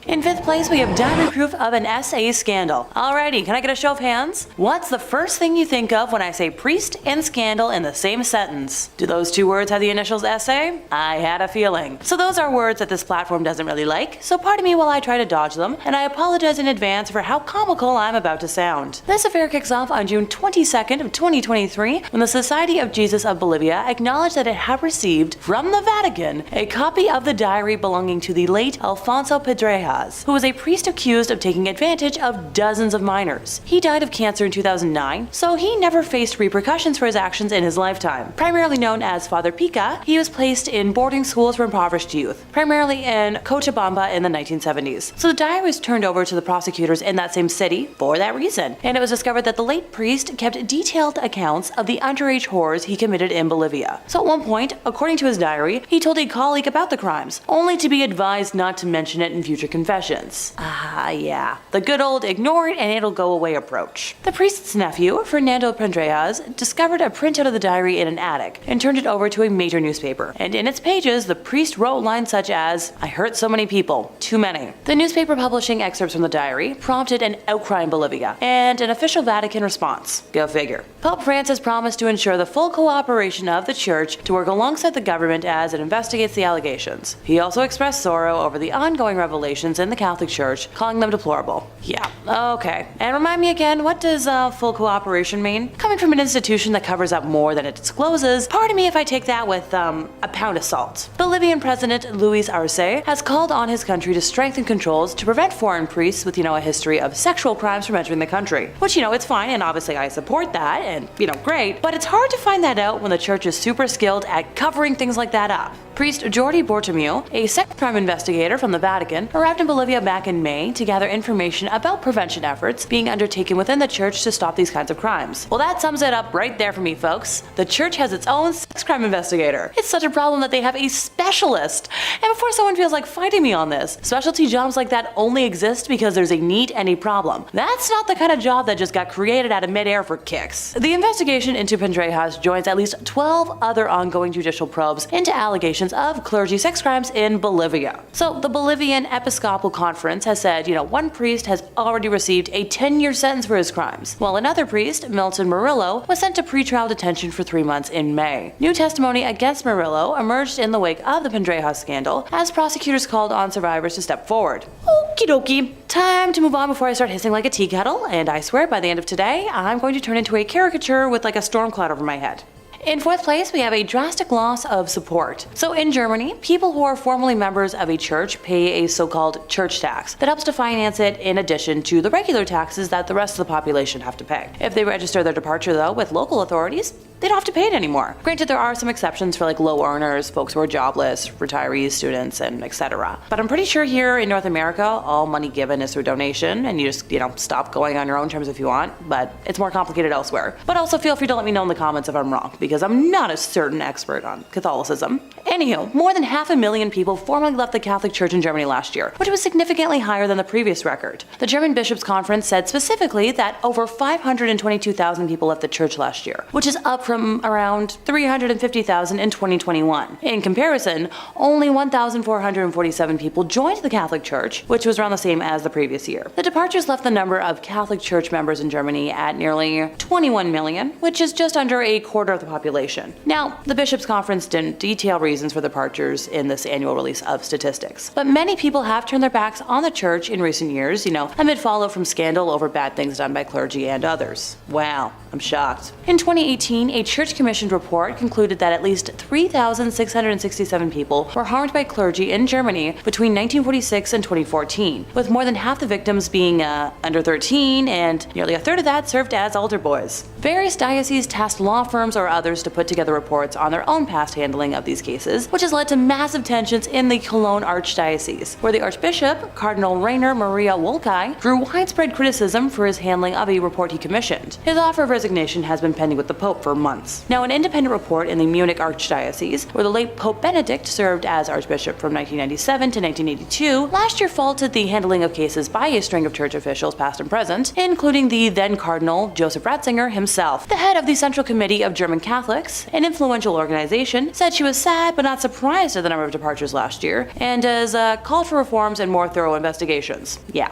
In 5th place, we have diary proof of an SA scandal. Alrighty, can I get a show of hands? What's the first thing you think of when I say priest and scandal in the same sentence? Do those two words have the initials SA? I had a feeling. So those are words that this platform doesn't really like, so pardon me while I try to dodge them, and I apologize in advance for how comical I'm about to sound. This affair kicks off on June 22nd of 2023 when the Society of Jesus of Bolivia acknowledged that it had received from the Vatican a copy of the diary belonging to the late Alfonso Pedrejas, who was a priest accused of taking advantage of dozens of minors. He died of cancer in 2009, so he never faced repercussions for his actions in his lifetime. Primarily known as Father Pica, he was placed in boarding schools for impoverished youth, primarily in Cochabamba in the 1970s. So the diary was turned over to the prosecutors in that same city for that reason, and it was discovered that the late priest kept detailed accounts of the underage horrors he committed in Bolivia. So at one point, according to his diary, he told a colleague about the crimes, only to be advised not to mention it in future confessions. Yeah, the good old ignore it and it'll go away approach. The priest's nephew, Fernando Pedrejas, discovered a printout of the diary in an attic and turned it over to a major newspaper, and in its pages, the priest wrote lines such as, "I hurt so many people, too many." The newspaper publishing excerpts from the diary prompted an outcry in Bolivia and an official Vatican response. Go figure. Pope Francis promised to ensure the full cooperation of the Church to work alongside the government as it investigates the allegations. He also expressed sorrow over the ongoing revelations in the Catholic Church, calling them deplorable. Yeah, okay. And remind me again, what does full cooperation mean? Coming from an institution that covers up more than it discloses, pardon me if I take that with a pound of salt. Bolivian President Luis Arce has called on his country to strengthen controls to prevent foreign priests with, a history of sexual crimes from entering the country. Which, it's fine, and obviously I support that, and, great, but it's hard to find that out when the Church is super skilled at covering things like that up. Priest Jordi Bortomeu, a sex crime investigator from the Vatican, arrived in Bolivia back in May to gather information about prevention efforts being undertaken within the Church to stop these kinds of crimes. Well, that sums it up right there for me, folks. The Church has its own sex crime investigator. It's such a problem that they have a specialist. And before someone feels like fighting me on this, specialty jobs like that only exist because there's a need and a problem. That's not the kind of job that just got created out of midair for kicks. The investigation into Pedrejas joins at least 12 other ongoing judicial probes into allegations of clergy sex crimes in Bolivia. So the Bolivian Episcopal Conference has said, one priest has already received a 10-year sentence for his crimes, while another priest, Milton Murillo, was sent to pretrial detention for 3 months in May. New testimony against Murillo emerged in the wake of the Pedrejas scandal as prosecutors called on survivors to step forward. Okie dokie. Time to move on before I start hissing like a tea kettle, and I swear by the end of today, I'm going to turn into a caricature with like a storm cloud over my head. In 4th place, we have a drastic loss of support. So in Germany, people who are formally members of a church pay a so-called church tax that helps to finance it in addition to the regular taxes that the rest of the population have to pay. If they register their departure though with local authorities, they don't have to pay it anymore. Granted, there are some exceptions for like low earners, folks who are jobless, retirees, students, and etc. But I'm pretty sure here in North America, all money given is through donation, and you just, stop going on your own terms if you want, but it's more complicated elsewhere. But also feel free to let me know in the comments if I'm wrong, because I'm not a certain expert on Catholicism. Anywho, more than 500,000 people formally left the Catholic Church in Germany last year, which was significantly higher than the previous record. The German Bishops' Conference said specifically that over 522,000 people left the church last year, which is up from around 350,000 in 2021. In comparison, only 1,447 people joined the Catholic Church, which was around the same as the previous year. The departures left the number of Catholic Church members in Germany at nearly 21 million, which is just under a quarter of the population. Now, the Bishops' Conference didn't detail reasons for departures in this annual release of statistics, but many people have turned their backs on the church in recent years, amid fallout from scandal over bad things done by clergy and others. Wow, I'm shocked. In 2018, a church-commissioned report concluded that at least 3,667 people were harmed by clergy in Germany between 1946 and 2014, with more than half the victims being under 13, and nearly a third of that served as altar boys. Various dioceses tasked law firms or others to put together reports on their own past handling of these cases, which has led to massive tensions in the Cologne Archdiocese, where the Archbishop, Cardinal Rainer Maria Wolkai, drew widespread criticism for his handling of a report he commissioned. His offer of resignation has been pending with the Pope for months months. Now, an independent report in the Munich Archdiocese, where the late Pope Benedict served as Archbishop from 1997 to 1982, last year faulted the handling of cases by a string of church officials past and present, including the then Cardinal Joseph Ratzinger himself. The head of the Central Committee of German Catholics, an influential organization, said she was sad but not surprised at the number of departures last year, and has called for reforms and more thorough investigations. Yeah.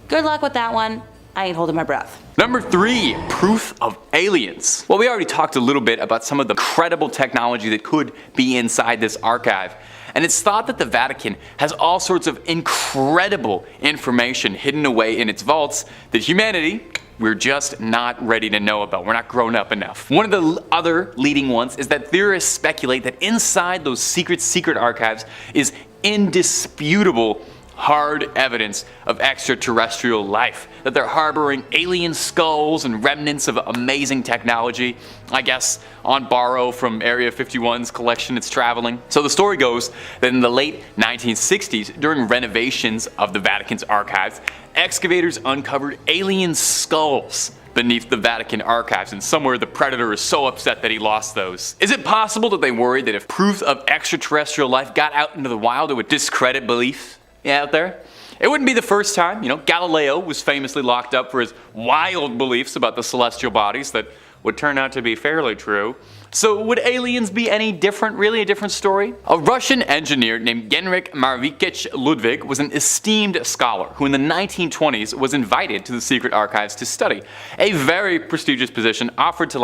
Good luck with that one. I ain't holding my breath. Number 3, proof of aliens. Well, we already talked a little bit about some of the incredible technology that could be inside this archive. And it's thought that the Vatican has all sorts of incredible information hidden away in its vaults that humanity, we're just not ready to know about. We're not grown up enough. One of the other leading ones is that theorists speculate that inside those secret archives is indisputable hard evidence of extraterrestrial life, that they're harboring alien skulls and remnants of amazing technology, I guess on borrow from Area 51's collection it's traveling. So the story goes that in the late 1960s, during renovations of the Vatican's archives, excavators uncovered alien skulls beneath the Vatican archives, and somewhere the predator is so upset that he lost those. Is it possible that they worried that if proof of extraterrestrial life got out into the wild, it would discredit belief out there? It wouldn't be the first time. Galileo was famously locked up for his wild beliefs about the celestial bodies that would turn out to be fairly true. So would aliens be any different, really a different story? A Russian engineer named Genrikh Markovich Ludwig was an esteemed scholar who in the 1920s was invited to the secret archives to study, a very prestigious position offered to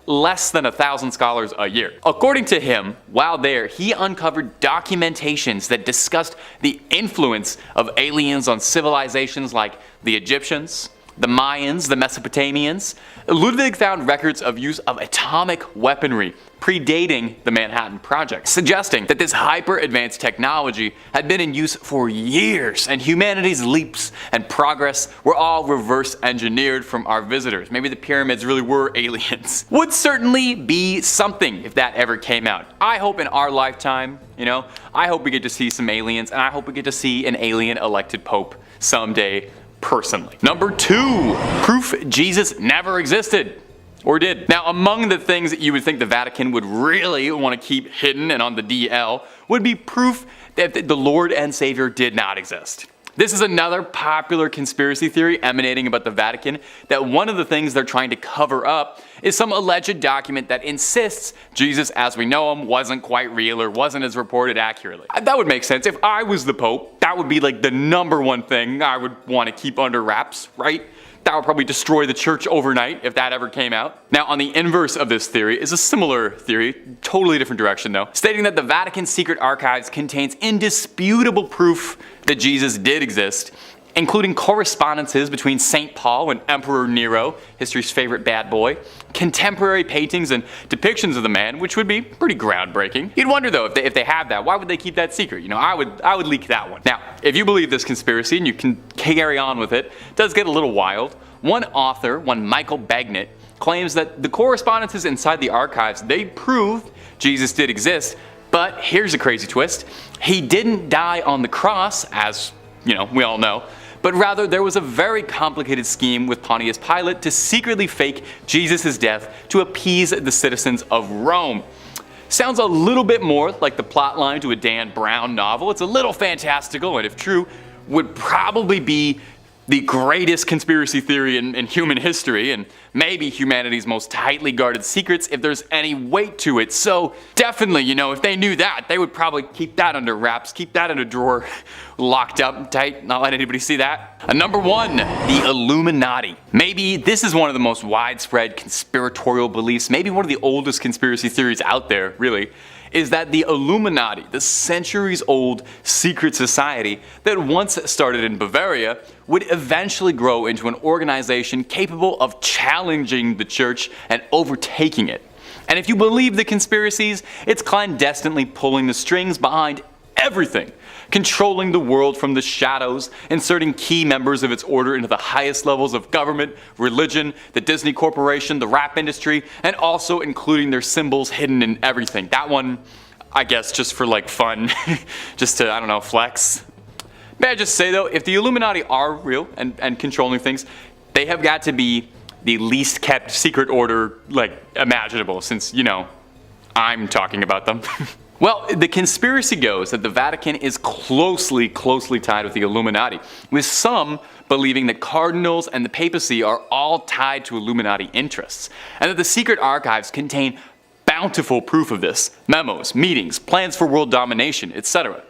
less than 1,000 scholars a year. According to him, while there, he uncovered documentations that discussed the influence of aliens on civilizations like the Egyptians, the Mayans, the Mesopotamians. Ludwig found records of use of atomic weaponry predating the Manhattan Project, suggesting that this hyper-advanced technology had been in use for years, and humanity's leaps and progress were all reverse engineered from our visitors. Maybe the pyramids really were aliens. Would certainly be something if that ever came out. I hope in our lifetime, I hope we get to see some aliens, and I hope we get to see an alien elected pope someday personally. Number 2, proof Jesus never existed. Or did. Now, among the things that you would think the Vatican would really want to keep hidden and on the DL would be proof that the Lord and Savior did not exist. This is another popular conspiracy theory emanating about the Vatican, that one of the things they're trying to cover up is some alleged document that insists Jesus as we know him wasn't quite real or wasn't as reported accurately. That would make sense. If I was the Pope, that would be the number one thing I would want to keep under wraps, right? That would probably destroy the church overnight if that ever came out. Now, on the inverse of this theory is a similar theory, totally different direction though, stating that the Vatican's secret archives contains indisputable proof that Jesus did exist, including correspondences between St. Paul and Emperor Nero, history's favorite bad boy, contemporary paintings and depictions of the man, which would be pretty groundbreaking. You'd wonder though, if they have that, why would they keep that secret? I would leak that one. Now, if you believe this conspiracy and you can carry on with it, it does get a little wild. One author, one Michael Bagnet, claims that the correspondences inside the archives, they prove Jesus did exist, but here's a crazy twist. He didn't die on the cross, as we all know, but rather there was a very complicated scheme with Pontius Pilate to secretly fake Jesus' death to appease the citizens of Rome. Sounds a little bit more like the plotline to a Dan Brown novel. It's a little fantastical, and if true, would probably be the greatest conspiracy theory in human history, and maybe humanity's most tightly guarded secrets if there's any weight to it. So definitely, if they knew that, they would probably keep that under wraps, keep that in a drawer, locked up tight, not let anybody see that. Number 1, the Illuminati. Maybe this is one of the most widespread conspiratorial beliefs, maybe one of the oldest conspiracy theories out there, really, is that the Illuminati, the centuries-old secret society that once started in Bavaria, would eventually grow into an organization capable of challenging the church and overtaking it. And if you believe the conspiracies, it's clandestinely pulling the strings behind everything, controlling the world from the shadows, inserting key members of its order into the highest levels of government, religion, the Disney Corporation, the rap industry, and also including their symbols hidden in everything. That one, I guess, just for fun, just to, flex. May I just say though, if the Illuminati are real and controlling things, they have got to be the least kept secret order, imaginable, since, I'm talking about them. Well, the conspiracy goes that the Vatican is closely tied with the Illuminati, with some believing that cardinals and the papacy are all tied to Illuminati interests, and that the secret archives contain bountiful proof of this: memos, meetings, plans for world domination, etc.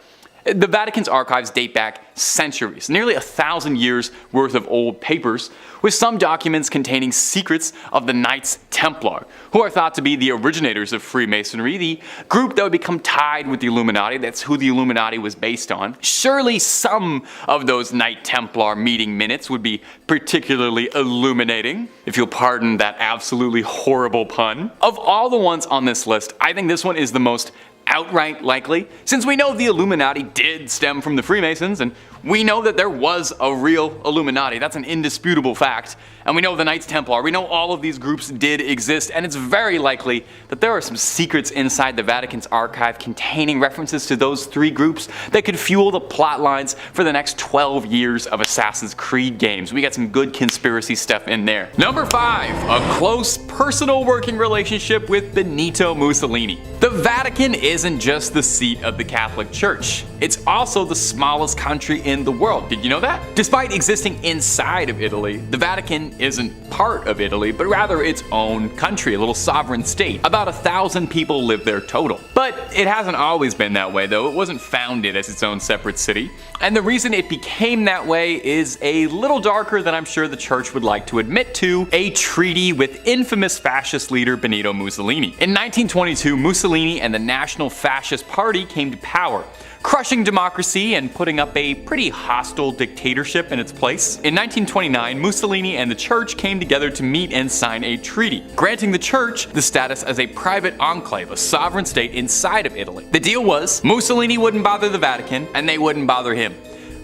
The Vatican's archives date back centuries, nearly 1,000 years worth of old papers, with some documents containing secrets of the Knights Templar, who are thought to be the originators of Freemasonry, the group that would become tied with the Illuminati. That's who the Illuminati was based on. Surely some of those Knight Templar meeting minutes would be particularly illuminating, if you'll pardon that absolutely horrible pun. Of all the ones on this list, I think this one is the most outright likely, since we know the Illuminati did stem from the Freemasons, and we know that there was a real Illuminati. That's an indisputable fact. And we know the Knights Templar. We know all of these groups did exist, and it's very likely that there are some secrets inside the Vatican's archive containing references to those three groups that could fuel the plot lines for the next 12 years of Assassin's Creed games. We got some good conspiracy stuff in there. Number 5, a close personal working relationship with Benito Mussolini. The Vatican isn't just the seat of the Catholic Church. It's also the smallest country in the world. Did you know that? Despite existing inside of Italy, the Vatican isn't part of Italy, but rather its own country, a little sovereign state. About 1,000 people live there total. But it hasn't always been that way, though. It wasn't founded as its own separate city. And the reason it became that way is a little darker than I'm sure the church would like to admit to: a treaty with infamous fascist leader Benito Mussolini. In 1922, Mussolini and the National Fascist Party came to power, crushing democracy and putting up a pretty hostile dictatorship in its place. In 1929, Mussolini and the church came together to meet and sign a treaty, granting the church the status as a private enclave, a sovereign state inside of Italy. The deal was, Mussolini wouldn't bother the Vatican, and they wouldn't bother him.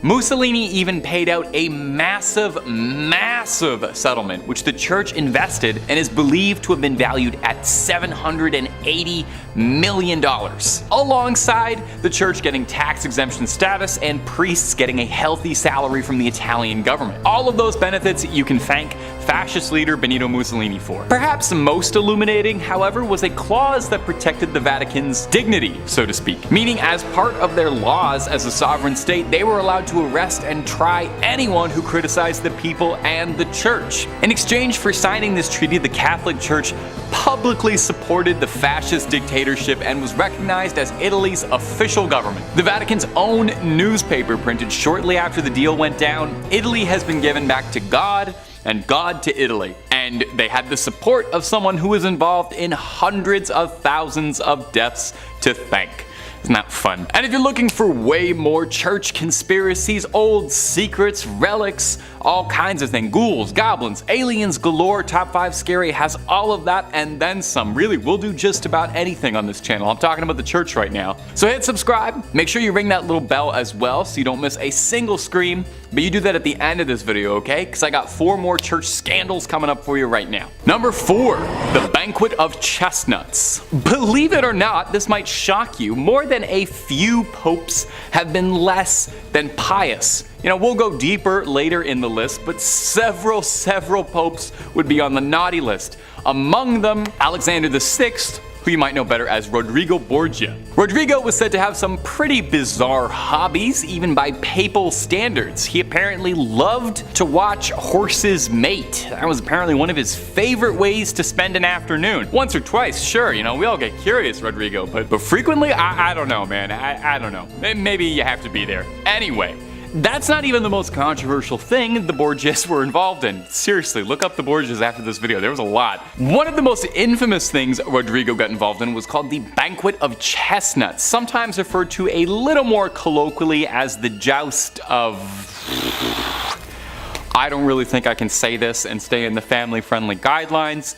Mussolini even paid out a massive settlement, which the church invested and is believed to have been valued at $780 million, alongside the church getting tax exemption status and priests getting a healthy salary from the Italian government. All of those benefits you can thank fascist leader Benito Mussolini for. Perhaps most illuminating, however, was a clause that protected the Vatican's dignity, so to speak, meaning as part of their laws as a sovereign state, they were allowed to arrest and try anyone who criticized the people and the church. In exchange for signing this treaty, the Catholic Church publicly supported the fascist dictatorship and was recognized as Italy's official government. The Vatican's own newspaper printed shortly after the deal went down, "Italy has been given back to God, and God to Italy." And they had the support of someone who was involved in hundreds of thousands of deaths to thank. Isn't that fun? And if you're looking for way more church conspiracies, old secrets, relics, all kinds of things, ghouls, goblins, aliens galore, Top 5 Scary has all of that and then some. Really, we'll do just about anything on this channel. I'm talking about the church right now. So hit subscribe, make sure you ring that little bell as well so you don't miss a single scream, but you do that at the end of this video, okay? Because I got 4 more church scandals coming up for you right now. Number 4, the banquet of chestnuts. Believe it or not, this might shock you, more than a few popes have been less than pious. We'll go deeper later in the list, but several popes would be on the naughty list. Among them, Alexander VI, who you might know better as Rodrigo Borgia. Rodrigo was said to have some pretty bizarre hobbies, even by papal standards. He apparently loved to watch horses mate. That was apparently one of his favorite ways to spend an afternoon. Once or twice, sure, we all get curious, Rodrigo, but frequently, I don't know, man. I don't know. Maybe you have to be there. Anyway, that's not even the most controversial thing the Borgias were involved in. Seriously, look up the Borgias after this video, there was a lot. One of the most infamous things Rodrigo got involved in was called the banquet of chestnuts, sometimes referred to a little more colloquially as the joust of... I don't really think I can say this and stay in the family-friendly guidelines.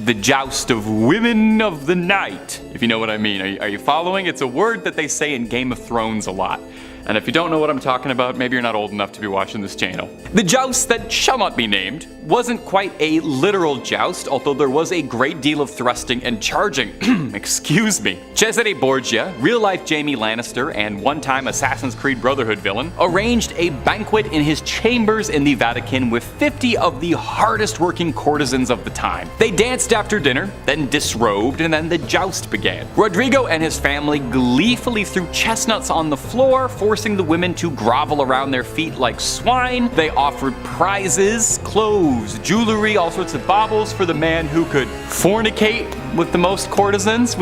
The joust of women of the night, if you know what I mean. Are you following? It's a word that they say in Game of Thrones a lot. And if you don't know what I'm talking about, maybe you're not old enough to be watching this channel. The joust that shall not be named wasn't quite a literal joust, although there was a great deal of thrusting and charging. Excuse me. Cesare Borgia, real-life Jaime Lannister and one-time Assassin's Creed Brotherhood villain, arranged a banquet in his chambers in the Vatican with 50 of the hardest-working courtesans of the time. They danced after dinner, then disrobed, and then the joust began. Rodrigo and his family gleefully threw chestnuts on the floor, forcing the women to grovel around their feet like swine. They offered prizes, clothes, jewelry, all sorts of baubles for the man who could fornicate with the most courtesans,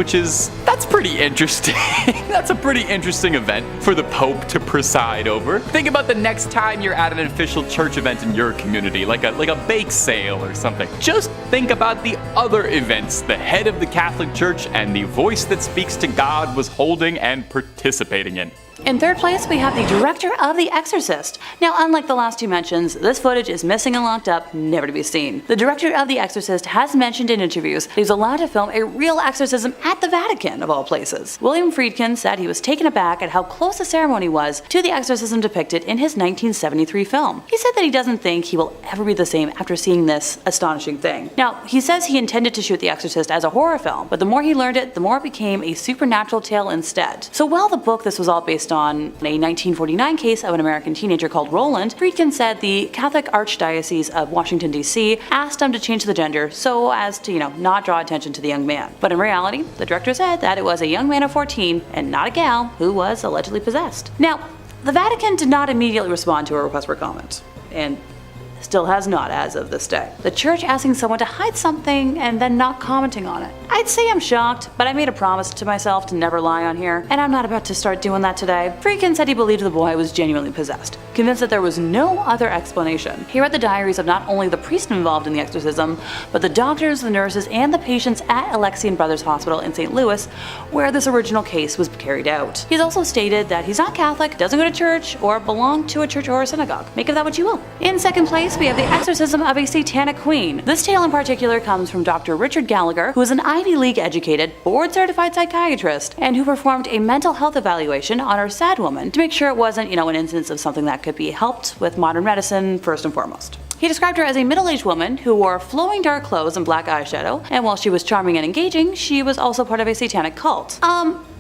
that's pretty interesting. That's a pretty interesting event for the Pope to preside over. Think about the next time you're at an official church event in your community, like a bake sale or something. Just think about the other events the head of the Catholic Church and the voice that speaks to God was holding and participating in. In third place, we have the director of The Exorcist. Now, unlike the last two mentions, this footage is missing and locked up, never to be seen. The director of The Exorcist has mentioned in interviews that he's allowed to film a real exorcism at the Vatican, of all places. William Friedkin said he was taken aback at how close the ceremony was to the exorcism depicted in his 1973 film. He said that he doesn't think he will ever be the same after seeing this astonishing thing. Now, he says he intended to shoot The Exorcist as a horror film, but the more he learned it, the more it became a supernatural tale instead. So while the book this was all based on a 1949 case of an American teenager called Roland, Friedkin said the Catholic Archdiocese of Washington, D.C. asked him to change the gender so as to, not draw attention to the young man. But in reality, the director said that it was a young man of 14 and not a gal who was allegedly possessed. Now, the Vatican did not immediately respond to a request for comment, and still has not as of this day. The church asking someone to hide something and then not commenting on it. I'd say I'm shocked, but I made a promise to myself to never lie on here, and I'm not about to start doing that today. Friedkin said he believed the boy was genuinely possessed, convinced that there was no other explanation. He read the diaries of not only the priest involved in the exorcism, but the doctors, the nurses, and the patients at Alexian Brothers Hospital in St. Louis, where this original case was carried out. He's also stated that he's not Catholic, doesn't go to church, or belong to a church or a synagogue. Make of that what you will. In second place, we have the exorcism of a satanic queen. This tale in particular comes from Dr. Richard Gallagher, who is an Ivy League educated, board-certified psychiatrist, and who performed a mental health evaluation on our sad woman to make sure it wasn't, an instance of something that could be helped with modern medicine first and foremost. He described her as a middle-aged woman who wore flowing dark clothes and black eyeshadow, and while she was charming and engaging, she was also part of a satanic cult.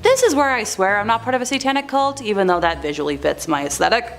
This is where I swear I'm not part of a satanic cult, even though that visually fits my aesthetic.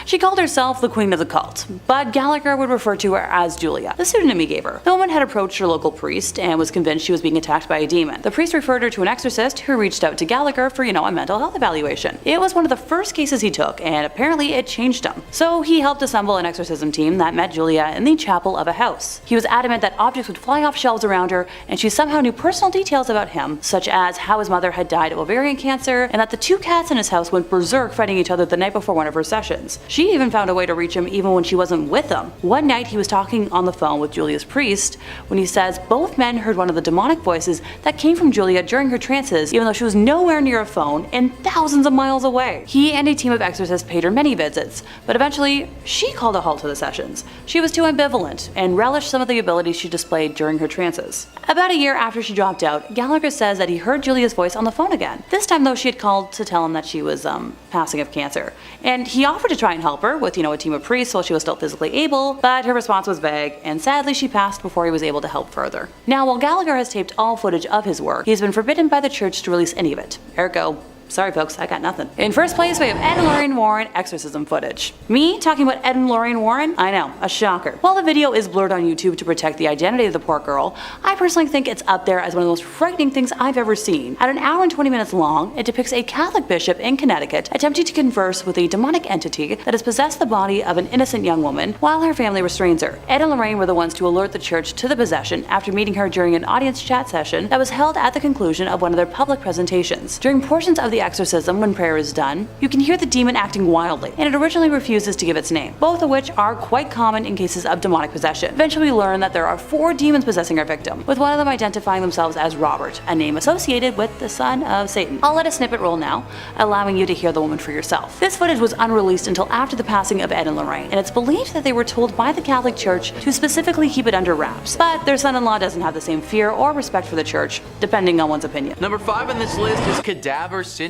She called herself the queen of the cult, but Gallagher would refer to her as Julia, the pseudonym he gave her. The woman had approached her local priest and was convinced she was being attacked by a demon. The priest referred her to an exorcist who reached out to Gallagher for, a mental health evaluation. It was one of the first cases he took, and apparently it changed him. So he helped assemble an exorcism team that met Julia in the chapel of a house. He was adamant that objects would fly off shelves around her, and she somehow knew personal details about him, such as how his mother had died of ovarian cancer, and that the two cats in his house went berserk fighting each other the night before one of her sessions. She even found a way to reach him even when she wasn't with him. One night he was talking on the phone with Julia's priest when he says both men heard one of the demonic voices that came from Julia during her trances, even though she was nowhere near a phone and thousands of miles away. He and a team of exorcists paid her many visits, but eventually she called a halt to the sessions. She was too ambivalent and relished some of the abilities she displayed during her trances. About a year after she dropped out, Gallagher says that he heard Julia's voice on the phone again. This time though, she had called to tell him that she was passing of cancer, and he offered to try and help her with a team of priests while she was still physically able, but her response was vague, and sadly she passed before he was able to help further. Now, while Gallagher has taped all footage of his work, he has been forbidden by the church to release any of it. Ergo, sorry folks, I got nothing. In first place, we have Ed and Lorraine Warren exorcism footage. Me talking about Ed and Lorraine Warren? I know, a shocker. While the video is blurred on YouTube to protect the identity of the poor girl, I personally think it's up there as one of the most frightening things I've ever seen. At an hour and 20 minutes long, it depicts a Catholic bishop in Connecticut attempting to converse with a demonic entity that has possessed the body of an innocent young woman while her family restrains her. Ed and Lorraine were the ones to alert the church to the possession after meeting her during an audience chat session that was held at the conclusion of one of their public presentations. During portions of the exorcism, when prayer is done, you can hear the demon acting wildly, and it originally refuses to give its name, both of which are quite common in cases of demonic possession. Eventually we learn that there are 4 demons possessing our victim, with one of them identifying themselves as Robert, a name associated with the son of Satan. I'll let a snippet roll now, allowing you to hear the woman for yourself. This footage was unreleased until after the passing of Ed and Lorraine, and it's believed that they were told by the Catholic Church to specifically keep it under wraps, but their son-in-law doesn't have the same fear or respect for the church, depending on one's opinion. Number 5 on this list is KadabSED.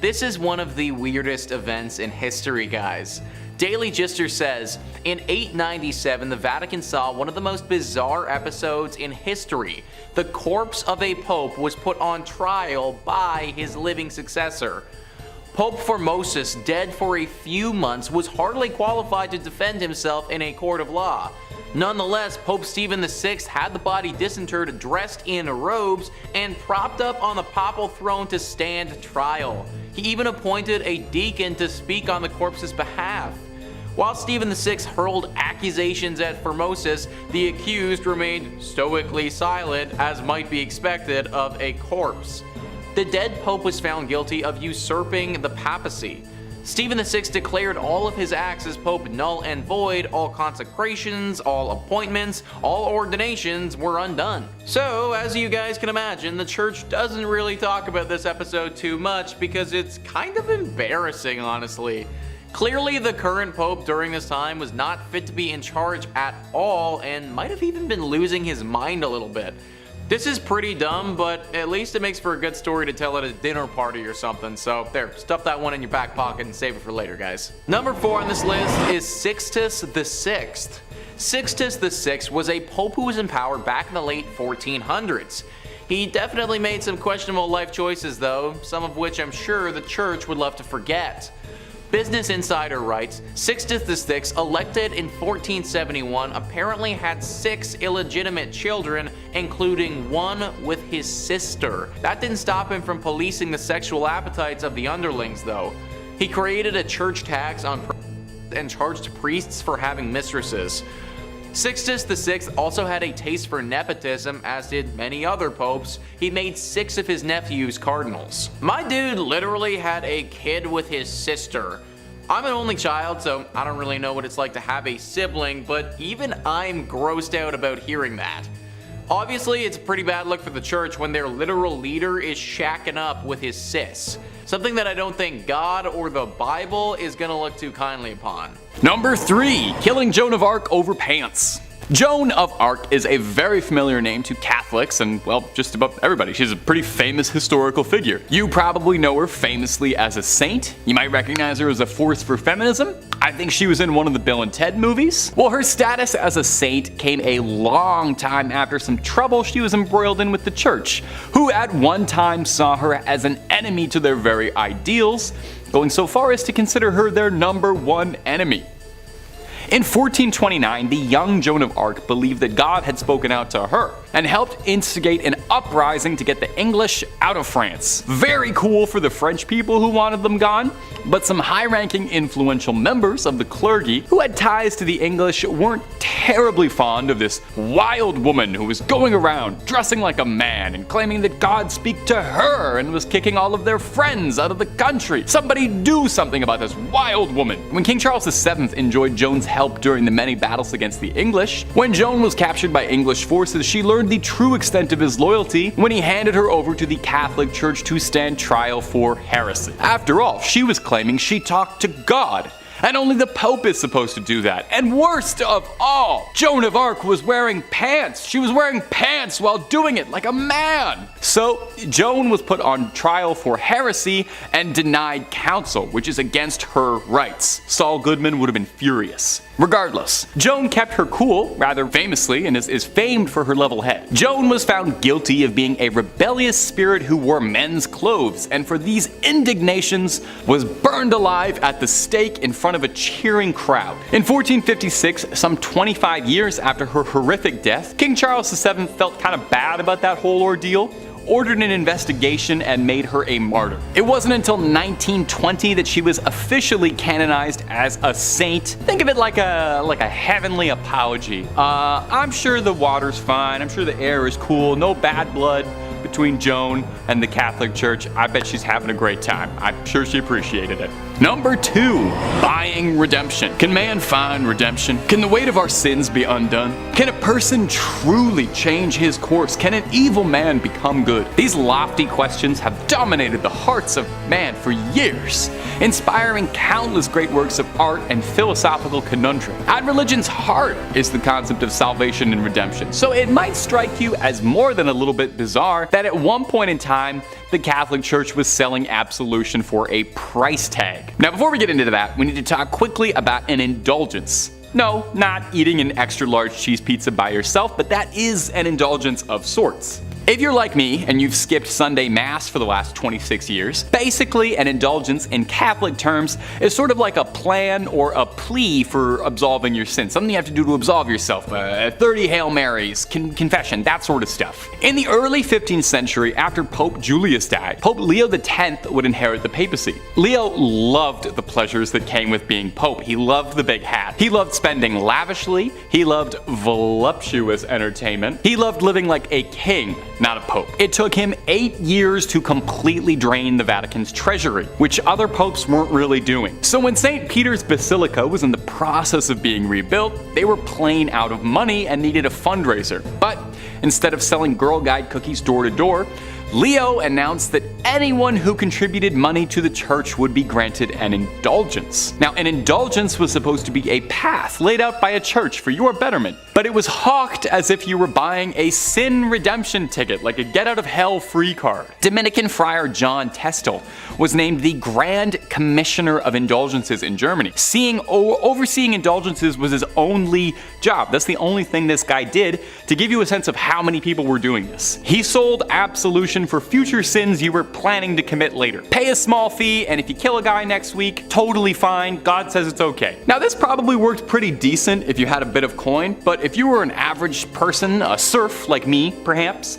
This is one of the weirdest events in history, guys. Daily Gister says, in 897 the Vatican saw one of the most bizarre episodes in history. The corpse of a pope was put on trial by his living successor. Pope Formosus, dead for a few months, was hardly qualified to defend himself in a court of law. Nonetheless, Pope Stephen VI had the body disinterred, dressed in robes, and propped up on the papal throne to stand trial. He even appointed a deacon to speak on the corpse's behalf. While Stephen VI hurled accusations at Formosus, the accused remained stoically silent, as might be expected of a corpse. The dead pope was found guilty of usurping the papacy. Stephen VI declared all of his acts as pope null and void. All consecrations, all appointments, all ordinations were undone. So, as you guys can imagine, the church doesn't really talk about this episode too much because it's kind of embarrassing, honestly. Clearly, the current pope during this time was not fit to be in charge at all and might have even been losing his mind a little bit. This is pretty dumb, but at least it makes for a good story to tell at a dinner party or something, so there, stuff that one in your back pocket and save it for later, guys. Number 4 on this list is Sixtus VI. Sixtus VI was a pope who was in power back in the late 1400s. He definitely made some questionable life choices though, some of which I'm sure the church would love to forget. Business Insider writes, Sixtus VI, elected in 1471, apparently had 6 illegitimate children, including one with his sister. That didn't stop him from policing the sexual appetites of the underlings though. He created a church tax on and charged priests for having mistresses. Sixtus VI also had a taste for nepotism, as did many other popes. He made 6 of his nephews cardinals. My dude literally had a kid with his sister. I'm an only child, so I don't really know what it's like to have a sibling, but even I'm grossed out about hearing that. Obviously, it's a pretty bad look for the church when their literal leader is shacking up with his sis. Something that I don't think God or the Bible is gonna look too kindly upon. Number 3, killing Joan of Arc over pants. Joan of Arc is a very familiar name to Catholics and, well, just about everybody. She's a pretty famous historical figure. You probably know her famously as a saint. You might recognize her as a force for feminism. I think she was in one of the Bill and Ted movies. Well, her status as a saint came a long time after some trouble she was embroiled in with the church, who at one time saw her as an enemy to their very ideals, going so far as to consider her their #1 enemy. In 1429, the young Joan of Arc believed that God had spoken out to her and helped instigate an uprising to get the English out of France. Very cool for the French people who wanted them gone, but some high-ranking influential members of the clergy who had ties to the English weren't terribly fond of this wild woman who was going around dressing like a man and claiming that God spoke to her and was kicking all of their friends out of the country. Somebody do something about this wild woman. When King Charles VII enjoyed Joan's help during the many battles against the English, when Joan was captured by English forces, she learned the true extent of his loyalty when he handed her over to the Catholic Church to stand trial for heresy. After all, she was claiming she talked to God, and only the Pope is supposed to do that. And worst of all, Joan of Arc was wearing pants. She was wearing pants while doing it like a man. So Joan was put on trial for heresy and denied counsel, which is against her rights. Saul Goodman would have been furious. Regardless, Joan kept her cool, rather famously, and is famed for her level head. Joan was found guilty of being a rebellious spirit who wore men's clothes, and for these indignations was burned alive at the stake in front of a cheering crowd. In 1456, some 25 years after her horrific death, King Charles VII felt kind of bad about that whole ordeal, ordered an investigation, and made her a martyr. It wasn't until 1920 that she was officially canonized as a saint. Think of it like a heavenly apology. I'm sure the water's fine, I'm sure the air is cool, no bad blood between Joan and the Catholic Church. I bet she's having a great time. I'm sure she appreciated it. Number 2, buying redemption. Can man find redemption? Can the weight of our sins be undone? Can a person truly change his course? Can an evil man become good? These lofty questions have dominated the hearts of man for years, inspiring countless great works of art and philosophical conundrum. At religion's heart is the concept of salvation and redemption, so it might strike you as more than a little bit bizarre that at one point in time, the Catholic Church was selling absolution for a price tag. Bank. Now before we get into that, we need to talk quickly about an indulgence. No, not eating an extra large cheese pizza by yourself, but that is an indulgence of sorts. If you're like me and you've skipped Sunday Mass for the last 26 years, basically an indulgence in Catholic terms is sort of like a plan or a plea for absolving your sins. Something you have to do to absolve yourself. 30 Hail Marys, confession, that sort of stuff. In the early 15th century, after Pope Julius died, Pope Leo X would inherit the papacy. Leo loved the pleasures that came with being Pope. He loved the big hat. He loved spending lavishly. He loved voluptuous entertainment. He loved living like a king, not a pope. It took him 8 years to completely drain the Vatican's treasury, which other popes weren't really doing. So when St. Peter's Basilica was in the process of being rebuilt, they were plain out of money and needed a fundraiser. But instead of selling Girl Guide cookies door to door, Leo announced that anyone who contributed money to the church would be granted an indulgence. Now, an indulgence was supposed to be a path laid out by a church for your betterment, but it was hawked as if you were buying a sin redemption ticket, like a get out of hell free card. Dominican friar John Testel was named the Grand Commissioner of Indulgences in Germany. Overseeing indulgences was his only job. That's the only thing this guy did to give you a sense of how many people were doing this. He sold absolution for future sins you were planning to commit later. Pay a small fee, and if you kill a guy next week, totally fine. God says it's okay. Now, this probably worked pretty decent if you had a bit of coin, but if you were an average person, a serf like me, perhaps,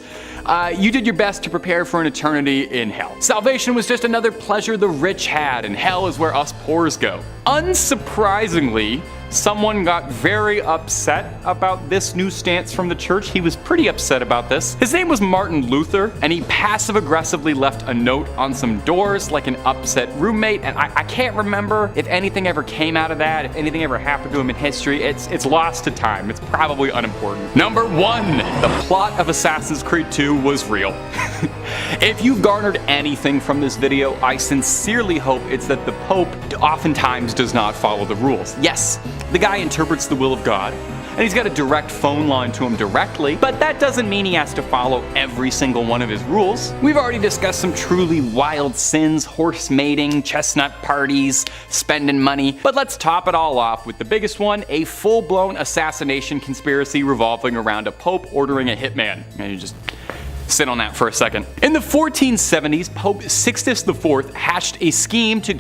you did your best to prepare for an eternity in hell. Salvation was just another pleasure the rich had, and hell is where us poors go. Unsurprisingly, someone got very upset about this new stance from the church. He was pretty upset about this. His name was Martin Luther, and he passive-aggressively left a note on some doors like an upset roommate, and I can't remember if anything ever came out of that, if anything ever happened to him in history. It's lost to time. It's probably unimportant. Number 1, the plot of Assassin's Creed 2 was real. If you've garnered anything from this video, I sincerely hope it's that the Pope oftentimes does not follow the rules. Yes, the guy interprets the will of God, and he's got a direct phone line to him directly, but that doesn't mean he has to follow every single one of his rules. We've already discussed some truly wild sins, horse mating, chestnut parties, spending money, but let's top it all off with the biggest one, a full-blown assassination conspiracy revolving around a pope ordering a hitman. And you just sit on that for a second. In the 1470s, Pope Sixtus IV hatched a scheme to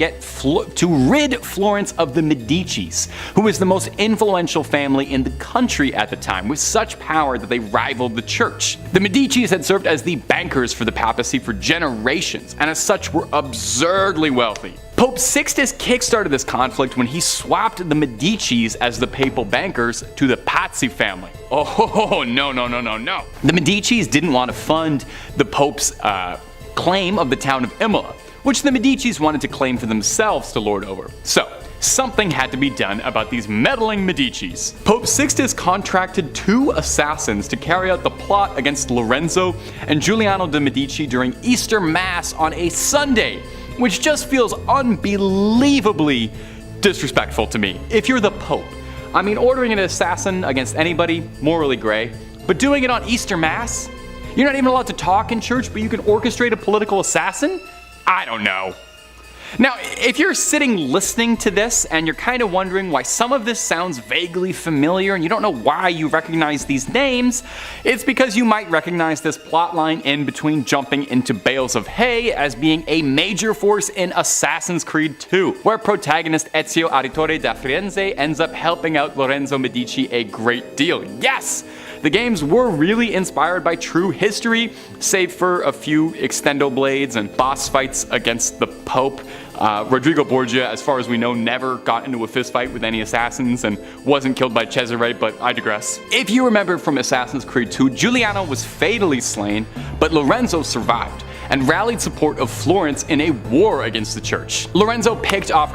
rid Florence of the Medicis, who was the most influential family in the country at the time, with such power that they rivaled the church. The Medicis had served as the bankers for the papacy for generations, and as such were absurdly wealthy. Pope Sixtus kickstarted this conflict when he swapped the Medicis as the papal bankers to the Pazzi family. Oh, no. The Medicis didn't want to fund the Pope's claim of the town of Imola, which the Medicis wanted to claim for themselves to lord over. So, something had to be done about these meddling Medicis. Pope Sixtus contracted 2 assassins to carry out the plot against Lorenzo and Giuliano de' Medici during Easter Mass on a Sunday, which just feels unbelievably disrespectful to me. If you're the Pope, I mean, ordering an assassin against anybody, morally gray, but doing it on Easter Mass? You're not even allowed to talk in church, but you can orchestrate a political assassin? I don't know. Now, if you're sitting listening to this and you're kind of wondering why some of this sounds vaguely familiar and you don't know why you recognize these names, it's because you might recognize this plotline in between jumping into bales of hay as being a major force in Assassin's Creed 2, where protagonist Ezio Auditore da Firenze ends up helping out Lorenzo Medici a great deal. Yes! The games were really inspired by true history, save for a few extendo blades and boss fights against the Pope. Rodrigo Borgia, as far as we know, never got into a fistfight with any assassins and wasn't killed by Cesare, but I digress. If you remember from Assassin's Creed 2, Giuliano was fatally slain, but Lorenzo survived and rallied support of Florence in a war against the church. Ezio picked off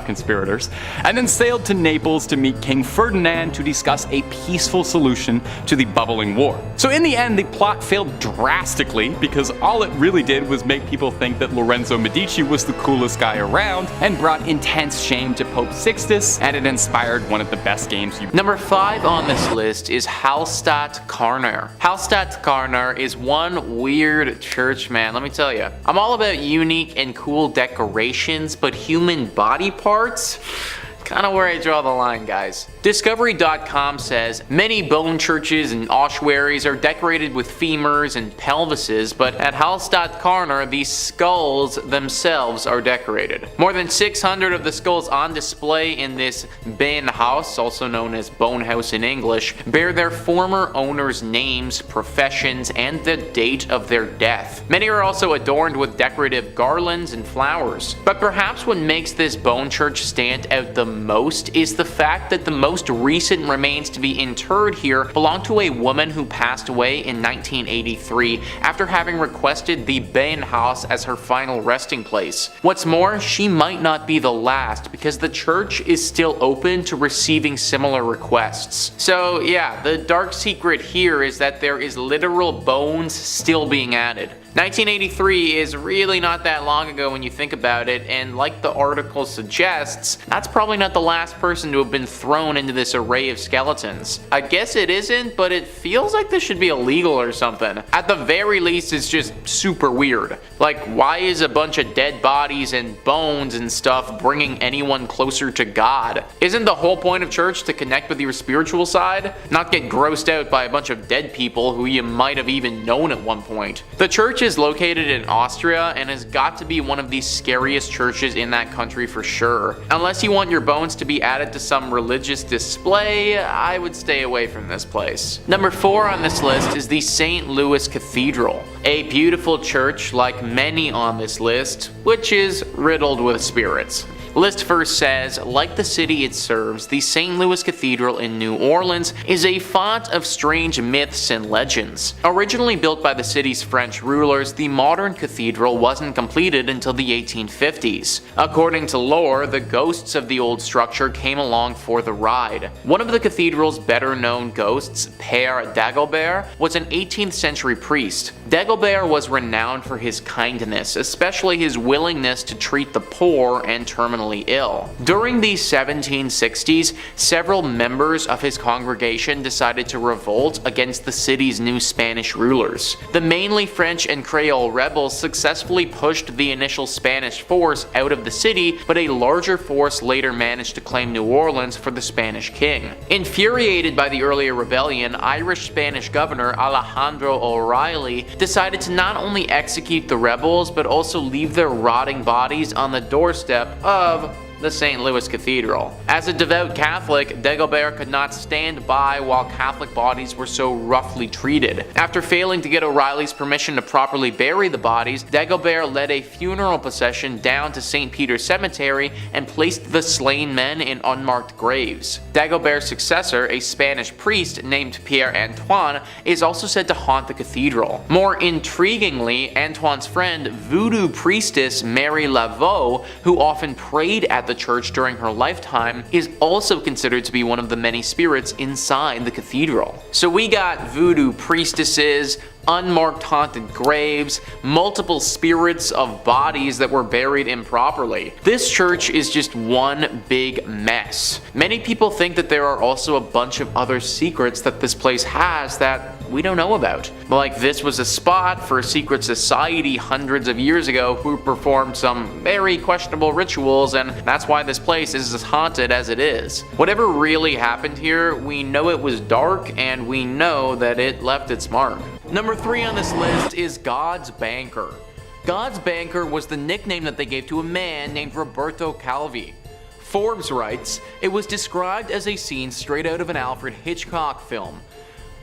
conspirators, and then sailed to Naples to meet King Ferdinand to discuss a peaceful solution to the bubbling war. So in the end, the plot failed drastically because all it really did was make people think that Lorenzo Medici was the coolest guy around and brought intense shame to Pope Sixtus, and it inspired one of the best games you. Number 5 on this list is Hallstatt Karner. Hallstatt Karner is one weird church, man, let me tell you. I'm all about unique and cool decorations, but human body parts? Kind of where I draw the line, guys. Discovery.com says many bone churches and ossuaries are decorated with femurs and pelvises, but at Hallstatt these skulls themselves are decorated. More than 600 of the skulls on display in this Benhaus, also known as Bone House in English, bear their former owners' names, professions, and the date of their death. Many are also adorned with decorative garlands and flowers. But perhaps what makes this bone church stand out the most is the fact that the most recent remains to be interred here belong to a woman who passed away in 1983 after having requested the Benhaus as her final resting place. What's more, she might not be the last because the church is still open to receiving similar requests. So yeah, the dark secret here is that there is literal bones still being added. 1983 is really not that long ago when you think about it, and like the article suggests, that's probably not the last person to have been thrown into this array of skeletons. I guess it isn't, but it feels like this should be illegal or something. At the very least, it's just super weird. Like, why is a bunch of dead bodies and bones and stuff bringing anyone closer to God? Isn't the whole point of church to connect with your spiritual side? Not get grossed out by a bunch of dead people who you might have even known at one point. The church is located in Austria and has got to be one of the scariest churches in that country for sure. Unless you want your bones to be added to some religious display, I would stay away from this place. Number 4 on this list is the St. Louis Cathedral, a beautiful church like many on this list, which is riddled with spirits. List first says, like the city it serves, the St. Louis Cathedral in New Orleans is a font of strange myths and legends. Originally built by the city's French rulers, the modern cathedral wasn't completed until the 1850s. According to lore, the ghosts of the old structure came along for the ride. One of the cathedral's better known ghosts, Père Dagobert, was an 18th century priest. Dagobert was renowned for his kindness, especially his willingness to treat the poor and terminally ill. During the 1760s, several members of his congregation decided to revolt against the city's new Spanish rulers. The mainly French and Creole rebels successfully pushed the initial Spanish force out of the city, but a larger force later managed to claim New Orleans for the Spanish king. Infuriated by the earlier rebellion, Irish-Spanish governor Alejandro O'Reilly decided to not only execute the rebels, but also leave their rotting bodies on the doorstep of the St. Louis Cathedral. As a devout Catholic, Dagobert could not stand by while Catholic bodies were so roughly treated. After failing to get O'Reilly's permission to properly bury the bodies, Dagobert led a funeral procession down to St. Peter's Cemetery and placed the slain men in unmarked graves. Dagobert's successor, a Spanish priest named Pierre Antoine, is also said to haunt the cathedral. More intriguingly, Antoine's friend, voodoo priestess Mary Laveau, who often prayed at the church during her lifetime, is also considered to be one of the many spirits inside the cathedral. So we got voodoo priestesses, unmarked haunted graves, multiple spirits of bodies that were buried improperly. This church is just one big mess. Many people think that there are also a bunch of other secrets that this place has that we don't know about. Like this was a spot for a secret society hundreds of years ago who performed some very questionable rituals, and that's why this place is as haunted as it is. Whatever really happened here, we know it was dark and we know that it left its mark. Number 3 on this list is God's Banker. God's Banker was the nickname that they gave to a man named Roberto Calvi. Forbes writes, it was described as a scene straight out of an Alfred Hitchcock film.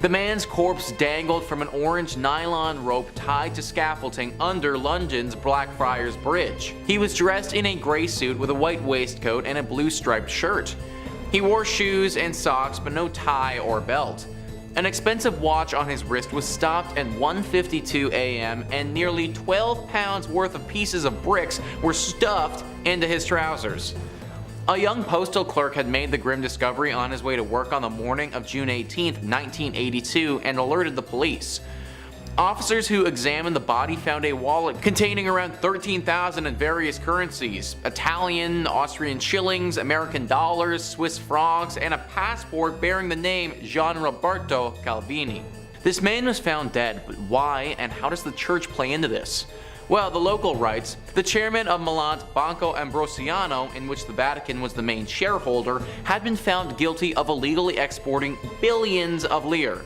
The man's corpse dangled from an orange nylon rope tied to scaffolding under London's Blackfriars Bridge. He was dressed in a gray suit with a white waistcoat and a blue striped shirt. He wore shoes and socks but no tie or belt. An expensive watch on his wrist was stopped at 1:52 a.m. and nearly 12 pounds worth of pieces of bricks were stuffed into his trousers. A young postal clerk had made the grim discovery on his way to work on the morning of June 18, 1982, and alerted the police. Officers who examined the body found a wallet containing around $13,000 in various currencies: Italian, Austrian shillings, American dollars, Swiss francs, and a passport bearing the name Gian Roberto Calvini. This man was found dead, but why and how does the church play into this? Well, the local writes, the chairman of Milan's Banco Ambrosiano, in which the Vatican was the main shareholder, had been found guilty of illegally exporting billions of lire.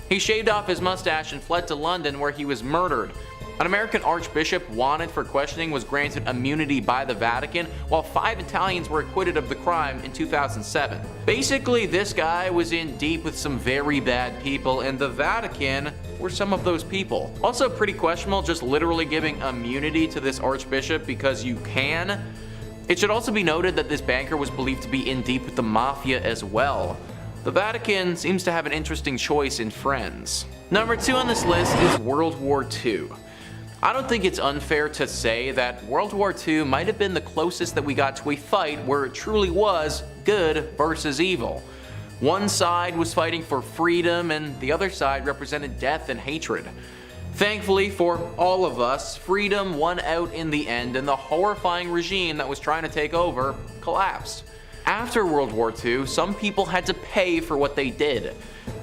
He shaved off his mustache and fled to London, where he was murdered. An American archbishop wanted for questioning was granted immunity by the Vatican, while 5 Italians were acquitted of the crime in 2007. Basically, this guy was in deep with some very bad people, and the Vatican were some of those people. Also pretty questionable just literally giving immunity to this archbishop because you can. It should also be noted that this banker was believed to be in deep with the mafia as well. The Vatican seems to have an interesting choice in friends. Number 2 on this list is World War II. I don't think it's unfair to say that World War II might have been the closest that we got to a fight where it truly was good versus evil. One side was fighting for freedom and the other side represented death and hatred. Thankfully for all of us, freedom won out in the end and the horrifying regime that was trying to take over collapsed. After World War II, some people had to pay for what they did.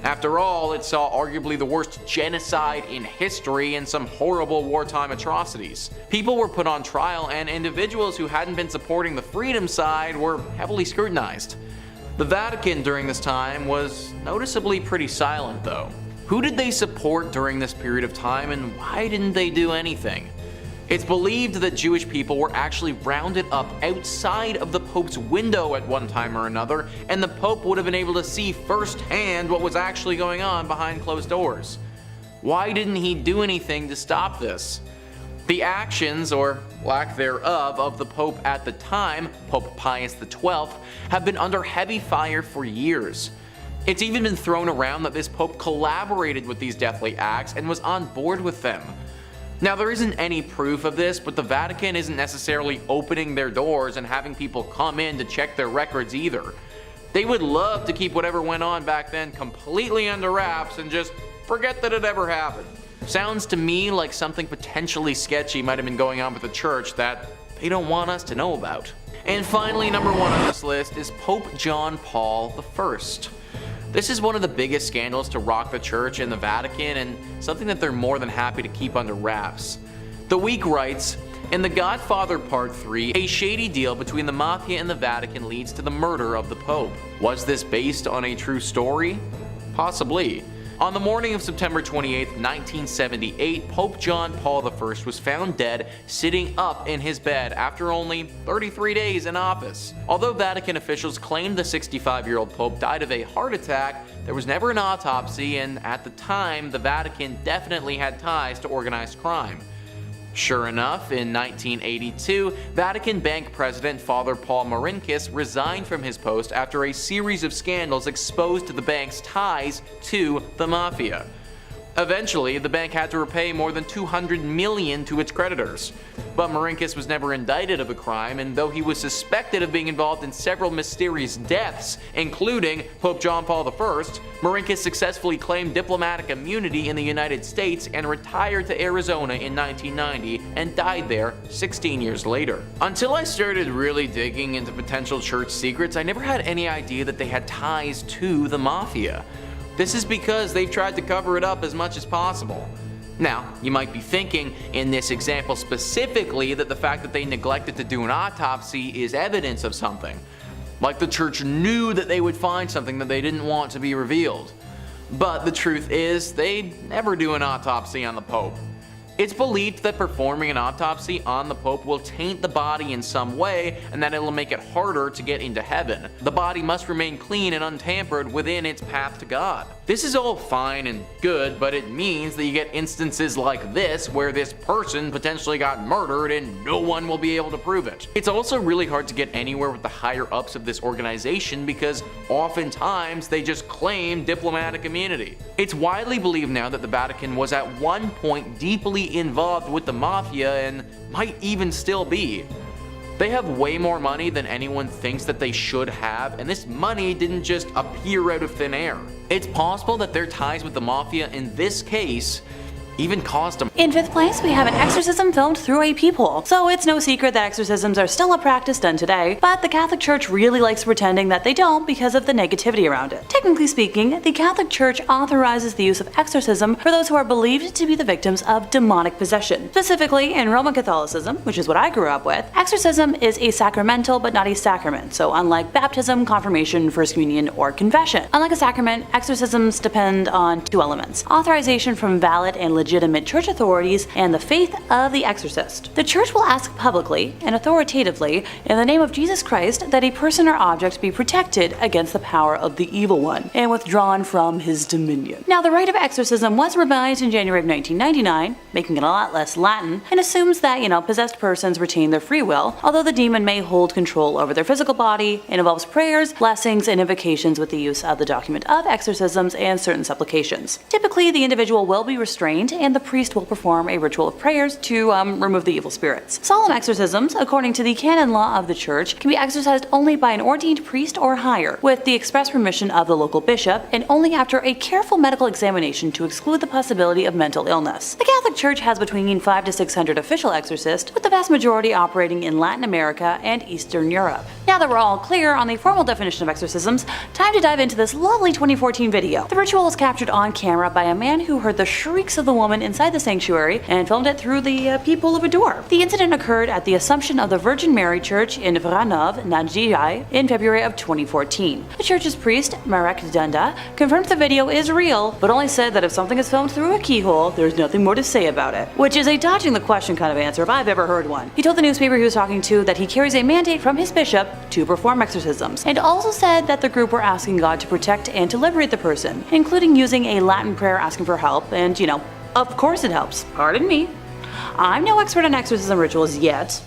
After all, it saw arguably the worst genocide in history and some horrible wartime atrocities. People were put on trial and individuals who hadn't been supporting the freedom side were heavily scrutinized. The Vatican during this time was noticeably pretty silent though. Who did they support during this period of time and why didn't they do anything? It's believed that Jewish people were actually rounded up outside of the Pope's window at one time or another, and the Pope would have been able to see firsthand what was actually going on behind closed doors. Why didn't he do anything to stop this? The actions, or lack thereof, of the Pope at the time, Pope Pius XII, have been under heavy fire for years. It's even been thrown around that this Pope collaborated with these deathly acts and was on board with them. Now, there isn't any proof of this, but the Vatican isn't necessarily opening their doors and having people come in to check their records either. They would love to keep whatever went on back then completely under wraps and just forget that it ever happened. Sounds to me like something potentially sketchy might have been going on with the church that they don't want us to know about. And finally, number 1 on this list is Pope John Paul I. This is one of the biggest scandals to rock the church and the Vatican, and something that they're more than happy to keep under wraps. The Week writes, in The Godfather Part 3, a shady deal between the Mafia and the Vatican leads to the murder of the Pope. Was this based on a true story? Possibly. On the morning of September 28, 1978, Pope John Paul I was found dead sitting up in his bed after only 33 days in office. Although Vatican officials claimed the 65-year-old Pope died of a heart attack, there was never an autopsy, and at the time, the Vatican definitely had ties to organized crime. Sure enough, in 1982, Vatican Bank President Father Paul Marinkis resigned from his post after a series of scandals exposed the bank's ties to the mafia. Eventually, the bank had to repay more than $200 million to its creditors. But Marinkis was never indicted of a crime, and though he was suspected of being involved in several mysterious deaths, including Pope John Paul I, Marinkis successfully claimed diplomatic immunity in the United States and retired to Arizona in 1990 and died there 16 years later. Until I started really digging into potential church secrets, I never had any idea that they had ties to the mafia. This is because they've tried to cover it up as much as possible. Now, you might be thinking, in this example specifically, that the fact that they neglected to do an autopsy is evidence of something. Like the church knew that they would find something that they didn't want to be revealed. But the truth is, they never do an autopsy on the Pope. It's believed that performing an autopsy on the Pope will taint the body in some way, and that it'll make it harder to get into heaven. The body must remain clean and untampered within its path to God. This is all fine and good, but it means that you get instances like this where this person potentially got murdered and no one will be able to prove it. It's also really hard to get anywhere with the higher ups of this organization because oftentimes they just claim diplomatic immunity. It's widely believed now that the Vatican was at one point deeply involved with the mafia and might even still be. They have way more money than anyone thinks that they should have, and this money didn't just appear out of thin air. It's possible that their ties with the mafia in this case even caused him. In 5th place, we have an exorcism filmed through a peephole. So it's no secret that exorcisms are still a practice done today, but the Catholic Church really likes pretending that they don't because of the negativity around it. Technically speaking, the Catholic Church authorizes the use of exorcism for those who are believed to be the victims of demonic possession. Specifically, in Roman Catholicism, which is what I grew up with, exorcism is a sacramental but not a sacrament, so unlike baptism, confirmation, first communion, or confession. Unlike a sacrament, exorcisms depend on two elements: authorization from valid and legitimate church authorities and the faith of the exorcist. The church will ask publicly and authoritatively in the name of Jesus Christ that a person or object be protected against the power of the evil one and withdrawn from his dominion. Now, the rite of exorcism was revised in January of 1999, making it a lot less Latin, and assumes that, possessed persons retain their free will, although the demon may hold control over their physical body. It involves prayers, blessings, and invocations with the use of the document of exorcisms and certain supplications. Typically, the individual will be restrained and the priest will perform a ritual of prayers to remove the evil spirits. Solemn exorcisms, according to the canon law of the church, can be exercised only by an ordained priest or higher, with the express permission of the local bishop, and only after a careful medical examination to exclude the possibility of mental illness. The Catholic Church has between 500 to 600 official exorcists, with the vast majority operating in Latin America and Eastern Europe. Now that we're all clear on the formal definition of exorcisms, time to dive into this lovely 2014 video. The ritual was captured on camera by a man who heard the shrieks of the woman inside the sanctuary and filmed it through the peephole of a door. The incident occurred at the Assumption of the Virgin Mary Church in Vranov, Nadziei, in February of 2014. The church's priest, Marek Dunda, confirmed the video is real, but only said that if something is filmed through a keyhole, there's nothing more to say about it. Which is a dodging the question kind of answer if I've ever heard one. He told the newspaper he was talking to that he carries a mandate from his bishop to perform exorcisms, and also said that the group were asking God to protect and to liberate the person, including using a Latin prayer asking for help, and of course it helps. Pardon me. I'm no expert on exorcism rituals yet,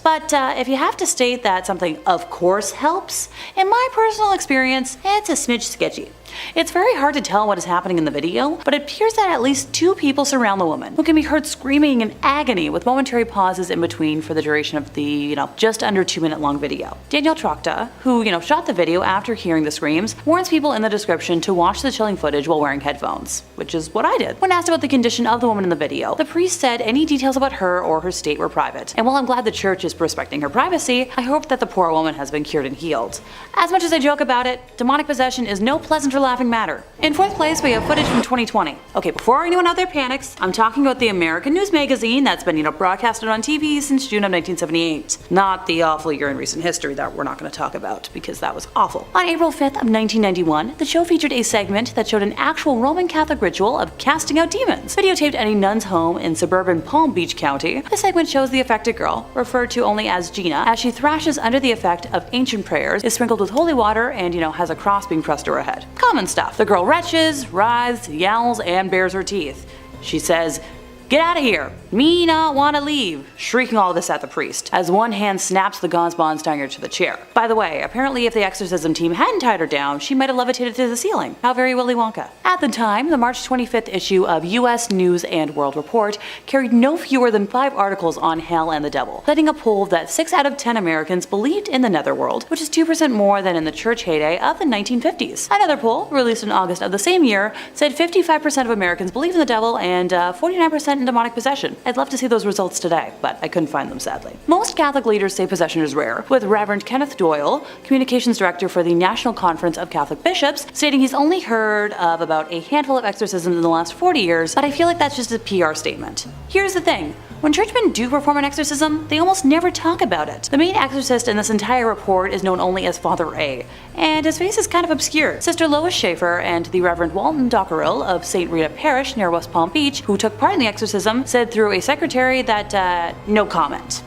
but if you have to state that something of course helps, in my personal experience, it's a smidge sketchy. It's very hard to tell what is happening in the video, but it appears that at least two people surround the woman, who can be heard screaming in agony with momentary pauses in between for the duration of the, just under 2-minute long video. Daniel Trokta, who, shot the video after hearing the screams, warns people in the description to watch the chilling footage while wearing headphones, which is what I did. When asked about the condition of the woman in the video, the priest said any details about her or her state were private, and while I'm glad the church is respecting her privacy, I hope that the poor woman has been cured and healed. As much as I joke about it, demonic possession is no pleasant or laughing matter. In 4th place, we have footage from 2020. Okay, before anyone out there panics, I'm talking about the American news magazine that's been, broadcasted on TV since June of 1978. Not the awful year in recent history that we're not going to talk about, because that was awful. On April 5th of 1991, the show featured a segment that showed an actual Roman Catholic ritual of casting out demons, videotaped at a nun's home in suburban Palm Beach County. The segment shows the affected girl, referred to only as Gina, as she thrashes under the effect of ancient prayers, is sprinkled with holy water, and, has a cross being pressed to her head. Common stuff. The girl retches, writhes, yowls, and bares her teeth. She says, "Get out of here! Me not wanna leave!" shrieking all this at the priest, as one hand snaps the gauze bonds tying her to the chair. By the way, apparently if the exorcism team hadn't tied her down, she might have levitated to the ceiling. How very Willy Wonka. At the time, the March 25th issue of U.S. News and World Report carried no fewer than 5 articles on hell and the devil, citing a poll that 6 out of 10 Americans believed in the netherworld, which is 2% more than in the church heyday of the 1950s. Another poll, released in August of the same year, said 55% of Americans believe in the devil and 49% in demonic possession. I'd love to see those results today, but I couldn't find them sadly. Most Catholic leaders say possession is rare, with Reverend Kenneth Doyle, Communications Director for the National Conference of Catholic Bishops, stating he's only heard of about a handful of exorcisms in the last 40 years, but I feel like that's just a PR statement. Here's the thing. When churchmen do perform an exorcism, they almost never talk about it. The main exorcist in this entire report is known only as Father A, and his face is kind of obscure. Sister Lois Schaefer and the Reverend Walton Dockerell of St. Rita Parish near West Palm Beach, who took part in the exorcism, said through a secretary that, no comment.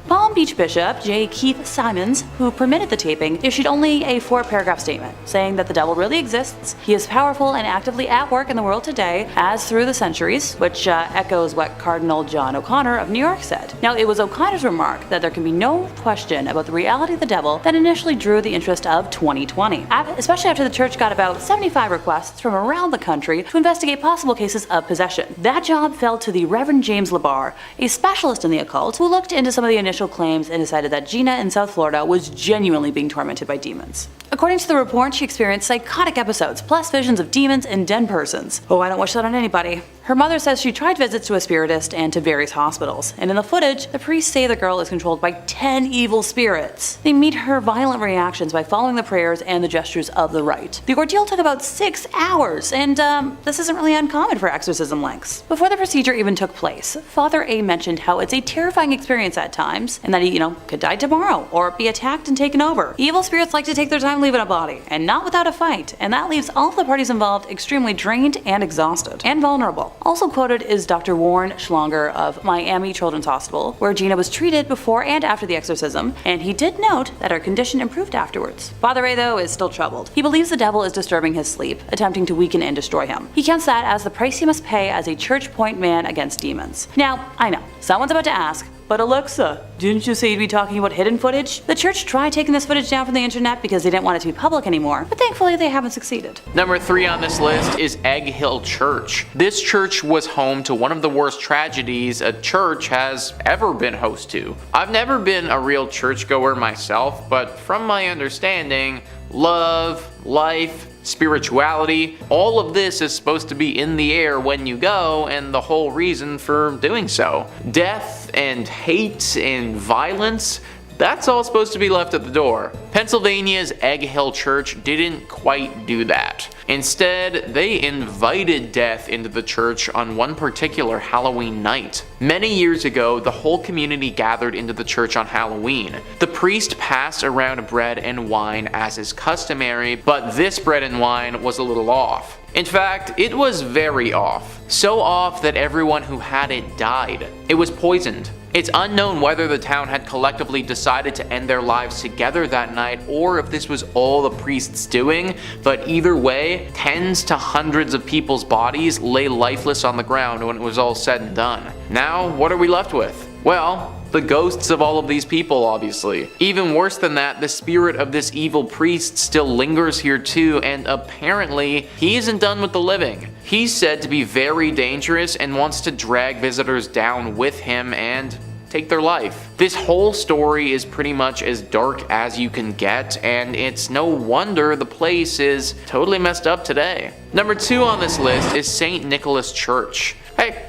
Palm Beach Bishop J. Keith Simons, who permitted the taping, issued only a 4-paragraph statement, saying that the devil really exists, he is powerful and actively at work in the world today, as through the centuries, which echoes what Cardinal John O'Connor of New York said. Now, it was O'Connor's remark that there can be no question about the reality of the devil that initially drew the interest of 2020, especially after the church got about 75 requests from around the country to investigate possible cases of possession. That job fell to the Reverend James LaBar, a specialist in the occult, who looked into some of the initial claims and decided that Gina in South Florida was genuinely being tormented by demons. According to the report, she experienced psychotic episodes, plus visions of demons and dead persons. Oh, I don't wish that on anybody. Her mother says she tried visits to a spiritist and to various hospitals, and in the footage, the priests say the girl is controlled by 10 evil spirits. They meet her violent reactions by following the prayers and the gestures of the rite. The ordeal took about 6 hours, and this isn't really uncommon for exorcism lengths. Before the procedure even took place, Father A mentioned how it's a terrifying experience at times, and that he, could die tomorrow, or be attacked and taken over. Evil spirits like to take their time leaving a body, and not without a fight, and that leaves all of the parties involved extremely drained and exhausted, and vulnerable. Also quoted is Dr. Warren Schlanger of Miami Children's Hospital, where Gina was treated before and after the exorcism, and he did note that her condition improved afterwards. Father A, though, is still troubled. He believes the devil is disturbing his sleep, attempting to weaken and destroy him. He counts that as the price he must pay as a church point man against demons. Now, I know, someone's about to ask, but Alexa, didn't you say you'd be talking about hidden footage? The church tried taking this footage down from the internet because they didn't want it to be public anymore, but thankfully they haven't succeeded. Number 3 on this list is Egg Hill Church. This church was home to one of the worst tragedies a church has ever been host to. I've never been a real churchgoer myself, but from my understanding, love, life, spirituality, all of this is supposed to be in the air when you go, and the whole reason for doing so. Death and hate and violence, that's all supposed to be left at the door. Pennsylvania's Egg Hill Church didn't quite do that. Instead, they invited death into the church on one particular Halloween night. Many years ago, the whole community gathered into the church on Halloween. The priest passed around bread and wine as is customary, but this bread and wine was a little off. In fact, it was very off. So off that everyone who had it died. It was poisoned. It's unknown whether the town had collectively decided to end their lives together that night or if this was all the priests doing, but either way, tens to hundreds of people's bodies lay lifeless on the ground when it was all said and done. Now, what are we left with? Well, the ghosts of all of these people, obviously. Even worse than that, the spirit of this evil priest still lingers here too, and apparently, he isn't done with the living. He's said to be very dangerous and wants to drag visitors down with him and take their life. This whole story is pretty much as dark as you can get, and it's no wonder the place is totally messed up today. Number 2 on this list is St. Nicholas Church. Hey,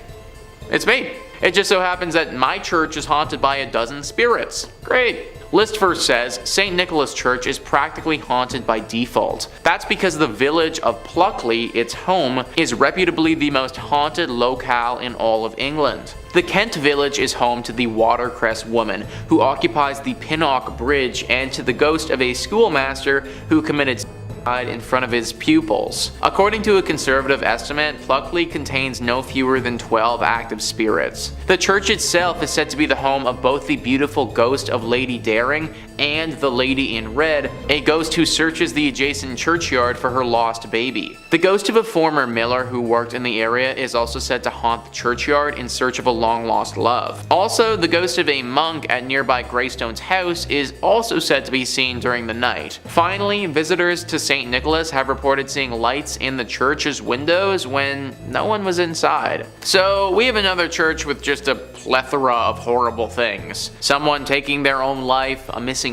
it's me. It just so happens that my church is haunted by a dozen spirits. Great. List first says St. Nicholas Church is practically haunted by default. That's because the village of Plunkett, its home, is reputably the most haunted locale in all of England. The Kent village is home to the Watercress woman, who occupies the Pinnock Bridge, and to the ghost of a schoolmaster who committed in front of his pupils. According to a conservative estimate, Plunkett contains no fewer than 12 active spirits. The church itself is said to be the home of both the beautiful ghost of Lady Daring and the Lady in Red, a ghost who searches the adjacent churchyard for her lost baby. The ghost of a former miller who worked in the area is also said to haunt the churchyard in search of a long-lost love. Also, the ghost of a monk at nearby Greystone's house is also said to be seen during the night. Finally, visitors to St. Nicholas have reported seeing lights in the church's windows when no one was inside. So we have another church with just a plethora of horrible things. Someone taking their own life, a missing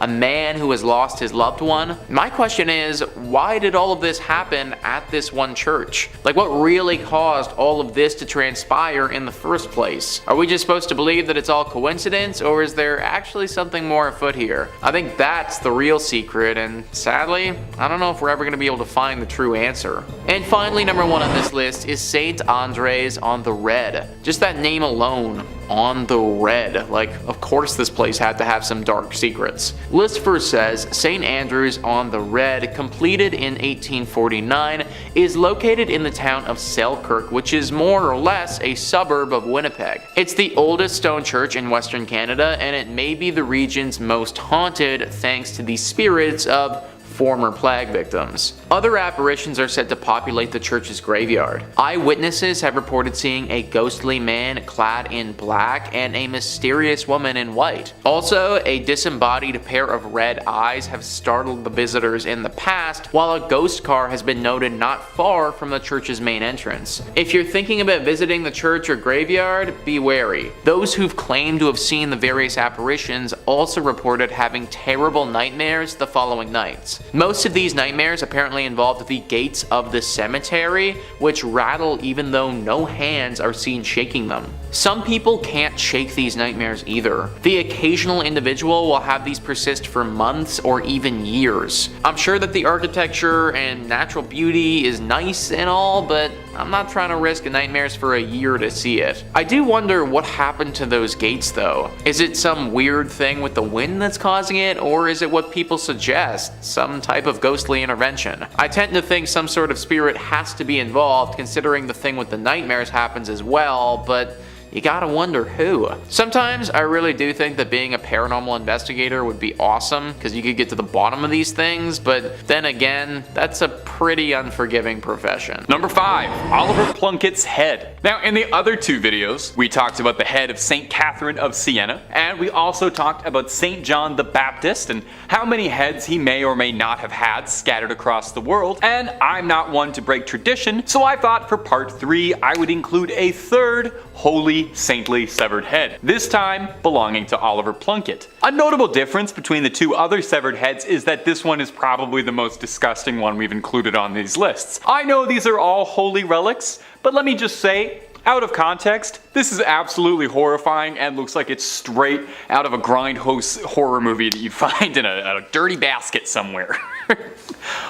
a man who has lost his loved one. My question is, why did all of this happen at this one church? Like, what really caused all of this to transpire in the first place? Are we just supposed to believe that it's all coincidence, or is there actually something more afoot here? I think that's the real secret, and sadly, I don't know if we're ever going to be able to find the true answer. And finally, number 1 on this list is St. Andres on the Red. Just that name alone. On the Red. Like, of course this place had to have some dark secrets. List first says St. Andrews on the Red, completed in 1849, is located in the town of Selkirk, which is more or less a suburb of Winnipeg. It's the oldest stone church in Western Canada, and it may be the region's most haunted thanks to the spirits of former plague victims. Other apparitions are said to populate the church's graveyard. Eyewitnesses have reported seeing a ghostly man clad in black and a mysterious woman in white. Also, a disembodied pair of red eyes have startled the visitors in the past, while a ghost car has been noted not far from the church's main entrance. If you're thinking about visiting the church or graveyard, be wary. Those who've claimed to have seen the various apparitions also reported having terrible nightmares the following nights. happens. Most of these nightmares apparently involved the gates of the cemetery, which rattle even though no hands are seen shaking them. Some people can't shake these nightmares either. The occasional individual will have these persist for months or even years. I'm sure that the architecture and natural beauty is nice and all, but I'm not trying to risk nightmares for a year to see it. I do wonder what happened to those gates though. Is it some weird thing with the wind that's causing it, or is it what people suggest, some type of ghostly intervention? I tend to think some sort of spirit has to be involved, considering the thing with the nightmares happens as well, but you gotta wonder who. Sometimes I really do think that being a paranormal investigator would be awesome, because you could get to the bottom of these things, but then again, that's a pretty unforgiving profession. Number 5, Oliver Plunkett's head. Now, in the other 2 videos, we talked about the head of St. Catherine of Siena, and we also talked about St. John the Baptist and how many heads he may or may not have had scattered across the world. And I'm not one to break tradition, so I thought for part 3 I would include a third holy saintly severed head, this time belonging to Oliver Plunkett. A notable difference between the 2 other severed heads is that this one is probably the most disgusting one we've included on these lists. I know these are all holy relics, but let me just say, out of context, this is absolutely horrifying and looks like it's straight out of a grindhouse horror movie that you'd find in a dirty basket somewhere.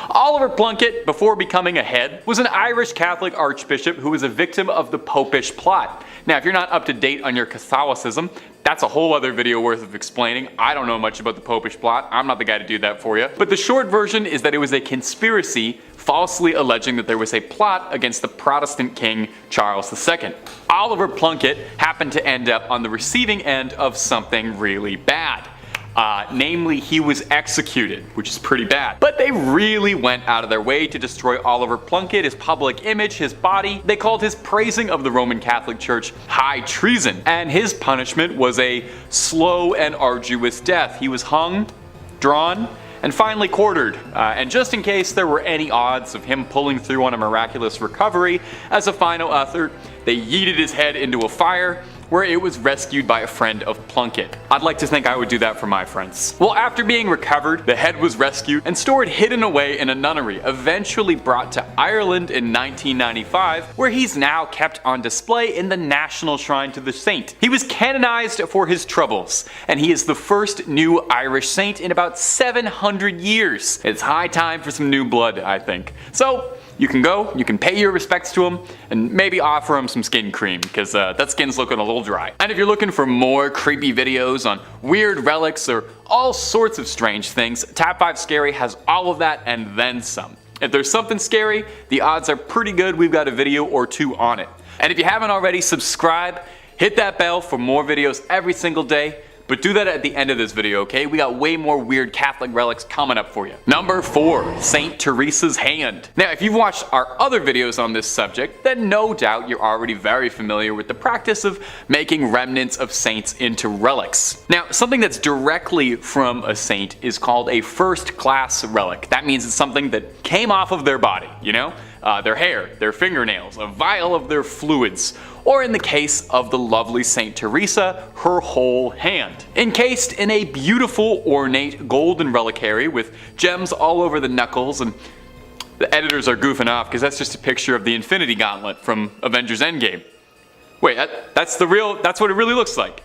Oliver Plunkett, before becoming a head, was an Irish Catholic archbishop who was a victim of the Popish plot. Now, if you're not up to date on your Catholicism, that's a whole other video worth of explaining. I don't know much about the Popish plot. I'm not the guy to do that for you. But the short version is that it was a conspiracy falsely alleging that there was a plot against the Protestant king Charles II. Oliver Plunkett happened to end up on the receiving end of something really bad. Namely, he was executed, which is pretty bad. But they really went out of their way to destroy Oliver Plunkett, his public image, his body. They called his praising of the Roman Catholic Church high treason, and his punishment was a slow and arduous death. He was hung, drawn, and finally quartered. And just in case there were any odds of him pulling through on a miraculous recovery, as a final effort, they yeeted his head into a fire, where it was rescued by a friend of Plunkett. I'd like to think I would do that for my friends. Well, after being recovered, the head was rescued and stored hidden away in a nunnery, eventually brought to Ireland in 1995, where he's now kept on display in the National Shrine to the Saint. He was canonized for his troubles, and he is the first new Irish saint in about 700 years. It's high time for some new blood, I think. So, you can go, you can pay your respects to him, and maybe offer him some skin cream, because that skin's looking a little dry. And if you're looking for more creepy videos on weird relics or all sorts of strange things, Top 5 Scary has all of that and then some. If there's something scary, the odds are pretty good we've got a video or 2 on it. And if you haven't already, subscribe, hit that bell for more videos every single day. But do that at the end of this video, okay? We got way more weird Catholic relics coming up for you. Number 4, St. Teresas Hand. Now, if you've watched our other videos on this subject, then no doubt you're already very familiar with the practice of making remnants of saints into relics. Now, something that's directly from a saint is called a first-class relic. That means it's something that came off of their body, you know? Their hair, their fingernails, a vial of their fluids, or in the case of the lovely St. Teresa, her whole hand. Encased in a beautiful, ornate golden reliquary with gems all over the knuckles, and the editors are goofing off because that's just a picture of the Infinity Gauntlet from Avengers Endgame. Wait, that's what it really looks like.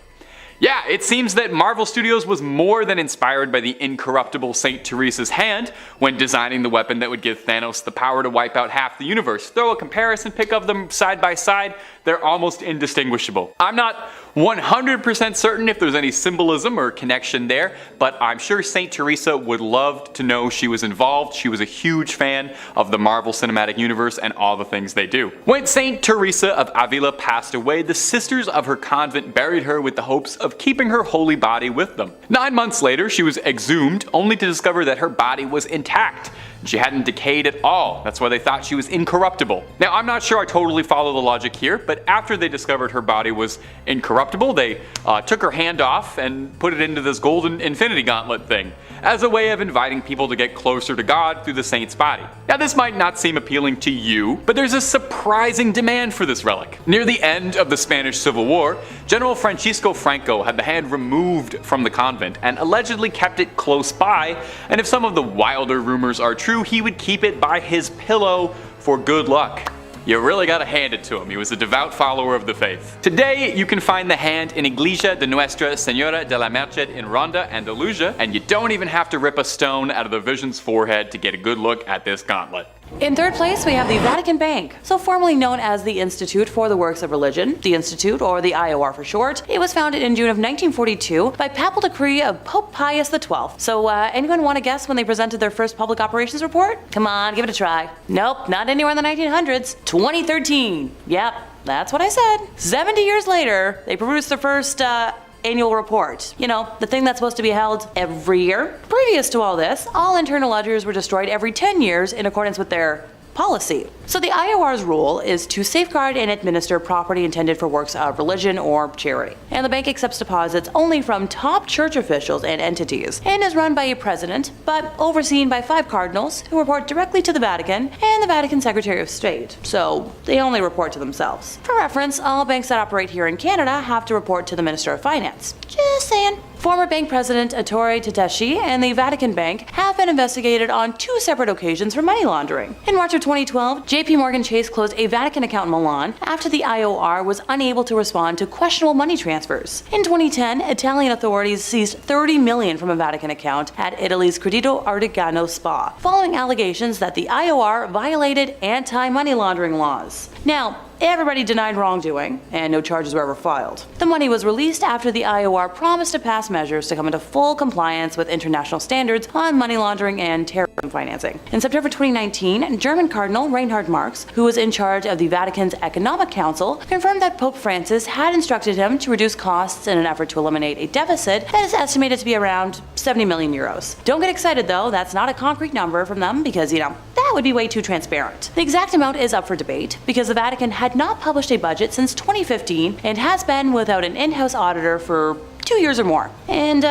Yeah, it seems that Marvel Studios was more than inspired by the incorruptible St. Teresa's hand when designing the weapon that would give Thanos the power to wipe out half the universe. Throw a comparison pic of them side by side, they're almost indistinguishable. I'm not 100% certain if there's any symbolism or connection there, but I'm sure St. Teresa would love to know she was involved. She was a huge fan of the Marvel Cinematic Universe and all the things they do. When St. Teresa of Avila passed away, the sisters of her convent buried her with the hopes of keeping her holy body with them. 9 months later, she was exhumed, only to discover that her body was intact. She hadn't decayed at all. That's why they thought she was incorruptible. Now, I'm not sure I totally follow the logic here, but after they discovered her body was incorruptible, incorruptible, they took her hand off and put it into this golden infinity gauntlet thing, as a way of inviting people to get closer to God through the saint's body. Now this might not seem appealing to you, but there's a surprising demand for this relic. Near the end of the Spanish Civil War, General Francisco Franco had the hand removed from the convent and allegedly kept it close by, and if some of the wilder rumors are true, he would keep it by his pillow for good luck. You really gotta hand it to him, he was a devout follower of the faith. Today, you can find the hand in Iglesia de Nuestra Señora de la Merced in Ronda, Andalusia, and you don't even have to rip a stone out of the Vision's forehead to get a good look at this gauntlet. In third place, we have the Vatican Bank, so formerly known as the Institute for the Works of Religion, the Institute, or the IOR for short. It was founded in June of 1942 by papal decree of Pope Pius XII. So anyone want to guess when they presented their first public operations report? Come on, give it a try. Nope, not anywhere in the 1900s. 2013. Yep, that's what I said. 70 years later, they produced their first annual report. You know, the thing that's supposed to be held every year. Previous to all this, all internal ledgers were destroyed every 10 years in accordance with their policy. So the IOR's role is to safeguard and administer property intended for works of religion or charity. And the bank accepts deposits only from top church officials and entities, and is run by a president, but overseen by 5 cardinals who report directly to the Vatican and the Vatican Secretary of State. So they only report to themselves. For reference, all banks that operate here in Canada have to report to the Minister of Finance. Just saying. Former bank president Ettore Tedeschi and the Vatican Bank have been investigated on 2 separate occasions for money laundering. In March of 2012, JP Morgan Chase closed a Vatican account in Milan after the IOR was unable to respond to questionable money transfers. In 2010, Italian authorities seized $30 million from a Vatican account at Italy's Credito Artigiano Spa, following allegations that the IOR violated anti-money laundering laws. Now, everybody denied wrongdoing, and no charges were ever filed. The money was released after the IOR promised to pass measures to come into full compliance with international standards on money laundering and terrorism financing. In September 2019, German Cardinal Reinhard Marx, who was in charge of the Vatican's Economic Council, confirmed that Pope Francis had instructed him to reduce costs in an effort to eliminate a deficit that is estimated to be around 70 million euros. Don't get excited though, that's not a concrete number from them because, that would be way too transparent. The exact amount is up for debate because the Vatican had not published a budget since 2015 and has been without an in-house auditor for 2 years or more. And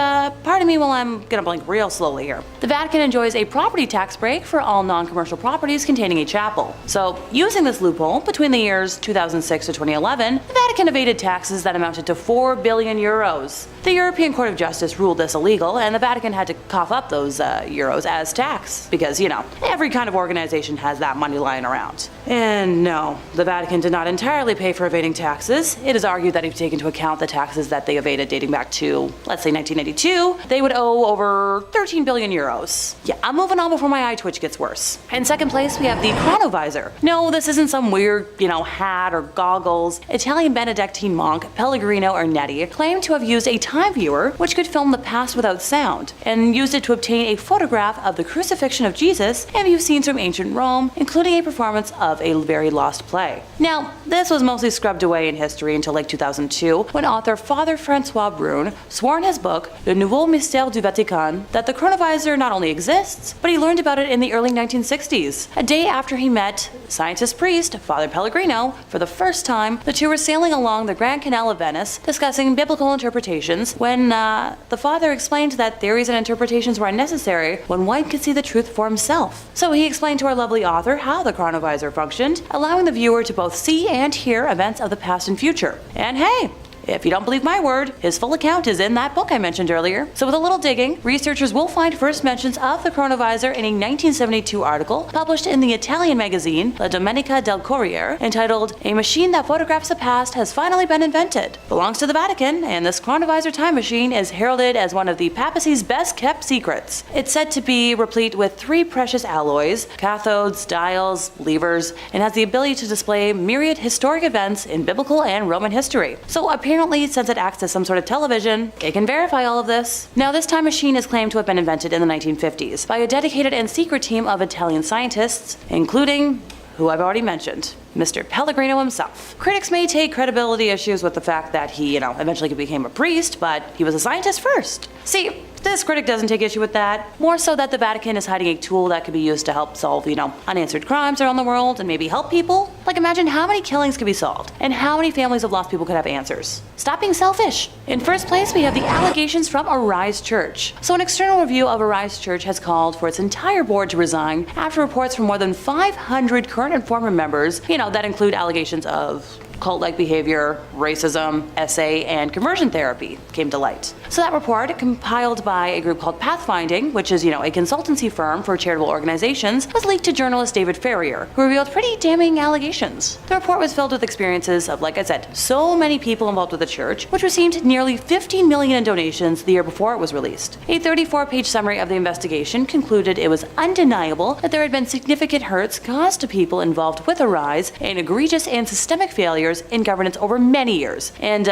pardon me while I'm gonna blink real slowly here. The Vatican enjoys a property tax break for all non-commercial properties containing a chapel. So using this loophole, between the years 2006 to 2011, the Vatican evaded taxes that amounted to 4 billion euros. The European Court of Justice ruled this illegal, and the Vatican had to cough up those euros as tax, because, every kind of organization has that money lying around. And no, the Vatican did not entirely pay for evading taxes. It is argued that if you take into account the taxes that they evaded dating back to, let's say 1992, they would owe over 13 billion euros. Yeah, I'm moving on before my eye twitch gets worse. In second place, we have the Chronovisor. No, this isn't some weird, hat or goggles. Italian Benedictine monk Pellegrino Ernetti claimed to have used a time viewer which could film the past without sound, and used it to obtain a photograph of the crucifixion of Jesus and view scenes from ancient Rome, including a performance of a very lost play. Now, this was mostly scrubbed away in history until like 2002, when author Father Francois Brune swore in his book, Le Nouveau Mystère du Vatican, that the Chronovisor not only exists, but he learned about it in the early 1960s. A day after he met scientist priest Father Pellegrino for the first time, the two were sailing along the Grand Canal of Venice, discussing biblical interpretations, when the father explained that theories and interpretations were unnecessary when one could see the truth for himself. So he explained to our lovely author how the Chronovisor functioned, allowing the viewer to both see and hear events of the past and future. And hey, if you don't believe my word, his full account is in that book I mentioned earlier. So with a little digging, researchers will find first mentions of the Chronovisor in a 1972 article published in the Italian magazine La Domenica del Corriere, entitled "A Machine That Photographs the Past Has Finally Been Invented." Belongs to the Vatican, and this Chronovisor time machine is heralded as one of the papacy's best kept secrets. It's said to be replete with 3 precious alloys, cathodes, dials, levers, and has the ability to display myriad historic events in biblical and Roman history. So apparently, since it acts as some sort of television, it can verify all of this. Now, this time machine is claimed to have been invented in the 1950s by a dedicated and secret team of Italian scientists, including who I've already mentioned, Mr. Pellegrino himself. Critics may take credibility issues with the fact that he, eventually became a priest, but he was a scientist first. See, This critic doesn't take issue with that, more so that the Vatican is hiding a tool that could be used to help solve, unanswered crimes around the world and maybe help people. Like, imagine how many killings could be solved and how many families of lost people could have answers. Stop being selfish. In first place, we have the allegations from Arise Church. So an external review of Arise Church has called for its entire board to resign after reports from more than 500 current and former members, that include allegations of cult-like behavior, racism, SA, and conversion therapy came to light. So that report, compiled by a group called Pathfinding, which is, a consultancy firm for charitable organizations, was leaked to journalist David Ferrier, who revealed pretty damning allegations. The report was filled with experiences of, like I said, so many people involved with the church, which received nearly $15 million in donations the year before it was released. A 34-page summary of the investigation concluded it was undeniable that there had been significant hurts caused to people involved with Arise and egregious and systemic failures in governance over many years. And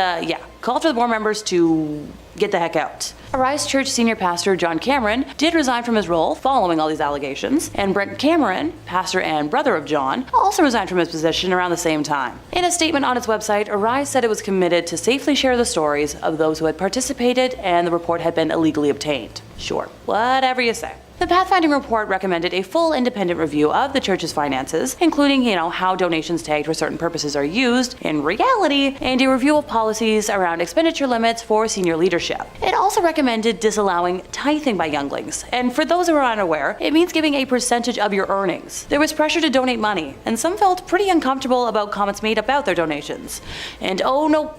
called for the board members to get the heck out. Arise Church senior pastor John Cameron did resign from his role following all these allegations, and Brent Cameron, pastor and brother of John, also resigned from his position around the same time. In a statement on its website, Arise said it was committed to safely share the stories of those who had participated and the report had been illegally obtained. Sure, whatever you say. The Pathfinding report recommended a full independent review of the church's finances, including, how donations tagged for certain purposes are used in reality, and a review of policies around expenditure limits for senior leadership. It also recommended disallowing tithing by younglings, and for those who are unaware, it means giving a percentage of your earnings. There was pressure to donate money, and some felt pretty uncomfortable about comments made about their donations. And oh no,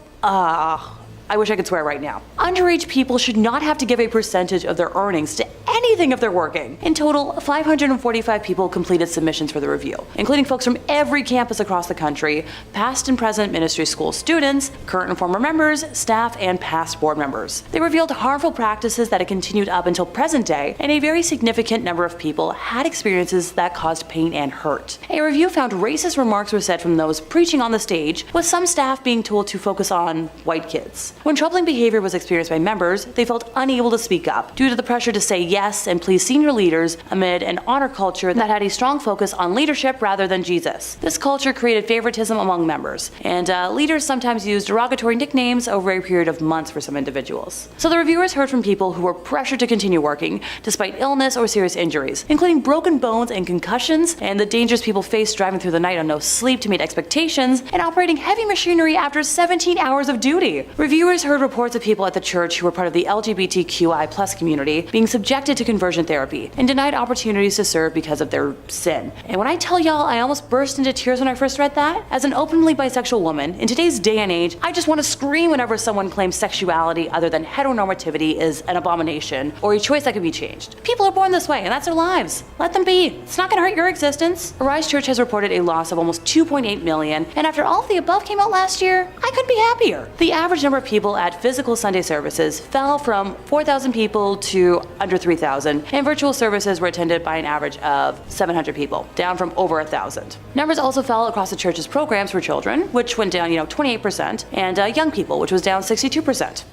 I wish I could swear right now. Underage people should not have to give a percentage of their earnings to anything if they're working. In total, 545 people completed submissions for the review, including folks from every campus across the country, past and present ministry school students, current and former members, staff, and past board members. They revealed harmful practices that had continued up until present day, and a very significant number of people had experiences that caused pain and hurt. A review found racist remarks were said from those preaching on the stage, with some staff being told to focus on white kids. When troubling behavior was experienced by members, they felt unable to speak up due to the pressure to say yes and please senior leaders amid an honor culture that had a strong focus on leadership rather than Jesus. This culture created favoritism among members, and leaders sometimes used derogatory nicknames over a period of months for some individuals. So the reviewers heard from people who were pressured to continue working despite illness or serious injuries, including broken bones and concussions, and the dangers people faced driving through the night on no sleep to meet expectations, and operating heavy machinery after 17 hours of duty. Reviewers heard reports of people at the church who were part of the LGBTQI+ community being subjected to conversion therapy and denied opportunities to serve because of their sin. And when I tell y'all I almost burst into tears when I first read that, as an openly bisexual woman, in today's day and age, I just want to scream whenever someone claims sexuality other than heteronormativity is an abomination or a choice that can be changed. People are born this way and that's their lives. Let them be. It's not going to hurt your existence. Arise Church has reported a loss of almost $2.8 million, and after all of the above came out last year, I couldn't be happier. The average number of people at physical Sunday services fell from 4,000 people to under 3,000, and virtual services were attended by an average of 700 people, down from over 1,000. Numbers also fell across the church's programs for children, which went down 28%, and young people, which was down 62%.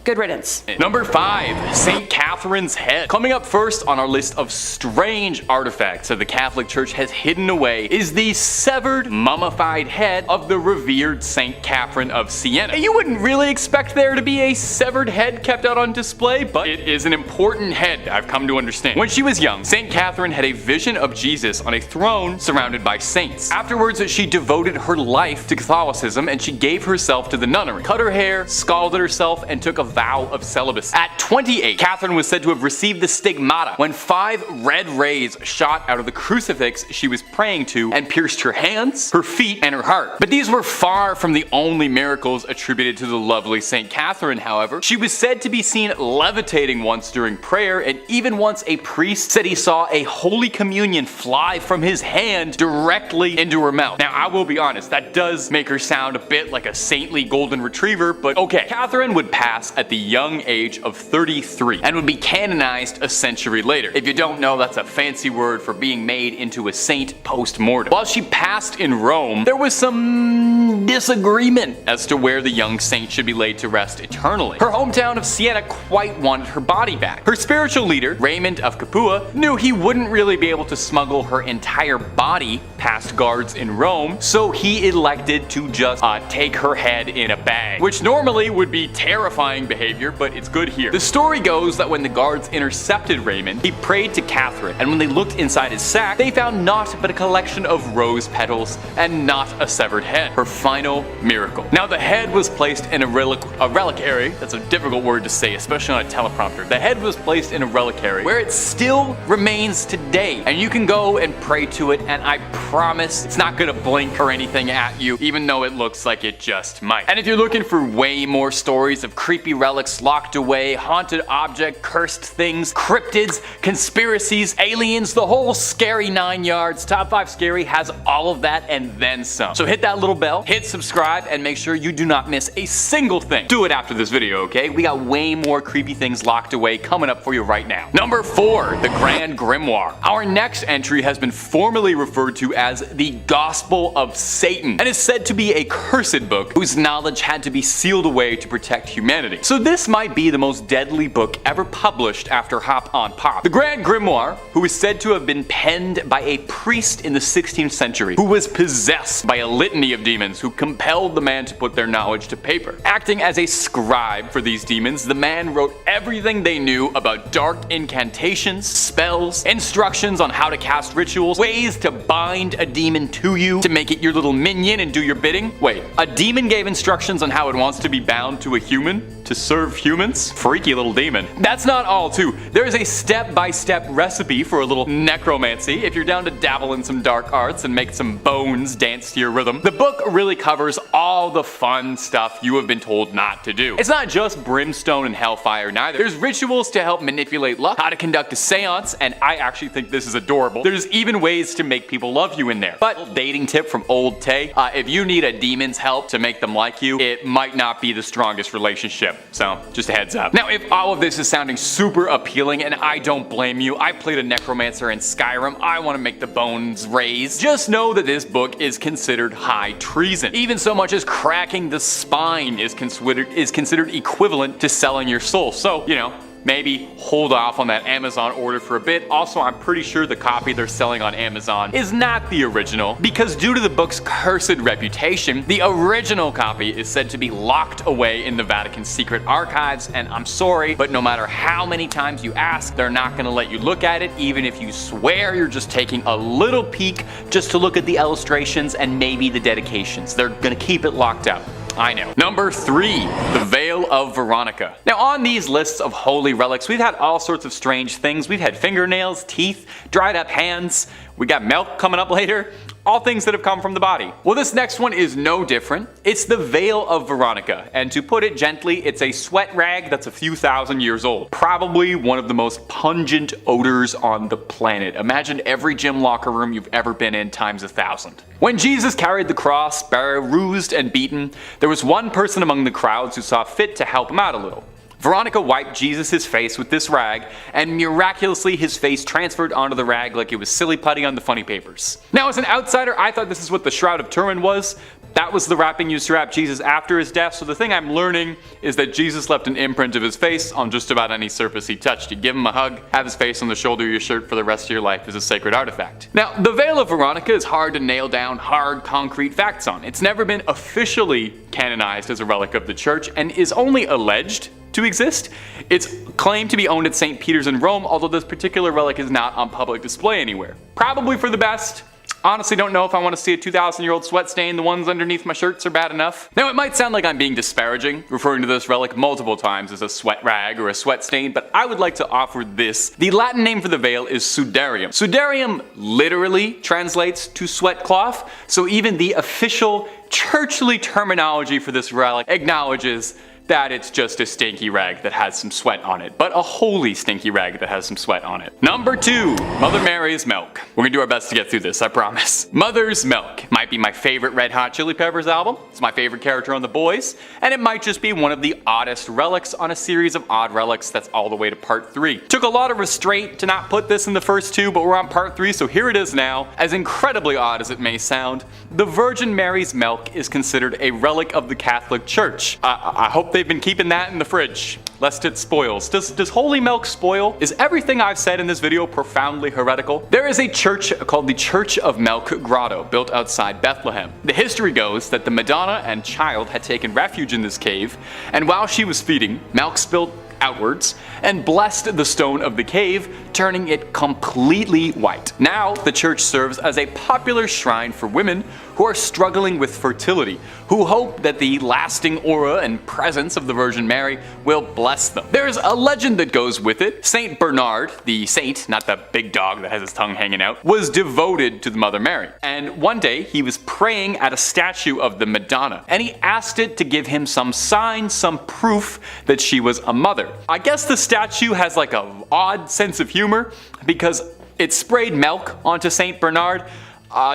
Good riddance. Number 5, St. Catherine's head. Coming up first on our list of strange artifacts that the Catholic Church has hidden away is the severed, mummified head of the revered St. Catherine of Siena. You wouldn't really expect there to be a severed head kept out on display, but it is an important head, I've come to understand. When she was young, St. Catherine had a vision of Jesus on a throne surrounded by saints. Afterwards, she devoted her life to Catholicism and she gave herself to the nunnery, cut her hair, scalded herself, and took a vow of celibacy. At 28, Catherine was said to have received the stigmata when 5 red rays shot out of the crucifix she was praying to and pierced her hands, her feet, and her heart. But these were far from the only miracles attributed to the lovely St. Catherine, however. She was said to be seen levitating once during prayer, and even once a priest said he saw a Holy Communion fly from his hand directly into her mouth. Now, I will be honest, that does make her sound a bit like a saintly golden retriever, but okay. Catherine would pass at the young age of 33 and would be canonized a century later. If you don't know, that's a fancy word for being made into a saint post-mortem. While she passed in Rome, there was some disagreement as to where the young saint should be laid to rest eternally. Her hometown of Siena quite wanted her body back. Her spiritual leader, Raymond of Capua, knew he wouldn't really be able to smuggle her entire body past guards in Rome, so he elected to just take her head in a bag, which normally would be terrifying behavior, but it's good here. The story goes that when the guards intercepted Raymond, he prayed to Catherine, and when they looked inside his sack, they found naught but a collection of rose petals and not a severed head. Her final miracle. Now the head was placed in a reliquary. That's a difficult word to say, especially on a teleprompter. The head was placed in a reliquary where it still remains today, and you can go and pray to it, and I promise it's not gonna blink or anything at you, even though it looks like it just might. And if you're looking for way more stories of creepy relics locked away, haunted object, cursed things, cryptids, conspiracies, aliens, the whole scary 9 yards, Top 5 Scary has all of that and then some. So hit that little bell, hit subscribe, and make sure you do not miss a single thing. Do it after this video, okay? We got way more creepy things locked away coming up for you right now. Number 4, the Grand Grimoire. Our next entry has been formally referred to as the Gospel of Satan, and is said to be a cursed book whose knowledge had to be sealed away to protect humanity. So this might be the most deadly book ever published after Hop on Pop. The Grand Grimoire, who is said to have been penned by a priest in the 16th century, who was possessed by a litany of demons who compelled the man to put their knowledge to paper. Acting as a scribe for these demons, the man wrote everything they knew about dark incantations, spells, instructions on how to cast rituals, ways to bind a demon to you to make it your little minion and do your bidding. Wait, a demon gave instructions on how it wants to be bound to a human to serve humans? Freaky little demon. That's not all too. There is a step-by-step recipe for a little necromancy if you're down to dabble in some dark arts and make some bones dance to your rhythm. The book really covers all the fun stuff you have been told not to do. It's not just brimstone and hellfire neither. There's rituals to help manipulate luck, how to conduct a seance, and I actually think this is adorable. There's even ways to make people love you in there. But dating tip from old Tay, if you need a demon's help to make them like you, it might not be the strongest relationship. So just a heads up. Now if all of this is sounding super appealing, and I don't blame you, I played a necromancer in Skyrim, I want to make the bones raise, just know that this book is considered high treason. Even so much as cracking the spine is considered equivalent to selling your soul. So, you know, maybe hold off on that Amazon order for a bit. Also, I'm pretty sure the copy they're selling on Amazon is not the original, because due to the book's cursed reputation, the original copy is said to be locked away in the Vatican's secret archives, and I'm sorry, but no matter how many times you ask, they're not gonna let you look at it, even if you swear you're just taking a little peek just to look at the illustrations and maybe the dedications. They're gonna keep it locked up. I know. Number 3, the Veil of Veronica. Now on these lists of holy relics, we've had all sorts of strange things. We've had fingernails, teeth, dried up hands, we got milk coming up later, all things that have come from the body. Well, this next one is no different. It's the Veil of Veronica, and to put it gently, it's a sweat rag that's a few thousand years old. Probably one of the most pungent odors on the planet. Imagine every gym locker room you've ever been in times 1,000. When Jesus carried the cross, bruised and beaten, there was one person among the crowds who saw fit to help him out a little. Veronica wiped Jesus' face with this rag, and miraculously his face transferred onto the rag like it was silly putty on the funny papers. Now as an outsider, I thought this is what the Shroud of Turin was. That was the wrapping used to wrap Jesus after his death, so the thing I'm learning is that Jesus left an imprint of his face on just about any surface he touched. You give him a hug, have his face on the shoulder of your shirt for the rest of your life as a sacred artifact. Now, the Veil of Veronica is hard to nail down hard, concrete facts on. It's never been officially canonized as a relic of the church, and is only alleged to exist. It's claimed to be owned at St. Peter's in Rome, although this particular relic is not on public display anywhere. Probably for the best. Honestly don't know if I want to see a 2,000-year-old sweat stain. The ones underneath my shirts are bad enough. Now it might sound like I'm being disparaging, referring to this relic multiple times as a sweat rag or a sweat stain, but I would like to offer this. The Latin name for the veil is sudarium. Sudarium literally translates to sweat cloth, so even the official churchly terminology for this relic acknowledges that it's just a stinky rag that has some sweat on it, but a holy stinky rag that has some sweat on it. Number 2, Mother Mary's milk. We're gonna do our best to get through this, I promise. Mother's Milk might be my favorite Red Hot Chili Peppers album, it's my favorite character on The Boys, and it might just be one of the oddest relics on a series of odd relics that's all the way to part 3. Took a lot of restraint to not put this in the first 2, but we're on part 3, so here it is now. As incredibly odd as it may sound, the Virgin Mary's milk is considered a relic of the Catholic Church. I hope they've been keeping that in the fridge, lest it spoils. Does holy milk spoil? Is everything I've said in this video profoundly heretical? There is a church called the Church of Milk Grotto, built outside Bethlehem. The history goes that the Madonna and child had taken refuge in this cave, and while she was feeding, milk spilled outwards and blessed the stone of the cave, turning it completely white. Now, the church serves as a popular shrine for women who are struggling with fertility, who hope that the lasting aura and presence of the Virgin Mary will bless them. There's a legend that goes with it. Saint Bernard, the saint, not the big dog that has his tongue hanging out, was devoted to the Mother Mary. And one day, he was praying at a statue of the Madonna, and he asked it to give him some sign, some proof that she was a mother. I guess the statue has like an odd sense of humor because it sprayed milk onto Saint Bernard.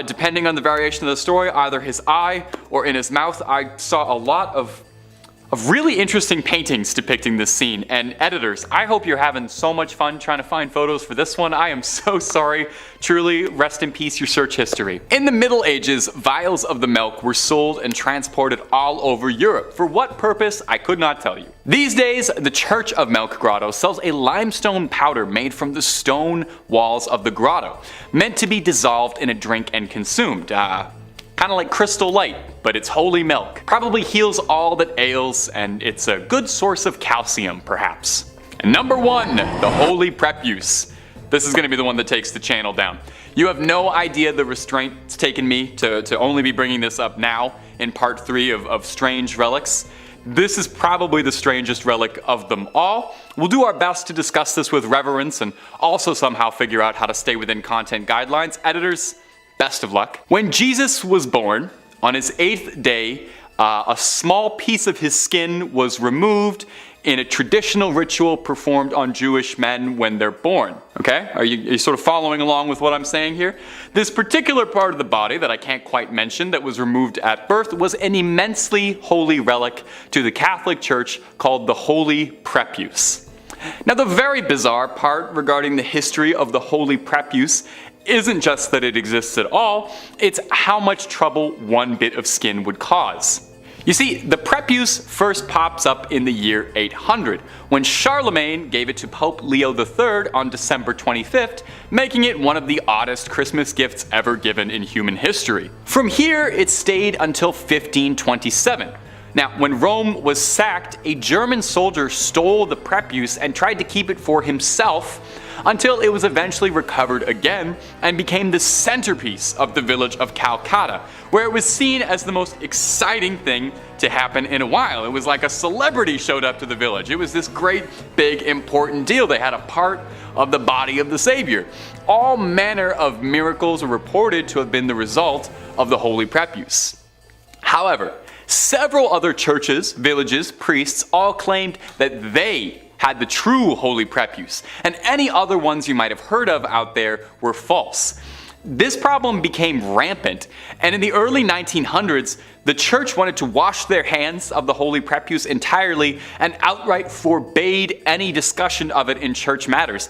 Depending on the variation of the story, either his eye or in his mouth. I saw a lot of really interesting paintings depicting this scene, and editors, I hope you're having so much fun trying to find photos for this one. I am so sorry. Truly, rest in peace your search history. In the Middle Ages, vials of the milk were sold and transported all over Europe. For what purpose, I could not tell you. These days, the Church of Milk Grotto sells a limestone powder made from the stone walls of the grotto, meant to be dissolved in a drink and consumed. Kind of like Crystal Light, but it's holy milk. Probably heals all that ails, and it's a good source of calcium, perhaps. And number 1, the holy prepuce. This is going to be the one that takes the channel down. You have no idea the restraint it's taken me to only be bringing this up now in part 3 of Strange Relics. This is probably the strangest relic of them all. We'll do our best to discuss this with reverence and also somehow figure out how to stay within content guidelines. Editors, best of luck. When Jesus was born, on his 8th day, a small piece of his skin was removed in a traditional ritual performed on Jewish men when they're born. Okay? Are you sort of following along with what I'm saying here? This particular part of the body that I can't quite mention that was removed at birth was an immensely holy relic to the Catholic Church called the holy prepuce. Now, the very bizarre part regarding the history of the holy prepuce isn't just that it exists at all, it's how much trouble one bit of skin would cause. You see, the prepuce first pops up in the year 800, when Charlemagne gave it to Pope Leo III on December 25th, making it one of the oddest Christmas gifts ever given in human history. From here, it stayed until 1527. Now, when Rome was sacked, a German soldier stole the prepuce and tried to keep it for himself until it was eventually recovered again and became the centerpiece of the village of Calcutta, where it was seen as the most exciting thing to happen in a while. It was like a celebrity showed up to the village. It was this great, big, important deal. They had a part of the body of the Savior. All manner of miracles are reported to have been the result of the holy prepuce. However, several other churches, villages, priests all claimed that they had the true holy prepuce, and any other ones you might have heard of out there were false. This problem became rampant, and in the early 1900s, the church wanted to wash their hands of the holy prepuce entirely and outright forbade any discussion of it in church matters.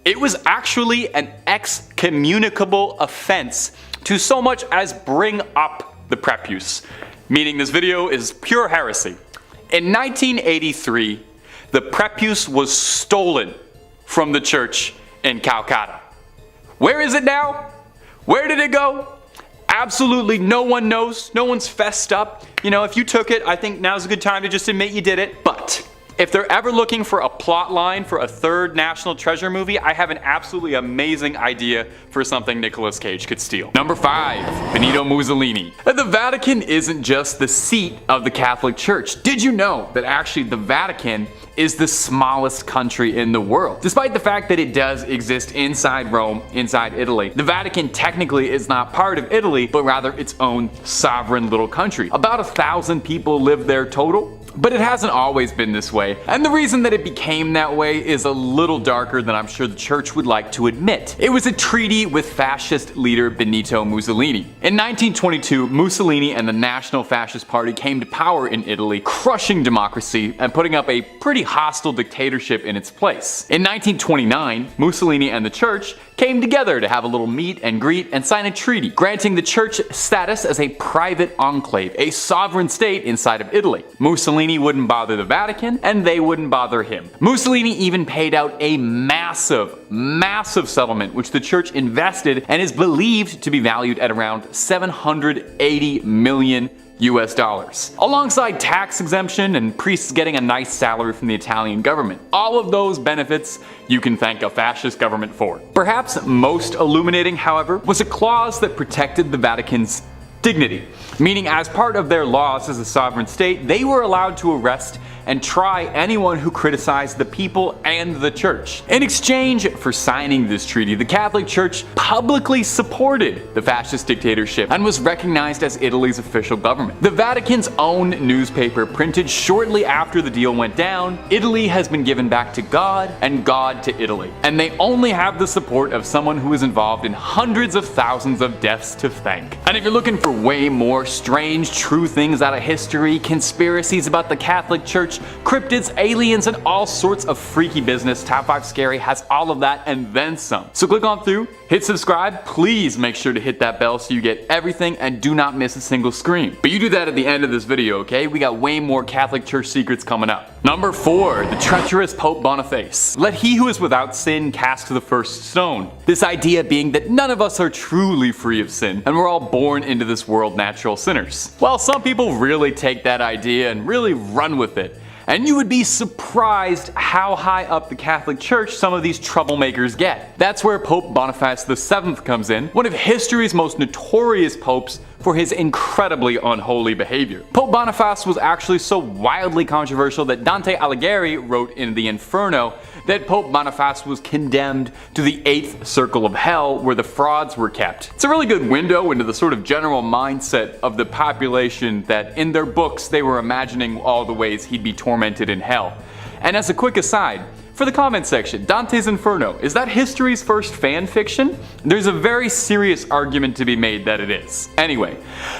It was actually an excommunicable offense to so much as bring up the prepuce, meaning this video is pure heresy. In 1983, the prepuce was stolen from the church in Calcutta. Where is it now? Where did it go? Absolutely no one knows. No one's fessed up. You know, if you took it, I think now's a good time to just admit you did it. But if they're ever looking for a plot line for a third National Treasure movie, I have an absolutely amazing idea for something Nicolas Cage could steal. Number 5, Benito Mussolini. The Vatican isn't just the seat of the Catholic Church. Did you know that actually the Vatican is the smallest country in the world? Despite the fact that it does exist inside Rome, inside Italy, the Vatican technically is not part of Italy, but rather its own sovereign little country. About 1,000 people live there total. But it hasn't always been this way, and the reason that it became that way is a little darker than I'm sure the church would like to admit. It was a treaty with fascist leader Benito Mussolini. In 1922, Mussolini and the National Fascist Party came to power in Italy, crushing democracy and putting up a pretty pretty hostile dictatorship in its place. In 1929, Mussolini and the church came together to have a little meet and greet and sign a treaty, granting the church status as a private enclave, a sovereign state inside of Italy. Mussolini wouldn't bother the Vatican, and they wouldn't bother him. Mussolini even paid out a massive settlement, which the church invested and is believed to be valued at around $780 million. Alongside tax exemption and priests getting a nice salary from the Italian government. All of those benefits you can thank a fascist government for. Perhaps most illuminating, however, was a clause that protected the Vatican's dignity, meaning as part of their laws as a sovereign state, they were allowed to arrest and try anyone who criticized the people and the church. In exchange for signing this treaty, the Catholic Church publicly supported the fascist dictatorship and was recognized as Italy's official government. The Vatican's own newspaper printed shortly after the deal went down, "Italy has been given back to God and God to Italy." And they only have the support of someone who is involved in hundreds of thousands of deaths to thank. And if you're looking for way more strange, true things out of history, conspiracies about the Catholic Church, cryptids, aliens, and all sorts of freaky business, Top 5 Scary has all of that and then some. So click on through, hit subscribe, please make sure to hit that bell so you get everything and do not miss a single scream. But you do that at the end of this video, okay? We got way more Catholic Church secrets coming up. Number 4, the treacherous Pope Boniface. Let he who is without sin cast the first stone. This idea being that none of us are truly free of sin, and we're all born into this world natural sinners. Well, some people really take that idea and really run with it. And you would be surprised how high up the Catholic Church some of these troublemakers get. That's where Pope Boniface VII comes in, one of history's most notorious popes for his incredibly unholy behavior. Pope Boniface was actually so wildly controversial that Dante Alighieri wrote in the Inferno that Pope Boniface was condemned to the 8th circle of hell where the frauds were kept. It's a really good window into the sort of general mindset of the population that in their books they were imagining all the ways he'd be tormented in hell. And as a quick aside, for the comment section, Dante's Inferno, is that history's first fan fiction? There's a very serious argument to be made that it is. Anyway,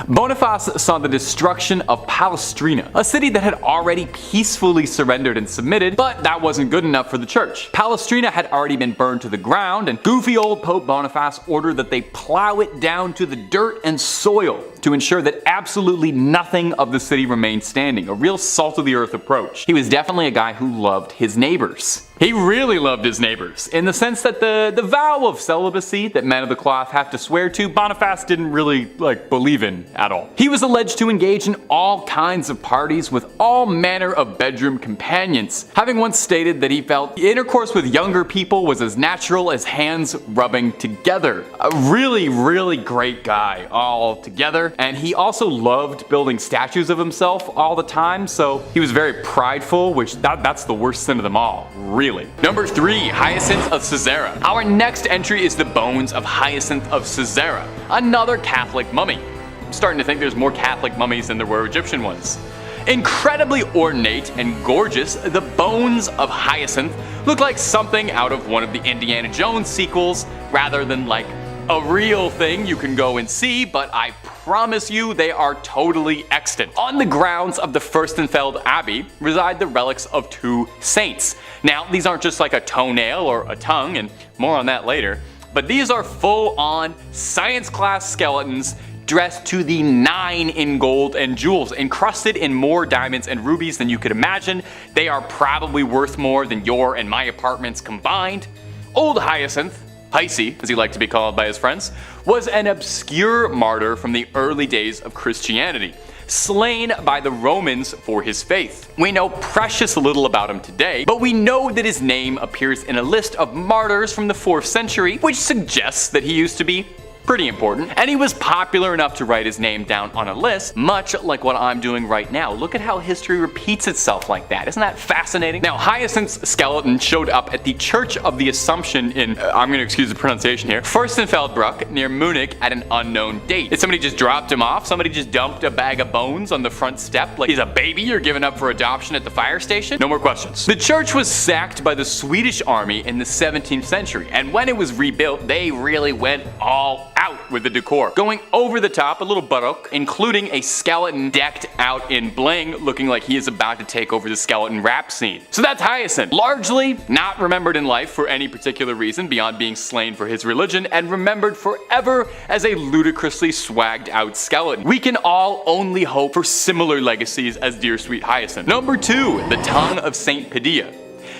Boniface saw the destruction of Palestrina, a city that had already peacefully surrendered and submitted, but that wasn't good enough for the church. Palestrina had already been burned to the ground, and goofy old Pope Boniface ordered that they plow it down to the dirt and soil to ensure that absolutely nothing of the city remained standing, a real salt-of-the-earth approach. He was definitely a guy who loved his neighbors. He really loved his neighbors, in the sense that the vow of celibacy that men of the cloth have to swear to, Boniface didn't really believe in at all. He was alleged to engage in all kinds of parties with all manner of bedroom companions, having once stated that he felt intercourse with younger people was as natural as hands rubbing together. A really, really great guy all together, and he also loved building statues of himself all the time, so he was very prideful, which that's the worst sin of them all, really. Number 3, Hyacinth of Caesarea. Our next entry is the bones of Hyacinth of Caesarea, another Catholic mummy. I'm starting to think there's more Catholic mummies than there were Egyptian ones. Incredibly ornate and gorgeous, the bones of Hyacinth look like something out of one of the Indiana Jones sequels rather than like a real thing you can go and see, but I promise you they are totally extant. On the grounds of the Fürstenfeld Abbey reside the relics of 2 saints. Now, these aren't just like a toenail or a tongue, and more on that later, but these are full-on science class skeletons dressed to the 9 in gold and jewels, encrusted in more diamonds and rubies than you could imagine. They are probably worth more than your and my apartments combined. Old Hyacinth, Hisey, as he liked to be called by his friends, was an obscure martyr from the early days of Christianity, slain by the Romans for his faith. We know precious little about him today, but we know that his name appears in a list of martyrs from the 4th century, which suggests that he used to be pretty important, and he was popular enough to write his name down on a list, much like what I'm doing right now. Look at how history repeats itself like that. Isn't that fascinating? Now, Hyacinth's skeleton showed up at the Church of the Assumption in, I'm going to excuse the pronunciation here, Fürstenfeldbruck near Munich at an unknown date. Did somebody just dropped him off? Somebody just dumped a bag of bones on the front step like he's a baby you're giving up for adoption at the fire station? No more questions. The church was sacked by the Swedish army in the 17th century, and when it was rebuilt, they really went all out. out with the decor, going over the top a little baroque, including a skeleton decked out in bling, looking like he is about to take over the skeleton rap scene. So that's Hyacinth, largely not remembered in life for any particular reason beyond being slain for his religion, and remembered forever as a ludicrously swagged out skeleton. We can all only hope for similar legacies as dear sweet Hyacinth. Number 2, the tongue of Saint Padilla.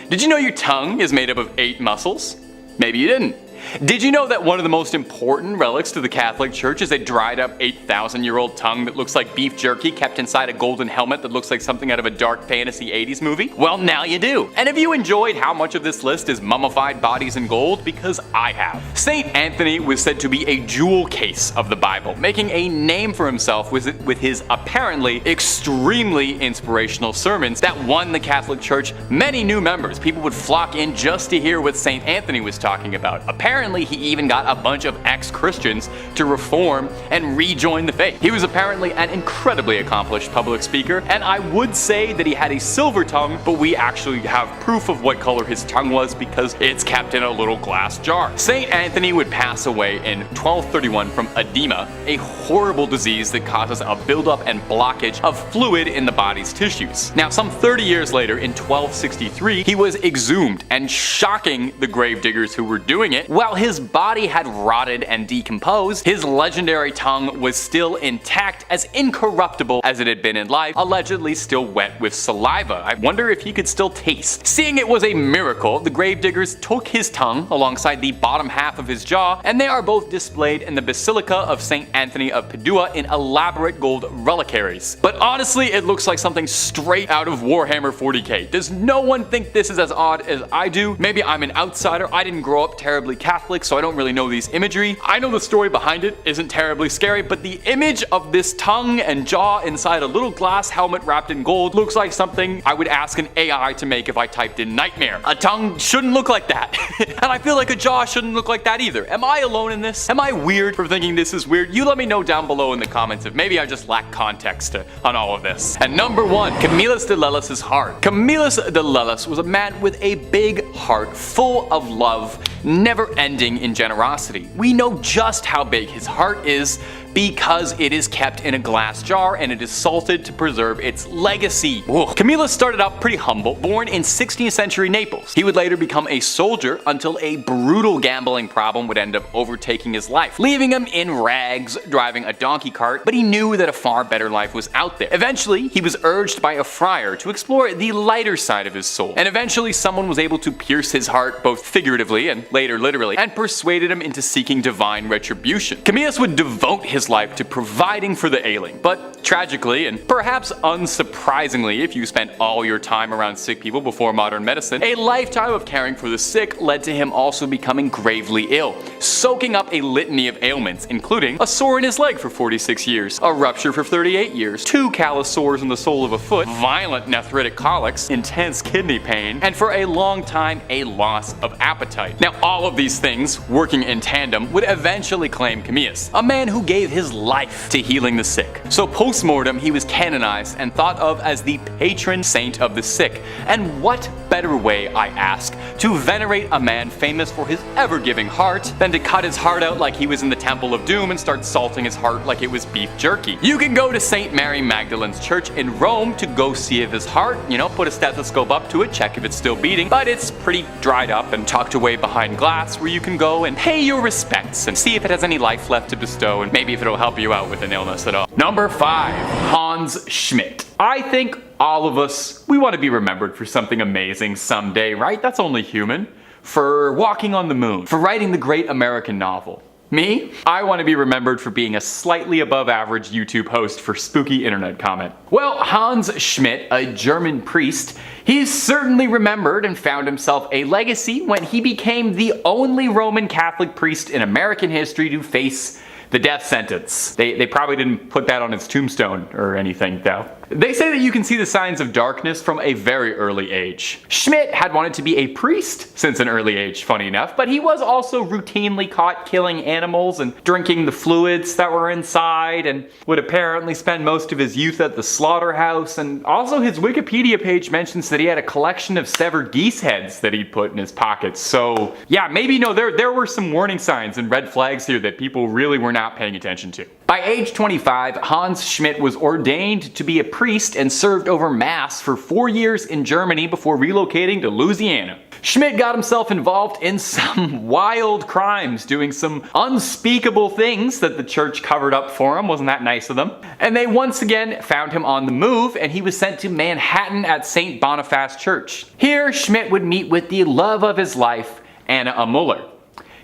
Did you know your tongue is made up of 8 muscles? Maybe you didn't. Did you know that one of the most important relics to the Catholic Church is a dried up 8,000-year-old tongue that looks like beef jerky kept inside a golden helmet that looks like something out of a dark fantasy 80s movie? Well, now you do. And have you enjoyed how much of this list is mummified bodies in gold? Because I have. Saint Anthony was said to be a jewel case of the Bible, making a name for himself with his apparently extremely inspirational sermons that won the Catholic Church many new members. People would flock in just to hear what Saint Anthony was talking about. Apparently, he even got a bunch of ex-Christians to reform and rejoin the faith. He was apparently an incredibly accomplished public speaker, and I would say that he had a silver tongue, but we actually have proof of what color his tongue was because it's kept in a little glass jar. Saint Anthony would pass away in 1231 from edema, a horrible disease that causes a buildup and blockage of fluid in the body's tissues. Now, some 30 years later, in 1263, he was exhumed, and shocking the gravediggers who were doing it, while his body had rotted and decomposed, his legendary tongue was still intact, as incorruptible as it had been in life, allegedly still wet with saliva. I wonder if he could still taste. Seeing it was a miracle, the gravediggers took his tongue alongside the bottom half of his jaw, and they are both displayed in the Basilica of St. Anthony of Padua in elaborate gold reliquaries. But honestly, it looks like something straight out of Warhammer 40k. Does no one think this is as odd as I do? Maybe I'm an outsider. I didn't grow up terribly Catholic, so I don't really know these imagery. I know the story behind it isn't terribly scary, but the image of this tongue and jaw inside a little glass helmet wrapped in gold looks like something I would ask an AI to make if I typed in nightmare. A tongue shouldn't look like that. And I feel like a jaw shouldn't look like that either. Am I alone in this? Am I weird for thinking this is weird? You let me know down below in the comments if maybe I just lack context on all of this. And number 1, Camillus de Lellis' heart. Camillus de Lellis was a man with a big heart full of love, never ending in generosity. We know just how big his heart is because it is kept in a glass jar and it is salted to preserve its legacy. Camillus started out pretty humble, born in 16th century Naples. He would later become a soldier until a brutal gambling problem would end up overtaking his life, leaving him in rags, driving a donkey cart, but he knew that a far better life was out there. Eventually, he was urged by a friar to explore the lighter side of his soul, and eventually someone was able to pierce his heart both figuratively and later literally, and persuaded him into seeking divine retribution. Camillus would devote his life to providing for the ailing, but tragically, and perhaps unsurprisingly if you spent all your time around sick people before modern medicine, a lifetime of caring for the sick led to him also becoming gravely ill, soaking up a litany of ailments, including a sore in his leg for 46 years, a rupture for 38 years, 2 callous sores in the sole of a foot, violent nephritic colics, intense kidney pain, and for a long time a loss of appetite. Now, all of these things, working in tandem, would eventually claim Camillus, a man who gave his life to healing the sick. So post-mortem, he was canonized and thought of as the patron saint of the sick. And what better way, I ask, to venerate a man famous for his ever-giving heart than to cut his heart out like he was in the Temple of Doom and start salting his heart like it was beef jerky? You can go to St. Mary Magdalene's Church in Rome to go see if his heart, put a stethoscope up to it, check if it's still beating, but it's pretty dried up and tucked away behind glass where you can go and pay your respects and see if it has any life left to bestow and maybe if it'll help you out with an illness at all. Number 5, Hans Schmidt. I think all of us, we want to be remembered for something amazing someday, right? That's only human. For walking on the moon, for writing the great American novel. Me? I want to be remembered for being a slightly above average YouTube host for spooky internet comment. Well, Hans Schmidt, a German priest, he's certainly remembered and found himself a legacy when he became the only Roman Catholic priest in American history to face the death sentence. They probably didn't put that on his tombstone or anything though. They say that you can see the signs of darkness from a very early age. Schmidt had wanted to be a priest since an early age, funny enough, but he was also routinely caught killing animals and drinking the fluids that were inside, and would apparently spend most of his youth at the slaughterhouse. And also his Wikipedia page mentions that he had a collection of severed geese heads that he'd put in his pockets. So yeah, maybe there were some warning signs and red flags here that people really were not paying attention to. By age 25, Hans Schmidt was ordained to be a priest and served over Mass for 4 years in Germany before relocating to Louisiana. Schmidt got himself involved in some wild crimes, doing some unspeakable things that the church covered up for him. Wasn't that nice of them? And they once again found him on the move, and he was sent to Manhattan at St. Boniface Church. Here, Schmidt would meet with the love of his life, Anna Muller.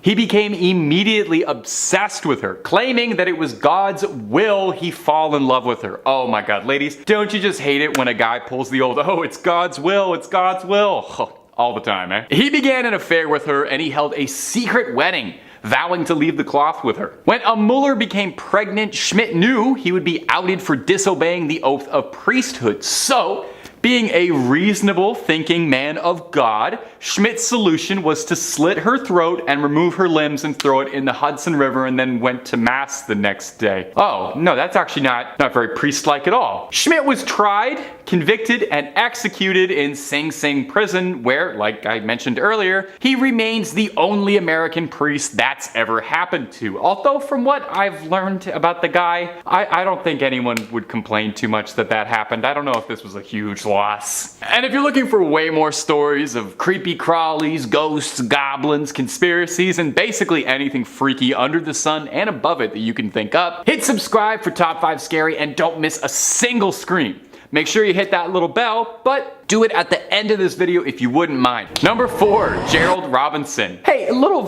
He became immediately obsessed with her, claiming that it was God's will he fall in love with her. Oh my god, ladies, don't you just hate it when a guy pulls the old, oh, it's God's will, it's God's will, all the time, eh? He began an affair with her, and he held a secret wedding, vowing to leave the cloth with her. When a Muller became pregnant, Schmidt knew he would be outed for disobeying the oath of priesthood. So, being a reasonable thinking man of God, Schmidt's solution was to slit her throat and remove her limbs and throw it in the Hudson River, and then went to Mass the next day. Oh, no, that's actually not very priest-like at all. Schmidt was tried, convicted, and executed in Sing Sing prison, where, like I mentioned earlier, he remains the only American priest that's ever happened to. Although from what I've learned about the guy, I don't think anyone would complain too much that happened. I don't know if this was a huge loss. And if you're looking for way more stories of creepy crawlies, ghosts, goblins, conspiracies, and basically anything freaky under the sun and above it that you can think up, hit subscribe for Top 5 Scary and don't miss a single scream. Make sure you hit that little bell, but do it at the end of this video if you wouldn't mind. Number 4, Gerald Robinson. Hey, a little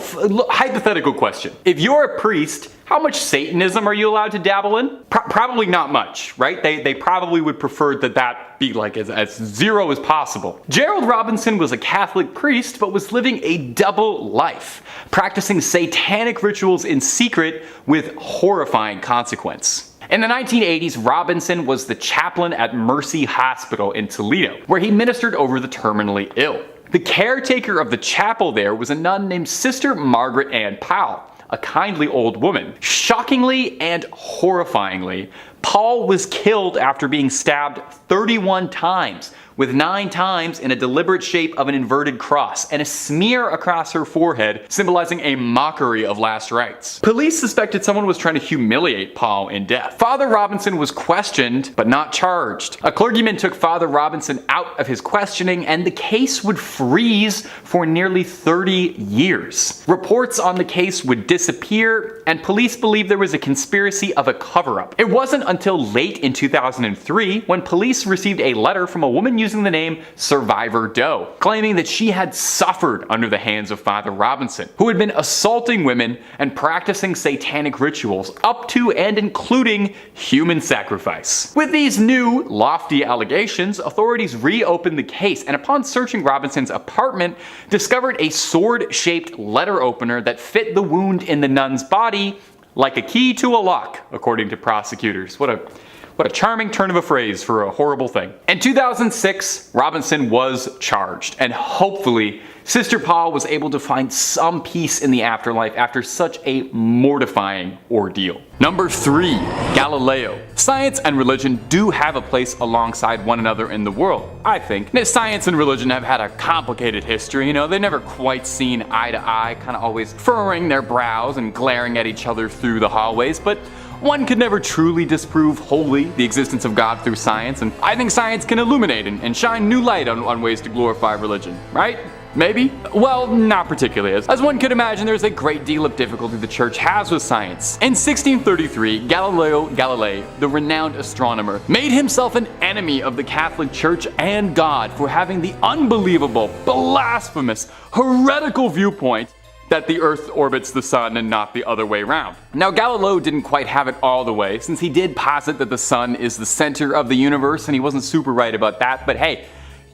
hypothetical question. If you're a priest, how much Satanism are you allowed to dabble in? Probably not much, right? They probably would prefer that be like as zero as possible. Gerald Robinson was a Catholic priest, but was living a double life, practicing satanic rituals in secret with horrifying consequence. In the 1980s, Robinson was the chaplain at Mercy Hospital in Toledo, where he ministered over the terminally ill. The caretaker of the chapel there was a nun named Sister Margaret Ann Powell, a kindly old woman. Shockingly and horrifyingly, Paul was killed after being stabbed 31 times, with 9 times in a deliberate shape of an inverted cross, and a smear across her forehead symbolizing a mockery of last rites. Police suspected someone was trying to humiliate Paul in death. Father Robinson was questioned, but not charged. A clergyman took Father Robinson out of his questioning, and the case would freeze for nearly 30 years. Reports on the case would disappear, and police believed there was a conspiracy of a cover-up. It wasn't until late in 2003 when police received a letter from a woman using the name Survivor Doe, claiming that she had suffered under the hands of Father Robinson, who had been assaulting women and practicing satanic rituals up to and including human sacrifice. With these new, lofty allegations, authorities reopened the case, and upon searching Robinson's apartment, discovered a sword-shaped letter opener that fit the wound in the nun's body like a key to a lock, according to prosecutors. What a charming turn of a phrase for a horrible thing. In 2006, Robinson was charged, and hopefully, Sister Paul was able to find some peace in the afterlife after such a mortifying ordeal. Number 3, Galileo. Science and religion do have a place alongside one another in the world, I think. Science and religion have had a complicated history, they've never quite seen eye to eye, kind of always furrowing their brows and glaring at each other through the hallways, but one could never truly disprove wholly the existence of God through science, and I think science can illuminate and shine new light on ways to glorify religion, right? Maybe? Well, not particularly. As one could imagine, there's a great deal of difficulty the church has with science. In 1633, Galileo Galilei, the renowned astronomer, made himself an enemy of the Catholic Church and God for having the unbelievable, blasphemous, heretical viewpoint that the Earth orbits the sun and not the other way around. Now, Galileo didn't quite have it all the way, since he did posit that the sun is the center of the universe, and he wasn't super right about that, but hey,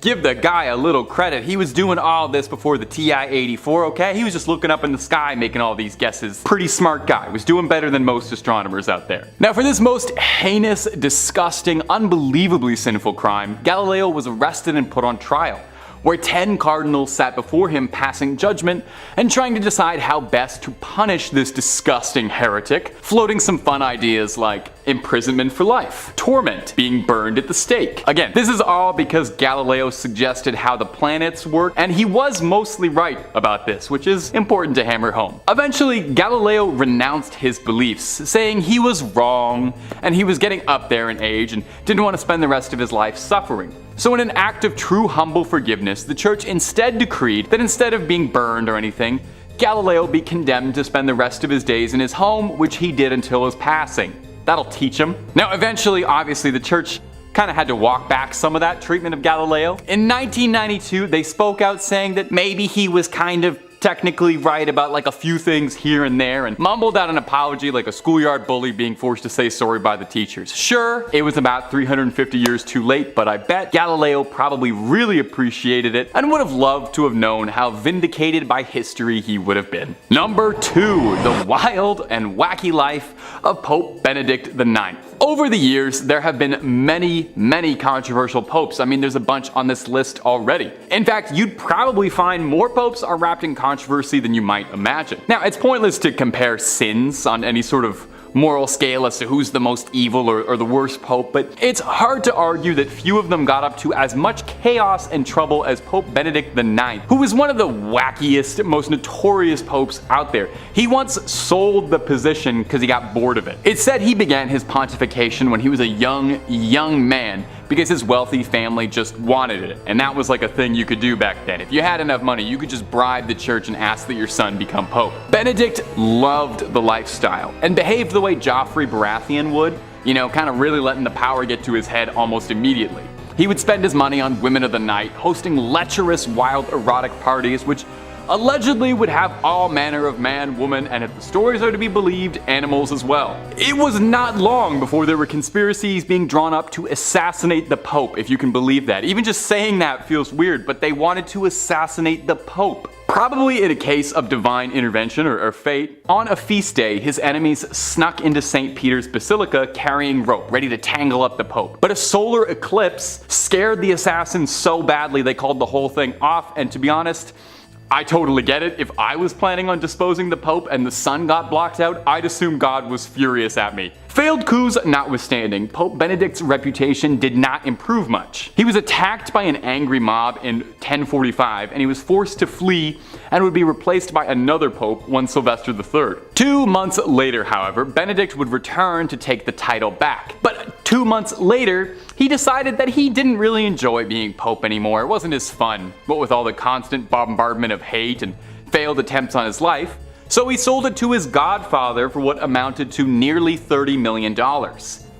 Give the guy a little credit. He was doing all this before the TI-84, okay? He was just looking up in the sky making all these guesses. Pretty smart guy. Was doing better than most astronomers out there. Now for this most heinous, disgusting, unbelievably sinful crime, Galileo was arrested and put on trial, where 10 cardinals sat before him passing judgment and trying to decide how best to punish this disgusting heretic, floating some fun ideas like imprisonment for life, torment, being burned at the stake. Again, this is all because Galileo suggested how the planets work, and he was mostly right about this, which is important to hammer home. Eventually, Galileo renounced his beliefs, saying he was wrong and he was getting up there in age and didn't want to spend the rest of his life suffering. So in an act of true humble forgiveness, the church instead decreed that instead of being burned or anything, Galileo be condemned to spend the rest of his days in his home, which he did until his passing. That'll teach him. Now eventually, obviously, the church kind of had to walk back some of that treatment of Galileo. In 1992, they spoke out saying that maybe he was kind of technically right about like a few things here and there, and mumbled out an apology like a schoolyard bully being forced to say sorry by the teachers. Sure, it was about 350 years too late, but I bet Galileo probably really appreciated it and would have loved to have known how vindicated by history he would have been. Number 2, the wild and wacky life of Pope Benedict IX. Over the years, there have been many controversial popes. I mean, there's a bunch on this list already. In fact, you'd probably find more popes are wrapped in controversy than you might imagine. Now, it's pointless to compare sins on any sort of moral scale as to who's the most evil or the worst pope, but it's hard to argue that few of them got up to as much chaos and trouble as Pope Benedict IX, who was one of the wackiest, most notorious popes out there. He once sold the position because he got bored of it. It's said he began his pontification when he was a young man because his wealthy family just wanted it, and that was like a thing you could do back then. If you had enough money, you could just bribe the church and ask that your son become pope. Benedict loved the lifestyle and behaved the way Joffrey Baratheon would, you know, kind of really letting the power get to his head almost immediately. He would spend his money on women of the night, hosting lecherous, wild, erotic parties, which allegedly would have all manner of man, woman, and if the stories are to be believed, animals as well. It was not long before there were conspiracies being drawn up to assassinate the Pope, if you can believe that. Even just saying that feels weird, but they wanted to assassinate the Pope. Probably in a case of divine intervention or fate, on a feast day, his enemies snuck into St. Peter's Basilica carrying rope, ready to tangle up the Pope. But a solar eclipse scared the assassins so badly they called the whole thing off, and to be honest, I totally get it. If I was planning on disposing the Pope and the sun got blocked out, I'd assume God was furious at me. Failed coups notwithstanding, Pope Benedict's reputation did not improve much. He was attacked by an angry mob in 1045, and he was forced to flee and would be replaced by another pope, one Sylvester III. 2 months later, however, Benedict would return to take the title back. But 2 months later, he decided that he didn't really enjoy being pope anymore. It wasn't as fun, what with all the constant bombardment of hate and failed attempts on his life. So he sold it to his godfather for what amounted to nearly $30 million.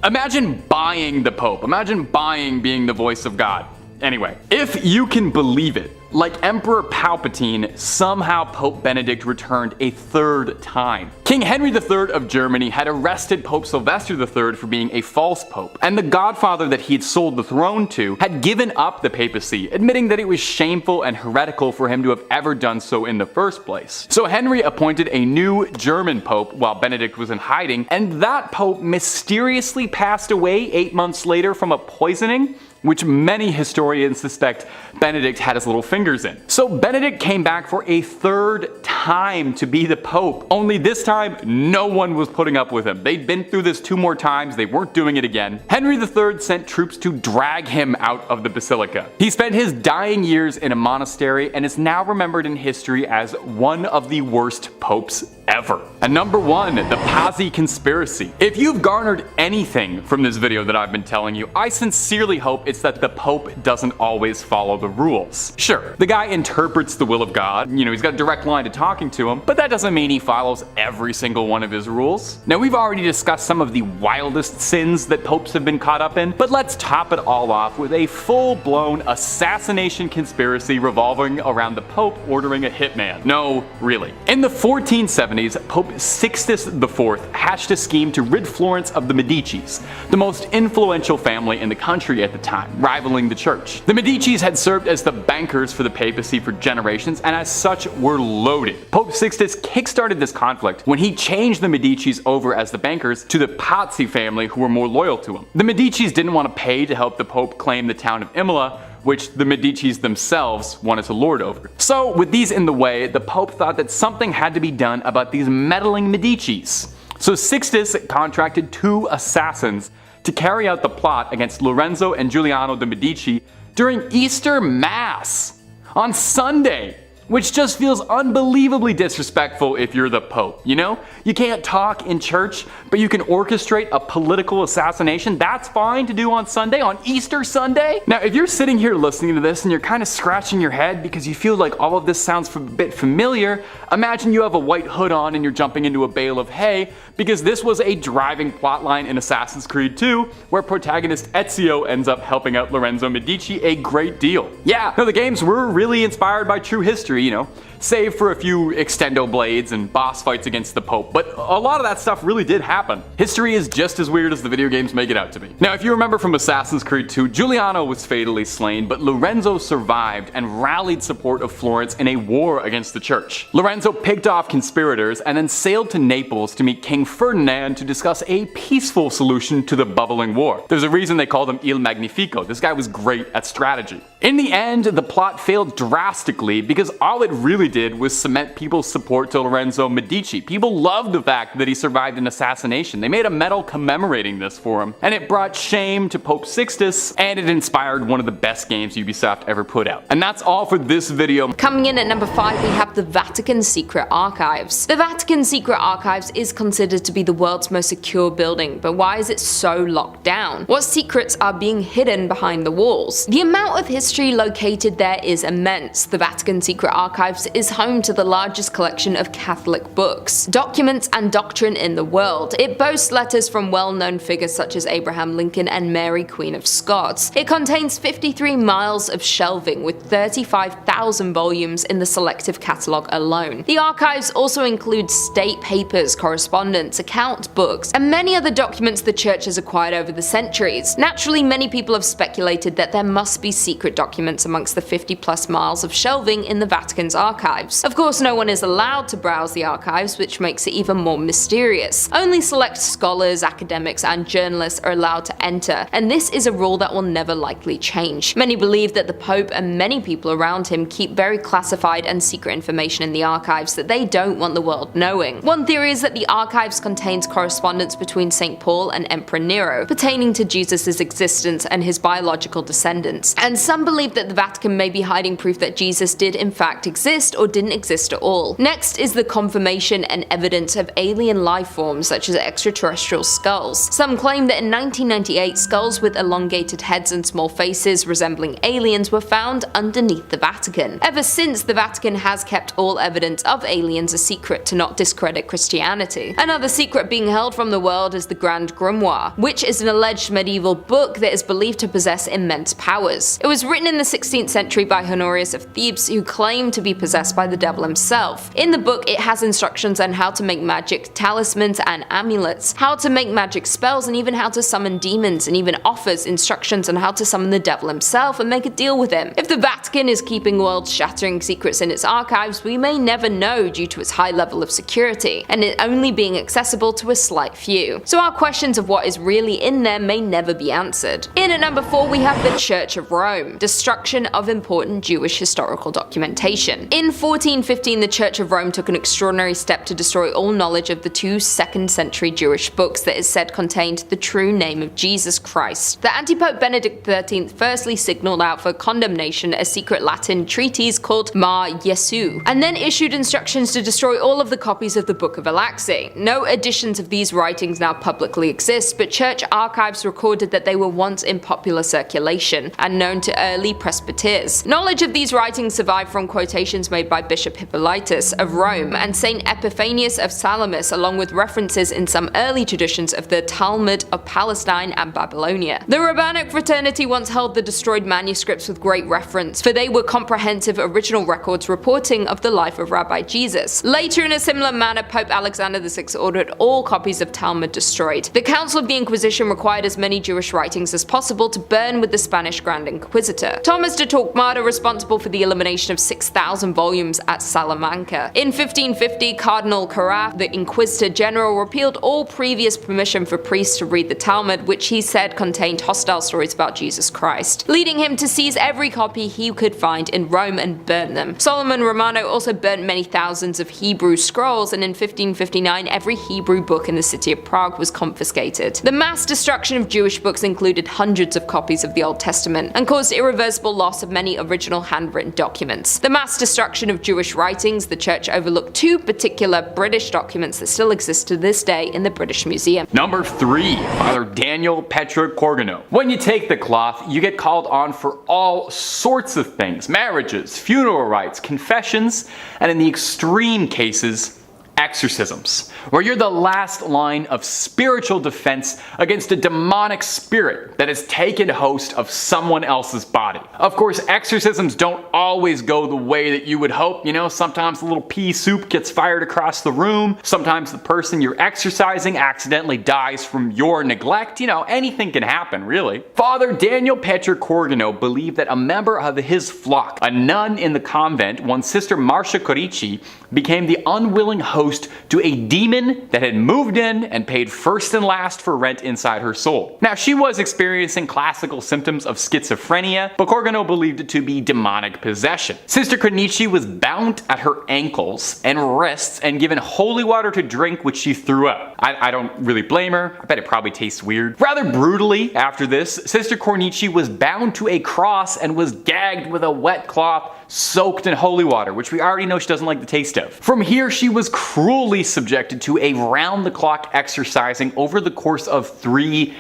Imagine buying the Pope. Imagine buying being the voice of God. Anyway, if you can believe it, like Emperor Palpatine, somehow Pope Benedict returned a 3rd time. King Henry III of Germany had arrested Pope Sylvester III for being a false pope, and the godfather that he had sold the throne to had given up the papacy, admitting that it was shameful and heretical for him to have ever done so in the first place. So Henry appointed a new German pope while Benedict was in hiding, and that pope mysteriously passed away 8 months later from a poisoning, which many historians suspect Benedict had his little fingers in. So Benedict came back for a 3rd time to be the Pope, only this time no one was putting up with him. They'd been through this 2 more times, they weren't doing it again. Henry III sent troops to drag him out of the basilica. He spent his dying years in a monastery and is now remembered in history as one of the worst popes ever. And number 1, the Pazzi conspiracy. If you've garnered anything from this video that I've been telling you, I sincerely hope it's that the Pope doesn't always follow the rules. Sure, the guy interprets the will of God, you know, he's got a direct line to talk talking to him, but that doesn't mean he follows every single one of his rules. Now, we've already discussed some of the wildest sins that popes have been caught up in, but let's top it all off with a full-blown assassination conspiracy revolving around the Pope ordering a hitman. No, really. In the 1470s, Pope Sixtus IV hatched a scheme to rid Florence of the Medicis, the most influential family in the country at the time, rivaling the church. The Medicis had served as the bankers for the papacy for generations, and as such were loaded. Pope Sixtus kickstarted this conflict when he changed the Medicis over as the bankers to the Pazzi family, who were more loyal to him. The Medicis didn't want to pay to help the Pope claim the town of Imola, which the Medicis themselves wanted to lord over. So with these in the way, the Pope thought that something had to be done about these meddling Medicis. So Sixtus contracted 2 assassins to carry out the plot against Lorenzo and Giuliano de' Medici during Easter Mass on Sunday, which just feels unbelievably disrespectful if you're the Pope, you know? You can't talk in church, but you can orchestrate a political assassination. That's fine to do on Sunday, on Easter Sunday? Now, if you're sitting here listening to this and you're kind of scratching your head because you feel like all of this sounds a bit familiar, imagine you have a white hood on and you're jumping into a bale of hay, because this was a driving plotline in Assassin's Creed 2, where protagonist Ezio ends up helping out Lorenzo Medici a great deal. Yeah, no, the games were really inspired by true history, you know, save for a few extendo blades and boss fights against the Pope, but a lot of that stuff really did happen. History is just as weird as the video games make it out to be. Now, if you remember from Assassin's Creed 2, Giuliano was fatally slain, but Lorenzo survived and rallied support of Florence in a war against the church. Lorenzo picked off conspirators and then sailed to Naples to meet King Ferdinand to discuss a peaceful solution to the bubbling war. There's a reason they called him Il Magnifico. This guy was great at strategy. In the end, the plot failed drastically because all it really did was cement people's support to Lorenzo Medici. People loved the fact that he survived an assassination. They made a medal commemorating this for him, and it brought shame to Pope Sixtus, and it inspired one of the best games Ubisoft ever put out. And that's all for this video. Coming in at number 5, we have the Vatican Secret Archives. The Vatican Secret Archives is considered to be the world's most secure building, but why is it so locked down? What secrets are being hidden behind the walls? The amount of history located there is immense. The Vatican Secret Archives is home to the largest collection of Catholic books, documents, and doctrine in the world. It boasts letters from well-known figures such as Abraham Lincoln and Mary, Queen of Scots. It contains 53 miles of shelving with 35,000 volumes in the selective catalogue alone. The archives also include state papers, correspondence, account books, and many other documents the church has acquired over the centuries. Naturally, many people have speculated that there must be secret documents amongst the 50+ miles of shelving in the Vatican's archives. Of course, no one is allowed to browse the archives, which makes it even more mysterious. Only select scholars, academics, and journalists are allowed to enter, and this is a rule that will never likely change. Many believe that the Pope and many people around him keep very classified and secret information in the archives that they don't want the world knowing. One theory is that the archives contains correspondence between St. Paul and Emperor Nero pertaining to Jesus' existence and his biological descendants, and some believe that the Vatican may be hiding proof that Jesus did in fact exist or didn't exist at all. Next is the confirmation and evidence of alien life forms such as extraterrestrial skulls. Some claim that in 1998 skulls with elongated heads and small faces resembling aliens were found underneath the Vatican. Ever since, the Vatican has kept all evidence of aliens a secret to not discredit Christianity. Another secret being held from the world is the Grand Grimoire, which is an alleged medieval book that is believed to possess immense powers. It was written in the 16th century by Honorius of Thebes, who claimed to be possessed by the devil himself. In the book, it has instructions on how to make magic talismans and amulets, how to make magic spells, and even how to summon demons, and even offers instructions on how to summon the devil himself and make a deal with him. If the Vatican is keeping world-shattering secrets in its archives, we may never know due to its high level of security, and it only being accessible to a slight few. So our questions of what is really in there may never be answered. In at number 4, we have the Church of Rome, destruction of important Jewish historical documentation. In 1415, the Church of Rome took an extraordinary step to destroy all knowledge of the 2 2nd-century Jewish books that is said contained the true name of Jesus Christ. The anti-pope Benedict XIII firstly signaled out for condemnation a secret Latin treatise called Mar Jesu, and then issued instructions to destroy all of the copies of the Book of Alaxi. No editions of these writings now publicly exist, but church archives recorded that they were once in popular circulation and known to early presbyters. Knowledge of these writings survived from quotations made destroyed by Bishop Hippolytus of Rome and Saint Epiphanius of Salamis, along with references in some early traditions of the Talmud of Palestine and Babylonia. The rabbinic fraternity once held the destroyed manuscripts with great reference, for they were comprehensive original records reporting of the life of Rabbi Jesus. Later, in a similar manner, Pope Alexander VI ordered all copies of Talmud destroyed. The Council of the Inquisition required as many Jewish writings as possible to burn with the Spanish Grand Inquisitor. Thomas de Torquemada, responsible for the elimination of 6,000 volumes at Salamanca. In 1550, Cardinal Carafa, the Inquisitor General, repealed all previous permission for priests to read the Talmud, which he said contained hostile stories about Jesus Christ, leading him to seize every copy he could find in Rome and burn them. Solomon Romano also burnt many thousands of Hebrew scrolls, and in 1559 every Hebrew book in the city of Prague was confiscated. The mass destruction of Jewish books included hundreds of copies of the Old Testament and caused irreversible loss of many original handwritten documents. The mass destruction of Jewish writings, the church overlooked two particular British documents that still exist to this day in the British Museum. Number 3. Father Daniel Petrocorgano. When you take the cloth, you get called on for all sorts of things: marriages, funeral rites, confessions, and in the extreme cases, exorcisms, where you're the last line of spiritual defense against a demonic spirit that has taken host of someone else's body. Of course, exorcisms don't always go the way that you would hope. Sometimes a little pea soup gets fired across the room. Sometimes the person you're exorcising accidentally dies from your neglect. Anything can happen, really. Father Daniel Petrocorgano believed that a member of his flock, a nun in the convent, one Sister Marcia Corici, became the unwilling host to a demon that had moved in and paid first and last for rent inside her soul. Now, she was experiencing classical symptoms of schizophrenia, but Corgano believed it to be demonic possession. Sister Corici was bound at her ankles and wrists and given holy water to drink, which she threw up. I don't really blame her. I bet it probably tastes weird. Rather brutally, after this, Sister Corici was bound to a cross and was gagged with a wet cloth soaked in holy water, which we already know she doesn't like the taste of. From here, she was cruelly subjected to a round-the-clock exercising over the course of 3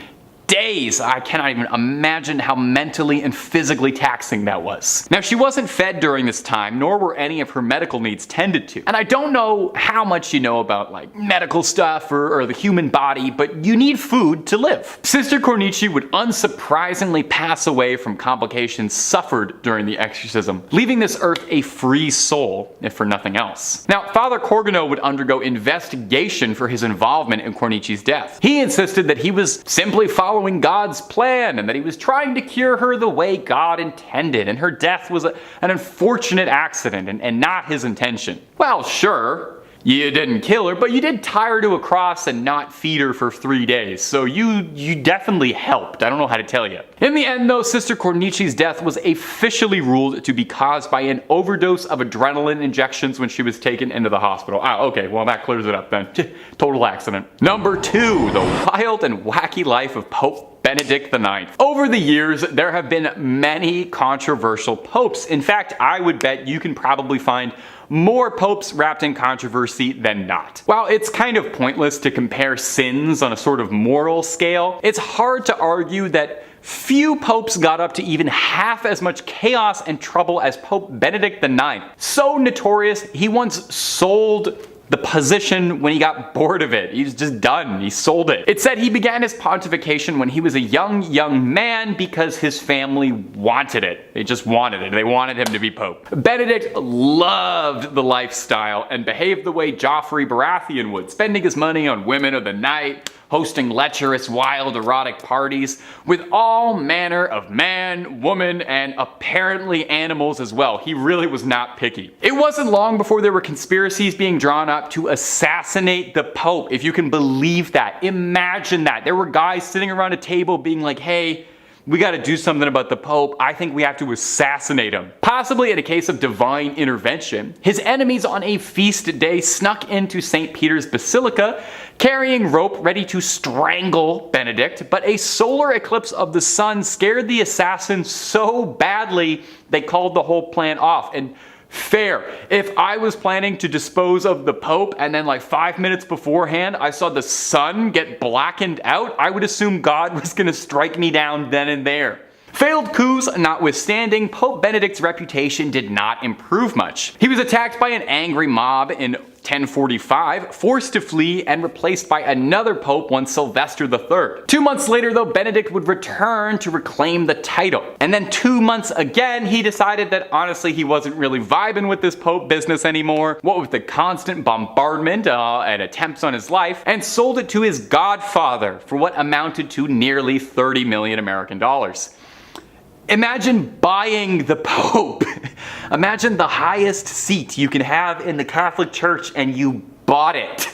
days. I cannot even imagine how mentally and physically taxing that was. Now, she wasn't fed during this time, nor were any of her medical needs tended to. And I don't know how much you know about medical stuff or the human body, but you need food to live. Sister Corici would unsurprisingly pass away from complications suffered during the exorcism, leaving this earth a free soul, if for nothing else. Now, Father Corgano would undergo investigation for his involvement in Cornici's death. He insisted that he was simply following God's plan and that he was trying to cure her the way God intended, and her death was an unfortunate accident and not his intention. Well, sure, you didn't kill her, but you did tie her to a cross and not feed her for 3 days, so you definitely helped. I don't know how to tell you. In the end, though, Sister Cornici's death was officially ruled to be caused by an overdose of adrenaline injections when she was taken into the hospital. Okay, well that clears it up then. Total accident. Number 2, the wild and wacky life of Pope Benedict IX. Over the years, there have been many controversial popes. In fact, I would bet you can probably find more popes wrapped in controversy than not. While it's kind of pointless to compare sins on a sort of moral scale, it's hard to argue that few popes got up to even half as much chaos and trouble as Pope Benedict IX. So notorious, he once sold the position when he got bored of it. He was just done. He sold it. It said he began his pontification when he was a young man because his family wanted it. They just wanted it. They wanted him to be pope. Benedict loved the lifestyle and behaved the way Joffrey Baratheon would, spending his money on women of the night, hosting lecherous, wild, erotic parties with all manner of man, woman, and apparently animals as well. He really was not picky. It wasn't long before there were conspiracies being drawn up to assassinate the Pope, if you can believe that. Imagine that. There were guys sitting around a table being like, hey, we gotta do something about the Pope. I think we have to assassinate him. Possibly in a case of divine intervention, his enemies on a feast day snuck into St. Peter's Basilica, carrying rope ready to strangle Benedict, but a solar eclipse of the sun scared the assassins so badly they called the whole plan off. And fair. If I was planning to dispose of the Pope and then 5 minutes beforehand I saw the sun get blackened out, I would assume God was gonna strike me down then and there. Failed coups notwithstanding, Pope Benedict's reputation did not improve much. He was attacked by an angry mob in 1045, forced to flee, and replaced by another pope, one Sylvester III. 2 months later though, Benedict would return to reclaim the title. And then 2 months again, he decided that honestly he wasn't really vibing with this pope business anymore, what with the constant bombardment and attempts on his life, and sold it to his godfather for what amounted to nearly 30 million American dollars. Imagine buying the Pope. Imagine the highest seat you can have in the Catholic Church and you bought it.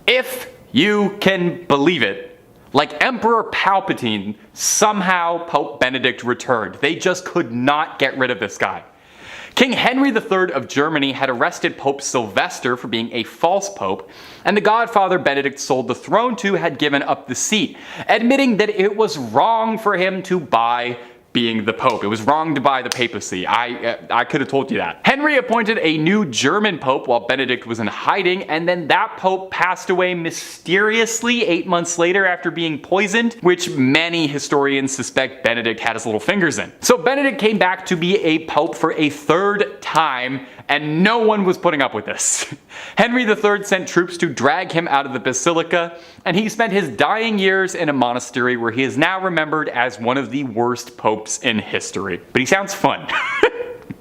If you can believe it, like Emperor Palpatine, somehow Pope Benedict returned. They just could not get rid of this guy. King Henry III of Germany had arrested Pope Sylvester for being a false pope, and the godfather Benedict sold the throne to had given up the seat, admitting that it was wrong for him to buy being the pope. It was wrong to buy the papacy. I could have told you that. Henry appointed a new German pope while Benedict was in hiding, and then that pope passed away mysteriously 8 months later after being poisoned, which many historians suspect Benedict had his little fingers in. So Benedict came back to be a pope for a third time, and no one was putting up with this. Henry III sent troops to drag him out of the basilica, and he spent his dying years in a monastery where he is now remembered as one of the worst popes in history. But he sounds fun.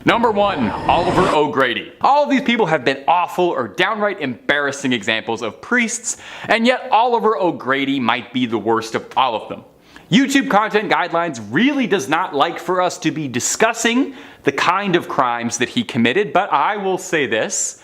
Number 1, Oliver O'Grady. All of these people have been awful or downright embarrassing examples of priests, and yet Oliver O'Grady might be the worst of all of them. YouTube content guidelines really does not like for us to be discussing the kind of crimes that he committed, but I will say this.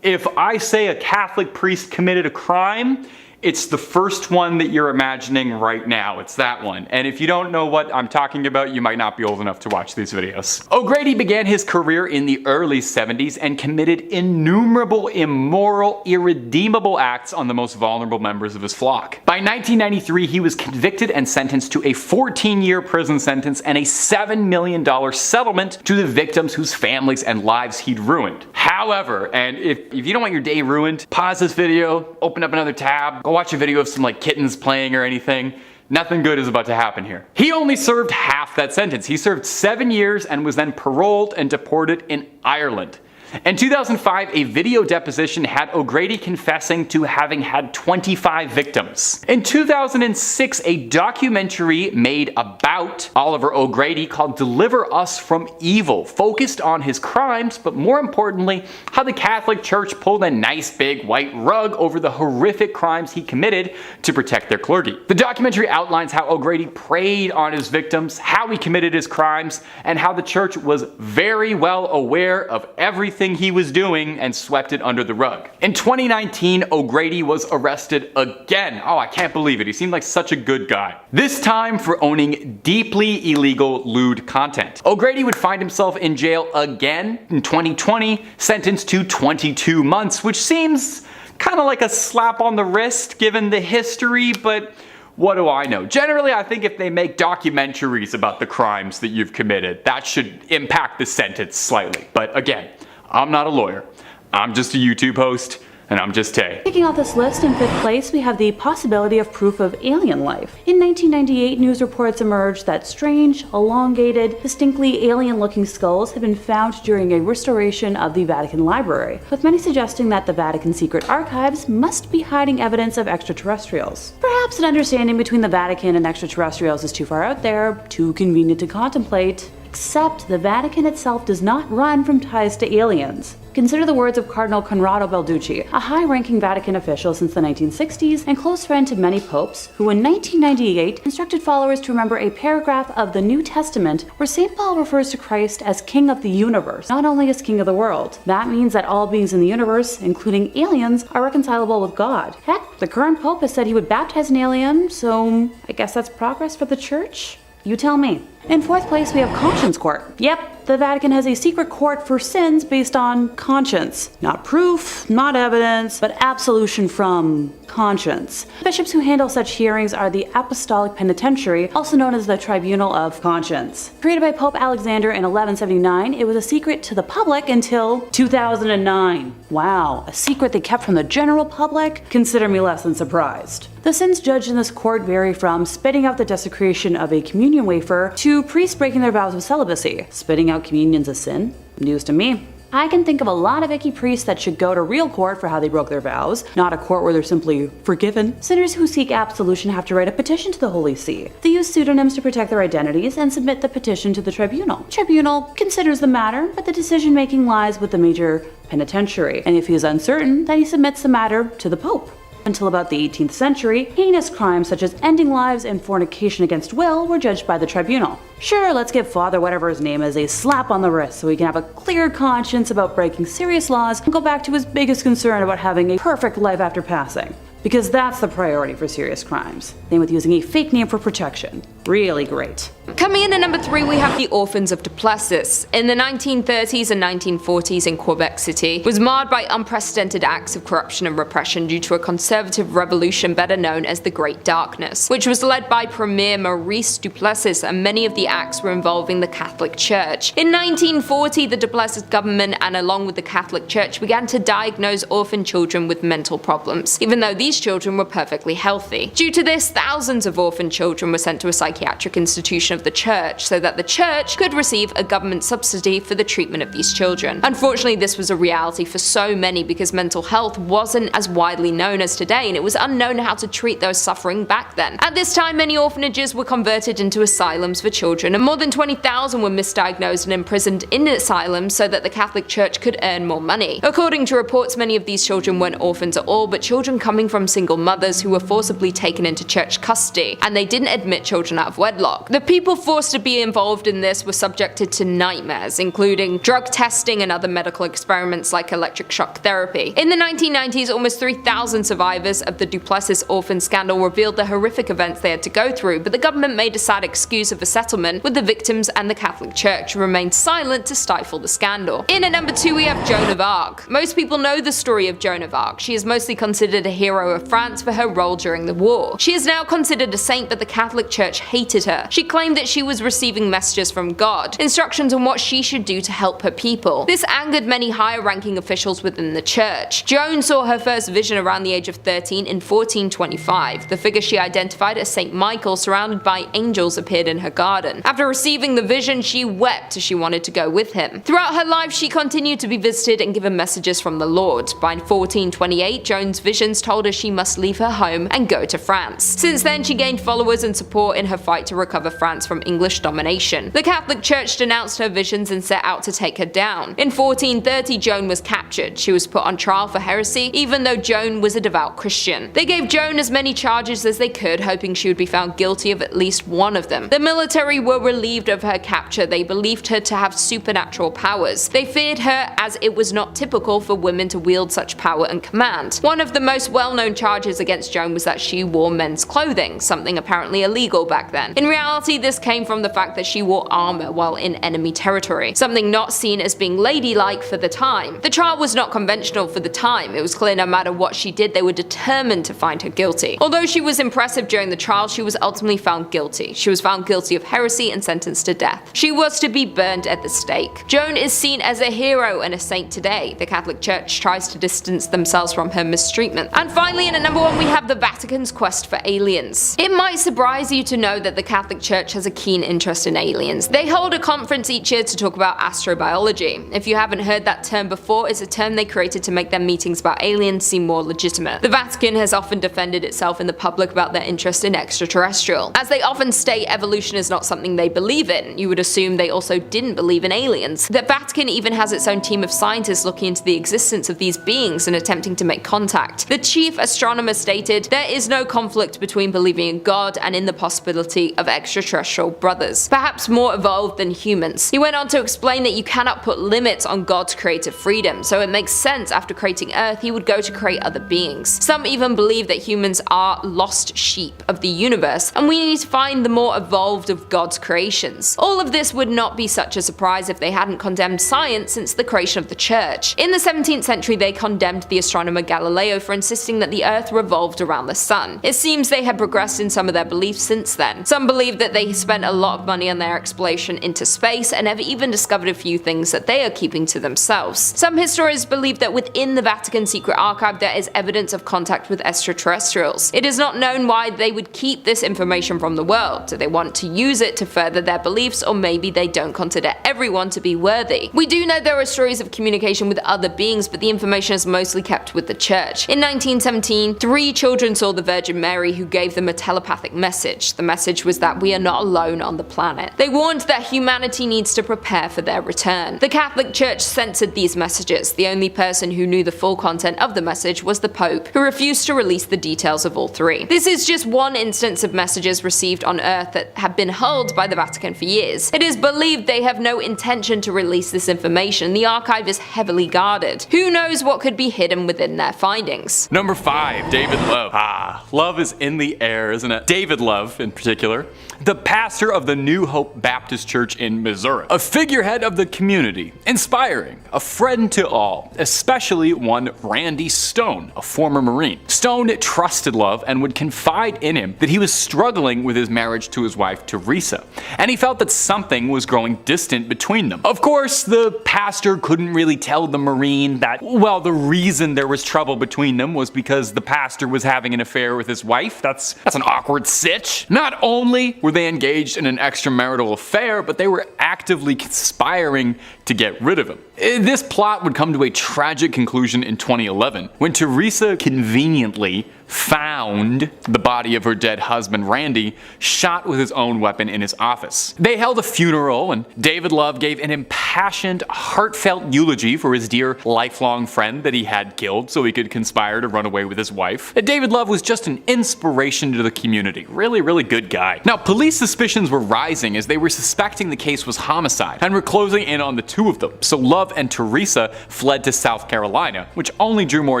If I say a Catholic priest committed a crime, it's the first one that you're imagining right now. It's that one. And if you don't know what I'm talking about, you might not be old enough to watch these videos. O'Grady began his career in the early 70s and committed innumerable immoral, irredeemable acts on the most vulnerable members of his flock. By 1993, he was convicted and sentenced to a 14-year prison sentence and a $7 million settlement to the victims whose families and lives he'd ruined. However, and if you don't want your day ruined, pause this video, open up another tab, go watch a video of some like kittens playing or anything. Nothing good is about to happen here. He only served half that sentence. He served 7 years and was then paroled and deported in Ireland. In 2005, a video deposition had O'Grady confessing to having had 25 victims. In 2006, a documentary made about Oliver O'Grady called Deliver Us from Evil focused on his crimes, but more importantly, how the Catholic Church pulled a nice big white rug over the horrific crimes he committed to protect their clergy. The documentary outlines how O'Grady preyed on his victims, how he committed his crimes, and how the church was very well aware of everything he was doing and swept it under the rug. In 2019, O'Grady was arrested again. Oh, I can't believe it. He seemed like such a good guy. This time for owning deeply illegal lewd content. O'Grady would find himself in jail again in 2020, sentenced to 22 months, which seems kind of like a slap on the wrist given the history, but what do I know? Generally, I think if they make documentaries about the crimes that you've committed, that should impact the sentence slightly. But again, I'm not a lawyer. I'm just a YouTube host, and I'm just Tay. Kicking off this list in 5th place, we have the possibility of proof of alien life. In 1998, news reports emerged that strange, elongated, distinctly alien-looking skulls had been found during a restoration of the Vatican Library, with many suggesting that the Vatican secret archives must be hiding evidence of extraterrestrials. Perhaps an understanding between the Vatican and extraterrestrials is too far out there, too convenient to contemplate. Except the Vatican itself does not run from ties to aliens. Consider the words of Cardinal Conrado Balducci, a high-ranking Vatican official since the 1960s and close friend to many popes, who in 1998 instructed followers to remember a paragraph of the New Testament where St. Paul refers to Christ as King of the universe, not only as King of the world. That means that all beings in the universe, including aliens, are reconcilable with God. Heck, the current pope has said he would baptize an alien, so I guess that's progress for the church? You tell me. In fourth place, we have Conscience Court. Yep, the Vatican has a secret court for sins based on conscience. Not proof, not evidence, but absolution from conscience. Bishops who handle such hearings are the Apostolic Penitentiary, also known as the Tribunal of Conscience. Created by Pope Alexander in 1179, it was a secret to the public until 2009. Wow, a secret they kept from the general public? Consider me less than surprised. The sins judged in this court vary from spitting out the desecration of a communion wafer to priests breaking their vows of celibacy. Spitting out communion's a sin? News to me. I can think of a lot of icky priests that should go to real court for how they broke their vows, not a court where they're simply forgiven. Sinners who seek absolution have to write a petition to the Holy See. They use pseudonyms to protect their identities and submit the petition to the tribunal. Tribunal considers the matter, but the decision-making lies with the major penitentiary, and if he is uncertain, then he submits the matter to the Pope. Until about the 18th century, heinous crimes such as ending lives and fornication against will were judged by the tribunal. Sure, let's give Father whatever his name is a slap on the wrist so he can have a clear conscience about breaking serious laws and go back to his biggest concern about having a perfect life after passing. Because that's the priority for serious crimes. Same with using a fake name for protection. Really great. Coming in at number 3, we have the Orphans of Duplessis. In the 1930s and 1940s in Quebec City was marred by unprecedented acts of corruption and repression due to a conservative revolution better known as the Great Darkness, which was led by Premier Maurice Duplessis, and many of the acts were involving the Catholic Church. In 1940, the Duplessis government and along with the Catholic Church began to diagnose orphan children with mental problems, even though these children were perfectly healthy. Due to this, thousands of orphan children were sent to a psychiatric institution of the church so that the church could receive a government subsidy for the treatment of these children. Unfortunately, this was a reality for so many because mental health wasn't as widely known as today, and it was unknown how to treat those suffering back then. At this time, many orphanages were converted into asylums for children, and more than 20,000 were misdiagnosed and imprisoned in asylums so that the Catholic Church could earn more money. According to reports, many of these children weren't orphans at all, but children coming from single mothers who were forcibly taken into church custody, and they didn't admit children out of wedlock. The people forced to be involved in this were subjected to nightmares, including drug testing and other medical experiments like electric shock therapy. In the 1990s, almost 3,000 survivors of the Duplessis orphan scandal revealed the horrific events they had to go through, but the government made a sad excuse of a settlement with the victims, and the Catholic Church remained silent to stifle the scandal. In at number 2, we have Joan of Arc. Most people know the story of Joan of Arc. She is mostly considered a hero of France for her role during the war. She is now considered a saint, but the Catholic Church hated her. She claimed that she was receiving messages from God, instructions on what she should do to help her people. This angered many higher-ranking officials within the church. Joan saw her first vision around the age of 13 in 1425. The figure she identified as Saint Michael, surrounded by angels, appeared in her garden. After receiving the vision, she wept as she wanted to go with him. Throughout her life, she continued to be visited and given messages from the Lord. By 1428, Joan's visions told her she must leave her home and go to France. Since then, she gained followers and support in her fight to recover France from English domination. The Catholic Church denounced her visions and set out to take her down. In 1430, Joan was captured. She was put on trial for heresy, even though Joan was a devout Christian. They gave Joan as many charges as they could, hoping she would be found guilty of at least one of them. The military were relieved of her capture. They believed her to have supernatural powers. They feared her as it was not typical for women to wield such power and command. One of the most well-known charges against Joan was that she wore men's clothing, something apparently illegal back then. In reality, this came from the fact that she wore armor while in enemy territory, something not seen as being ladylike for the time. The trial was not conventional for the time. It was clear no matter what she did, they were determined to find her guilty. Although she was impressive during the trial, she was ultimately found guilty. She was found guilty of heresy and sentenced to death. She was to be burned at the stake. Joan is seen as a hero and a saint today. The Catholic Church tries to distance themselves from her mistreatment. And finally, in at number 1, we have the Vatican's quest for aliens. It might surprise you to know that the Catholic Church has a keen interest in aliens. They hold a conference each year to talk about astrobiology. If you haven't heard that term before, it's a term they created to make their meetings about aliens seem more legitimate. The Vatican has often defended itself in the public about their interest in extraterrestrial. As they often state, evolution is not something they believe in. You would assume they also didn't believe in aliens. The Vatican even has its own team of scientists looking into the existence of these beings and attempting to make contact. The chief astronomer stated, "There is no conflict between believing in God and in the possibility possibility of extraterrestrial brothers, perhaps more evolved than humans. He went on to explain that you cannot put limits on God's creative freedom, so it makes sense after creating Earth he would go to create other beings. Some even believe that humans are lost sheep of the universe, and we need to find the more evolved of God's creations. All of this would not be such a surprise if they hadn't condemned science since the creation of the church. In the 17th century they condemned the astronomer Galileo for insisting that the Earth revolved around the sun. It seems they have progressed in some of their beliefs since then. Some believe that they spent a lot of money on their exploration into space and have even discovered a few things that they are keeping to themselves. Some historians believe that within the Vatican secret archive there is evidence of contact with extraterrestrials. It is not known why they would keep this information from the world. Do they want to use it to further their beliefs, or maybe they don't consider everyone to be worthy? We do know there are stories of communication with other beings, but the information is mostly kept with the church. In 1917, 3 children saw the Virgin Mary, who gave them a telepathic message. The message was that we are not alone on the planet. They warned that humanity needs to prepare for their return. The Catholic Church censored these messages. The only person who knew the full content of the message was the Pope, who refused to release the details of all 3. This is just one instance of messages received on Earth that have been held by the Vatican for years. It is believed they have no intention to release this information. The archive is heavily guarded. Who knows what could be hidden within their findings? Number 5, David Love. Love is in the air, isn't it? David Love, in particular, the pastor of the New Hope Baptist Church in Missouri, a figurehead of the community, inspiring, a friend to all, especially one Randy Stone, a former Marine. Stone trusted Love and would confide in him that he was struggling with his marriage to his wife Teresa, and he felt that something was growing distant between them. Of course, the pastor couldn't really tell the Marine that, well, the reason there was trouble between them was because the pastor was having an affair with his wife. That's an awkward sitch. Not only were they engaged in an extramarital affair, but they were actively conspiring to get rid of him. This plot would come to a tragic conclusion in 2011 when Teresa conveniently found the body of her dead husband Randy shot with his own weapon in his office. They held a funeral and David Love gave an impassioned, heartfelt eulogy for his dear lifelong friend that he had killed so he could conspire to run away with his wife. David Love was just an inspiration to the community. Really good guy. Now, police suspicions were rising as they were suspecting the case was homicide and were closing in on the 2 of them, so Love and Teresa fled to South Carolina, which only drew more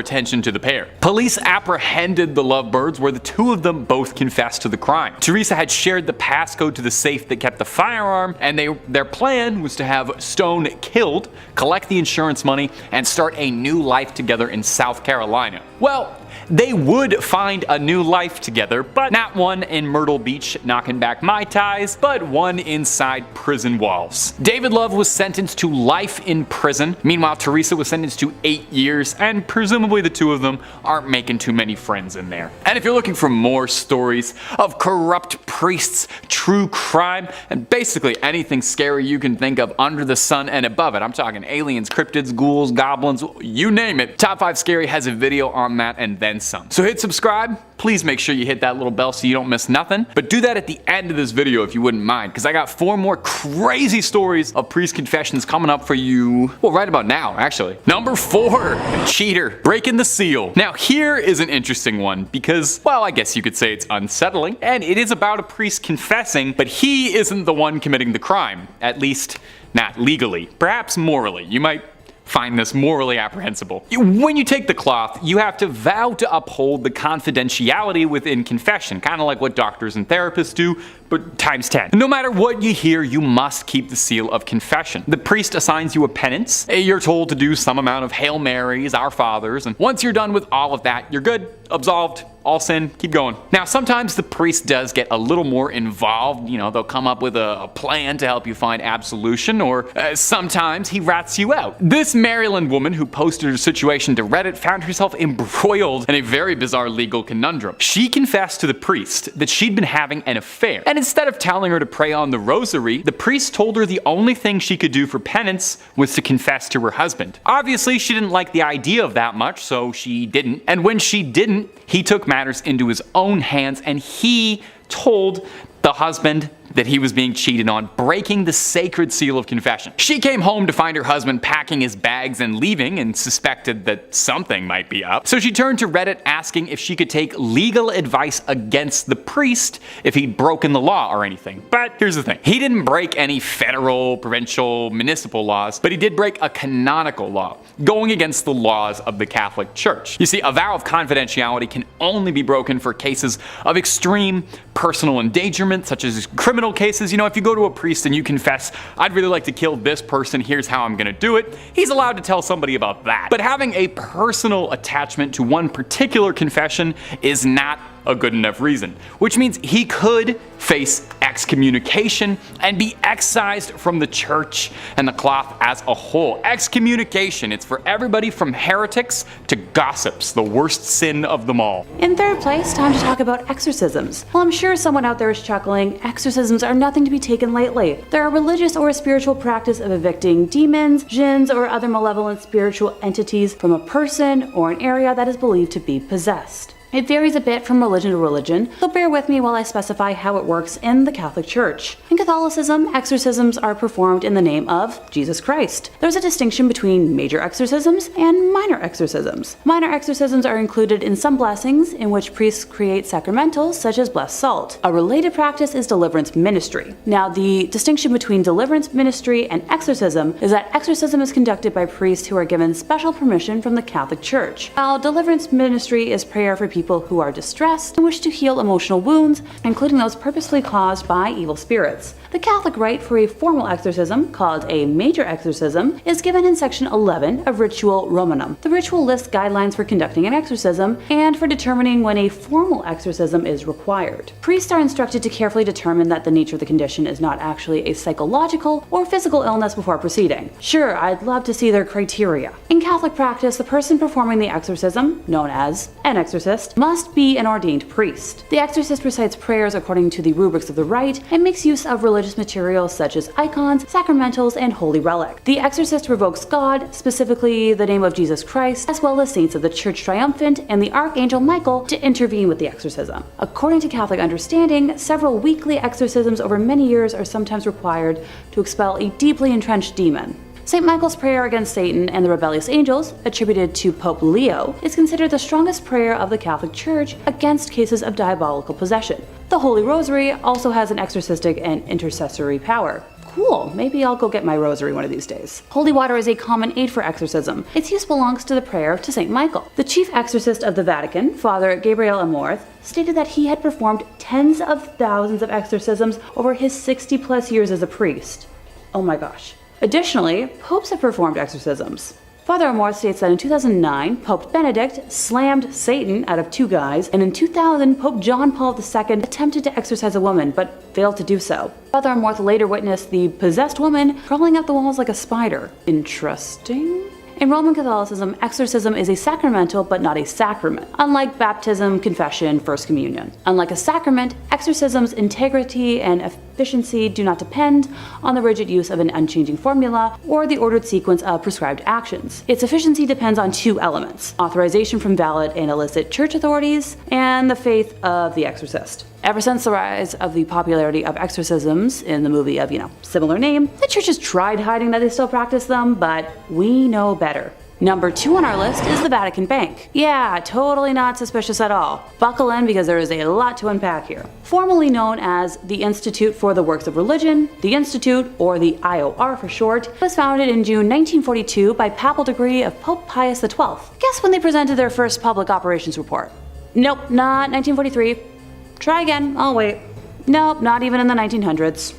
attention to the pair. Police apprehended the Lovebirds, where the 2 of them both confessed to the crime. Teresa had shared the passcode to the safe that kept the firearm, and their plan was to have Stone killed, collect the insurance money, and start a new life together in South Carolina. Well, they would find a new life together, but not one in Myrtle Beach knocking back Mai Tais, but one inside prison walls. David Love was sentenced to life in prison. Meanwhile, Teresa was sentenced to 8 years, and presumably the 2 of them aren't making too many friends in there. And if you're looking for more stories of corrupt priests, true crime, and basically anything scary you can think of under the sun and above it, I'm talking aliens, cryptids, ghouls, goblins, you name it, Top 5 Scary has a video on that and then some. So hit subscribe. Please make sure you hit that little bell so you don't miss nothing. But do that at the end of this video if you wouldn't mind, because I got 4 more crazy stories of priest confessions coming up for you, well, right about now, actually. Number 4, cheater, breaking the seal. Now here is an interesting one because, well, I guess you could say it's unsettling, and it is about a priest confessing, but he isn't the one committing the crime, at least not legally, perhaps morally. You might find this morally apprehensible. When you take the cloth, you have to vow to uphold the confidentiality within confession, kind of like what doctors and therapists do, but times 10. No matter what you hear, you must keep the seal of confession. The priest assigns you a penance. You're told to do some amount of Hail Marys, Our Fathers, and once you're done with all of that, you're good, absolved, all sin, keep going. Now, sometimes the priest does get a little more involved. You know, they'll come up with a plan to help you find absolution, or sometimes he rats you out. This Maryland woman who posted her situation to Reddit found herself embroiled in a very bizarre legal conundrum. She confessed to the priest that she'd been having an affair, and instead of telling her to pray on the rosary, the priest told her the only thing she could do for penance was to confess to her husband. Obviously, she didn't like the idea of that much, so she didn't, and when she didn't, he took matters into his own hands and he told the husband that he was being cheated on, breaking the sacred seal of confession. She came home to find her husband packing his bags and leaving and suspected that something might be up. So she turned to Reddit asking if she could take legal advice against the priest if he'd broken the law or anything. But here's the thing. He didn't break any federal, provincial, municipal laws, but he did break a canonical law, going against the laws of the Catholic Church. You see, a vow of confidentiality can only be broken for cases of extreme personal endangerment, such as criminal cases. You know, if you go to a priest and you confess, I'd really like to kill this person, here's how I'm gonna do it, he's allowed to tell somebody about that. But having a personal attachment to one particular confession is not a good enough reason, which means he could face excommunication and be excised from the church and the cloth as a whole. Excommunication, it's for everybody from heretics to gossips, the worst sin of them all. In third place, time to talk about exorcisms. Well, I'm sure someone out there is chuckling, exorcisms are nothing to be taken lightly. They're a religious or a spiritual practice of evicting demons, jinns, or other malevolent spiritual entities from a person or an area that is believed to be possessed. It varies a bit from religion to religion, so bear with me while I specify how it works in the Catholic Church. In Catholicism, exorcisms are performed in the name of Jesus Christ. There's a distinction between major exorcisms and minor exorcisms. Minor exorcisms are included in some blessings in which priests create sacramentals such as blessed salt. A related practice is deliverance ministry. Now, the distinction between deliverance ministry and exorcism is that exorcism is conducted by priests who are given special permission from the Catholic Church, while deliverance ministry is prayer for people who are distressed and wish to heal emotional wounds, including those purposefully caused by evil spirits. The Catholic rite for a formal exorcism, called a major exorcism, is given in section 11 of Ritual Romanum. The ritual lists guidelines for conducting an exorcism and for determining when a formal exorcism is required. Priests are instructed to carefully determine that the nature of the condition is not actually a psychological or physical illness before proceeding. Sure, I'd love to see their criteria. In Catholic practice, the person performing the exorcism, known as an exorcist, must be an ordained priest. The exorcist recites prayers according to the rubrics of the rite and makes use of religious materials such as icons, sacramentals, and holy relic. The exorcist revokes God, specifically the name of Jesus Christ, as well as saints of the Church Triumphant and the Archangel Michael, to intervene with the exorcism. According to Catholic understanding, several weekly exorcisms over many years are sometimes required to expel a deeply entrenched demon. St. Michael's prayer against Satan and the rebellious angels, attributed to Pope Leo, is considered the strongest prayer of the Catholic Church against cases of diabolical possession. The Holy Rosary also has an exorcistic and intercessory power. Cool, maybe I'll go get my rosary one of these days. Holy water is a common aid for exorcism. Its use belongs to the prayer to St. Michael. The chief exorcist of the Vatican, Father Gabriel Amorth, stated that he had performed tens of thousands of exorcisms over his 60+ years as a priest. Oh my gosh. Additionally, popes have performed exorcisms. Father Amorth states that in 2009, Pope Benedict slammed Satan out of two guys, and in 2000, Pope John Paul II attempted to exorcise a woman, but failed to do so. Father Amorth later witnessed the possessed woman crawling up the walls like a spider. Interesting. In Roman Catholicism, exorcism is a sacramental but not a sacrament, unlike baptism, confession, First Communion. Unlike a sacrament, exorcism's integrity and efficiency do not depend on the rigid use of an unchanging formula or the ordered sequence of prescribed actions. Its efficiency depends on two elements: authorization from valid and illicit church authorities, and the faith of the exorcist. Ever since the rise of the popularity of exorcisms in the movie of, similar name, the church has tried hiding that they still practice them, but we know better. Number 2 on our list is the Vatican Bank. Yeah, totally not suspicious at all. Buckle in because there is a lot to unpack here. Formerly known as the Institute for the Works of Religion, the Institute, or the IOR for short, was founded in June 1942 by papal decree of Pope Pius XII. Guess when they presented their first public operations report? Nope, not 1943. Try again, I'll wait. Nope, not even in the 1900s.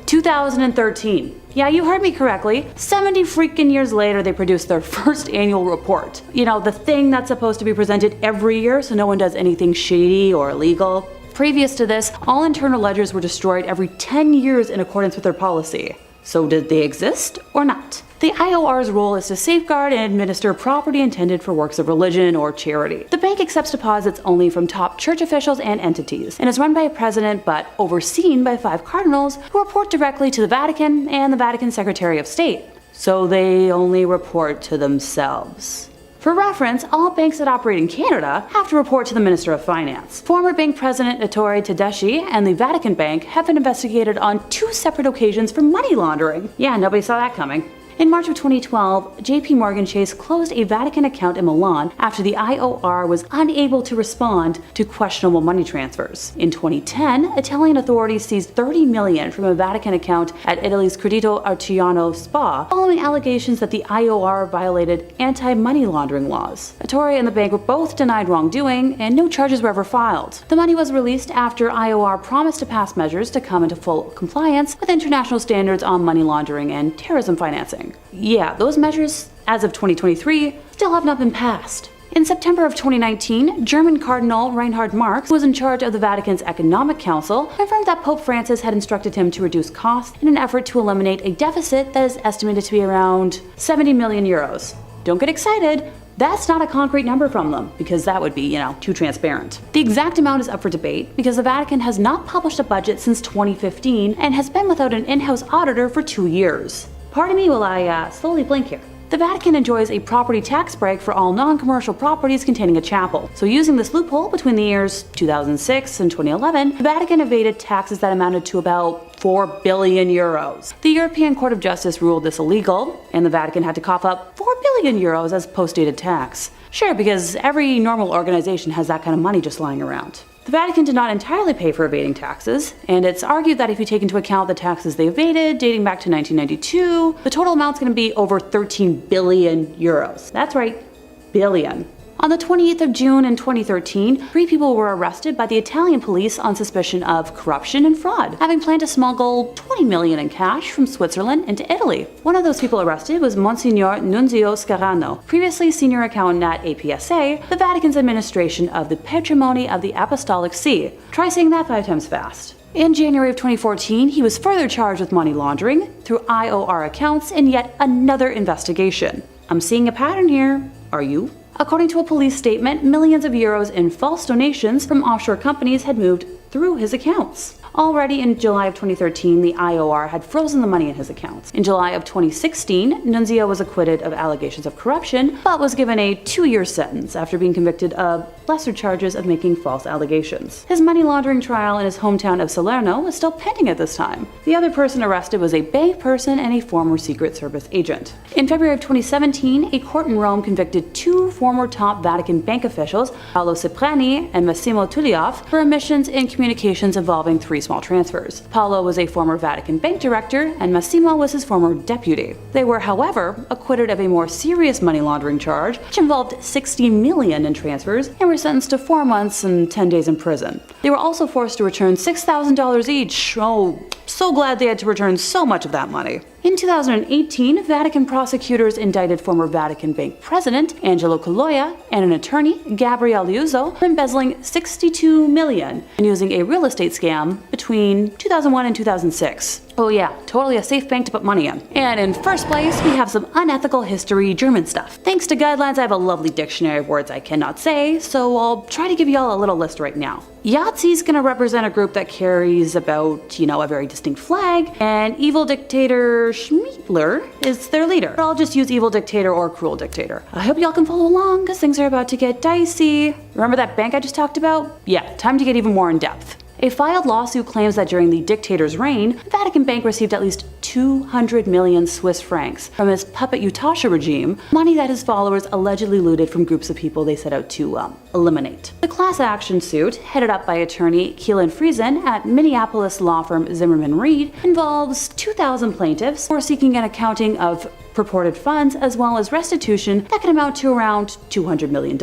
2013. Yeah, you heard me correctly. 70 freaking years later, they produced their first annual report. The thing that's supposed to be presented every year so no one does anything shady or illegal. Previous to this, all internal ledgers were destroyed every 10 years in accordance with their policy. So did they exist or not? The IOR's role is to safeguard and administer property intended for works of religion or charity. The bank accepts deposits only from top church officials and entities, and is run by a president but overseen by 5 cardinals who report directly to the Vatican and the Vatican Secretary of State. So they only report to themselves. For reference, all banks that operate in Canada have to report to the Minister of Finance. Former bank president Ettore Tedeschi and the Vatican Bank have been investigated on 2 separate occasions for money laundering. Yeah, nobody saw that coming. In March of 2012, JP Morgan Chase closed a Vatican account in Milan after the IOR was unable to respond to questionable money transfers. In 2010, Italian authorities seized 30 million from a Vatican account at Italy's Credito Artigiano Spa following allegations that the IOR violated anti-money laundering laws. Ettore and the bank were both denied wrongdoing, and no charges were ever filed. The money was released after IOR promised to pass measures to come into full compliance with international standards on money laundering and terrorism financing. Yeah, those measures, as of 2023, still have not been passed. In September of 2019, German Cardinal Reinhard Marx, who was in charge of the Vatican's Economic Council, confirmed that Pope Francis had instructed him to reduce costs in an effort to eliminate a deficit that is estimated to be around 70 million euros. Don't get excited. That's not a concrete number from them, because that would be, too transparent. The exact amount is up for debate because the Vatican has not published a budget since 2015 and has been without an in-house auditor for 2 years. Pardon me while I slowly blink here. The Vatican enjoys a property tax break for all non-commercial properties containing a chapel. So using this loophole between the years 2006 and 2011, the Vatican evaded taxes that amounted to about 4 billion euros. The European Court of Justice ruled this illegal, and the Vatican had to cough up 4 billion euros as post-dated tax. Sure, because every normal organization has that kind of money just lying around. The Vatican did not entirely pay for evading taxes, and it's argued that if you take into account the taxes they evaded dating back to 1992, the total amount's going to be over 13 billion euros. That's right, billion. On the 28th of June in 2013, 3 people were arrested by the Italian police on suspicion of corruption and fraud, having planned to smuggle 20 million in cash from Switzerland into Italy. One of those people arrested was Monsignor Nunzio Scarano, previously senior accountant at APSA, the Vatican's administration of the Patrimony of the Apostolic See. Try saying that 5 times fast. In January of 2014, he was further charged with money laundering through IOR accounts in yet another investigation. I'm seeing a pattern here. Are you? According to a police statement, millions of euros in false donations from offshore companies had moved through his accounts. Already in July of 2013, the IOR had frozen the money in his accounts. In July of 2016, Nunzio was acquitted of allegations of corruption, but was given a 2-year sentence after being convicted of lesser charges of making false allegations. His money laundering trial in his hometown of Salerno was still pending at this time. The other person arrested was a bank person and a former Secret Service agent. In February of 2017, a court in Rome convicted 2 former top Vatican bank officials, Paolo Cipriani and Massimo Tullioff, for omissions in communications involving 3 small transfers. Paolo was a former Vatican bank director, and Massimo was his former deputy. They were, however, acquitted of a more serious money laundering charge, which involved 60 million in transfers, and were sentenced to 4 months and 10 days in prison. They were also forced to return $6,000 each. Oh, so glad they had to return so much of that money. In 2018, Vatican prosecutors indicted former Vatican Bank president Angelo Caloia and an attorney, Gabriele Liuzzo, for embezzling $62 million and using a real estate scam between 2001 and 2006. Oh yeah, totally a safe bank to put money in. And in first place, we have some unethical history German stuff. Thanks to guidelines, I have a lovely dictionary of words I cannot say, so I'll try to give y'all a little list right now. Yahtzee is going to represent a group that carries about, a very distinct flag, and evil dictator Schmiedler is their leader. I'll just use evil dictator or cruel dictator. I hope y'all can follow along, because things are about to get dicey. Remember that bank I just talked about? Yeah, time to get even more in depth. A filed lawsuit claims that during the dictator's reign, the Vatican Bank received at least 200 million Swiss francs from his puppet Utasha regime, money that his followers allegedly looted from groups of people they set out to eliminate. The class action suit, headed up by attorney Keelan Friesen at Minneapolis law firm Zimmerman Reed, involves 2,000 plaintiffs who are seeking an accounting of purported funds as well as restitution that can amount to around $200 million.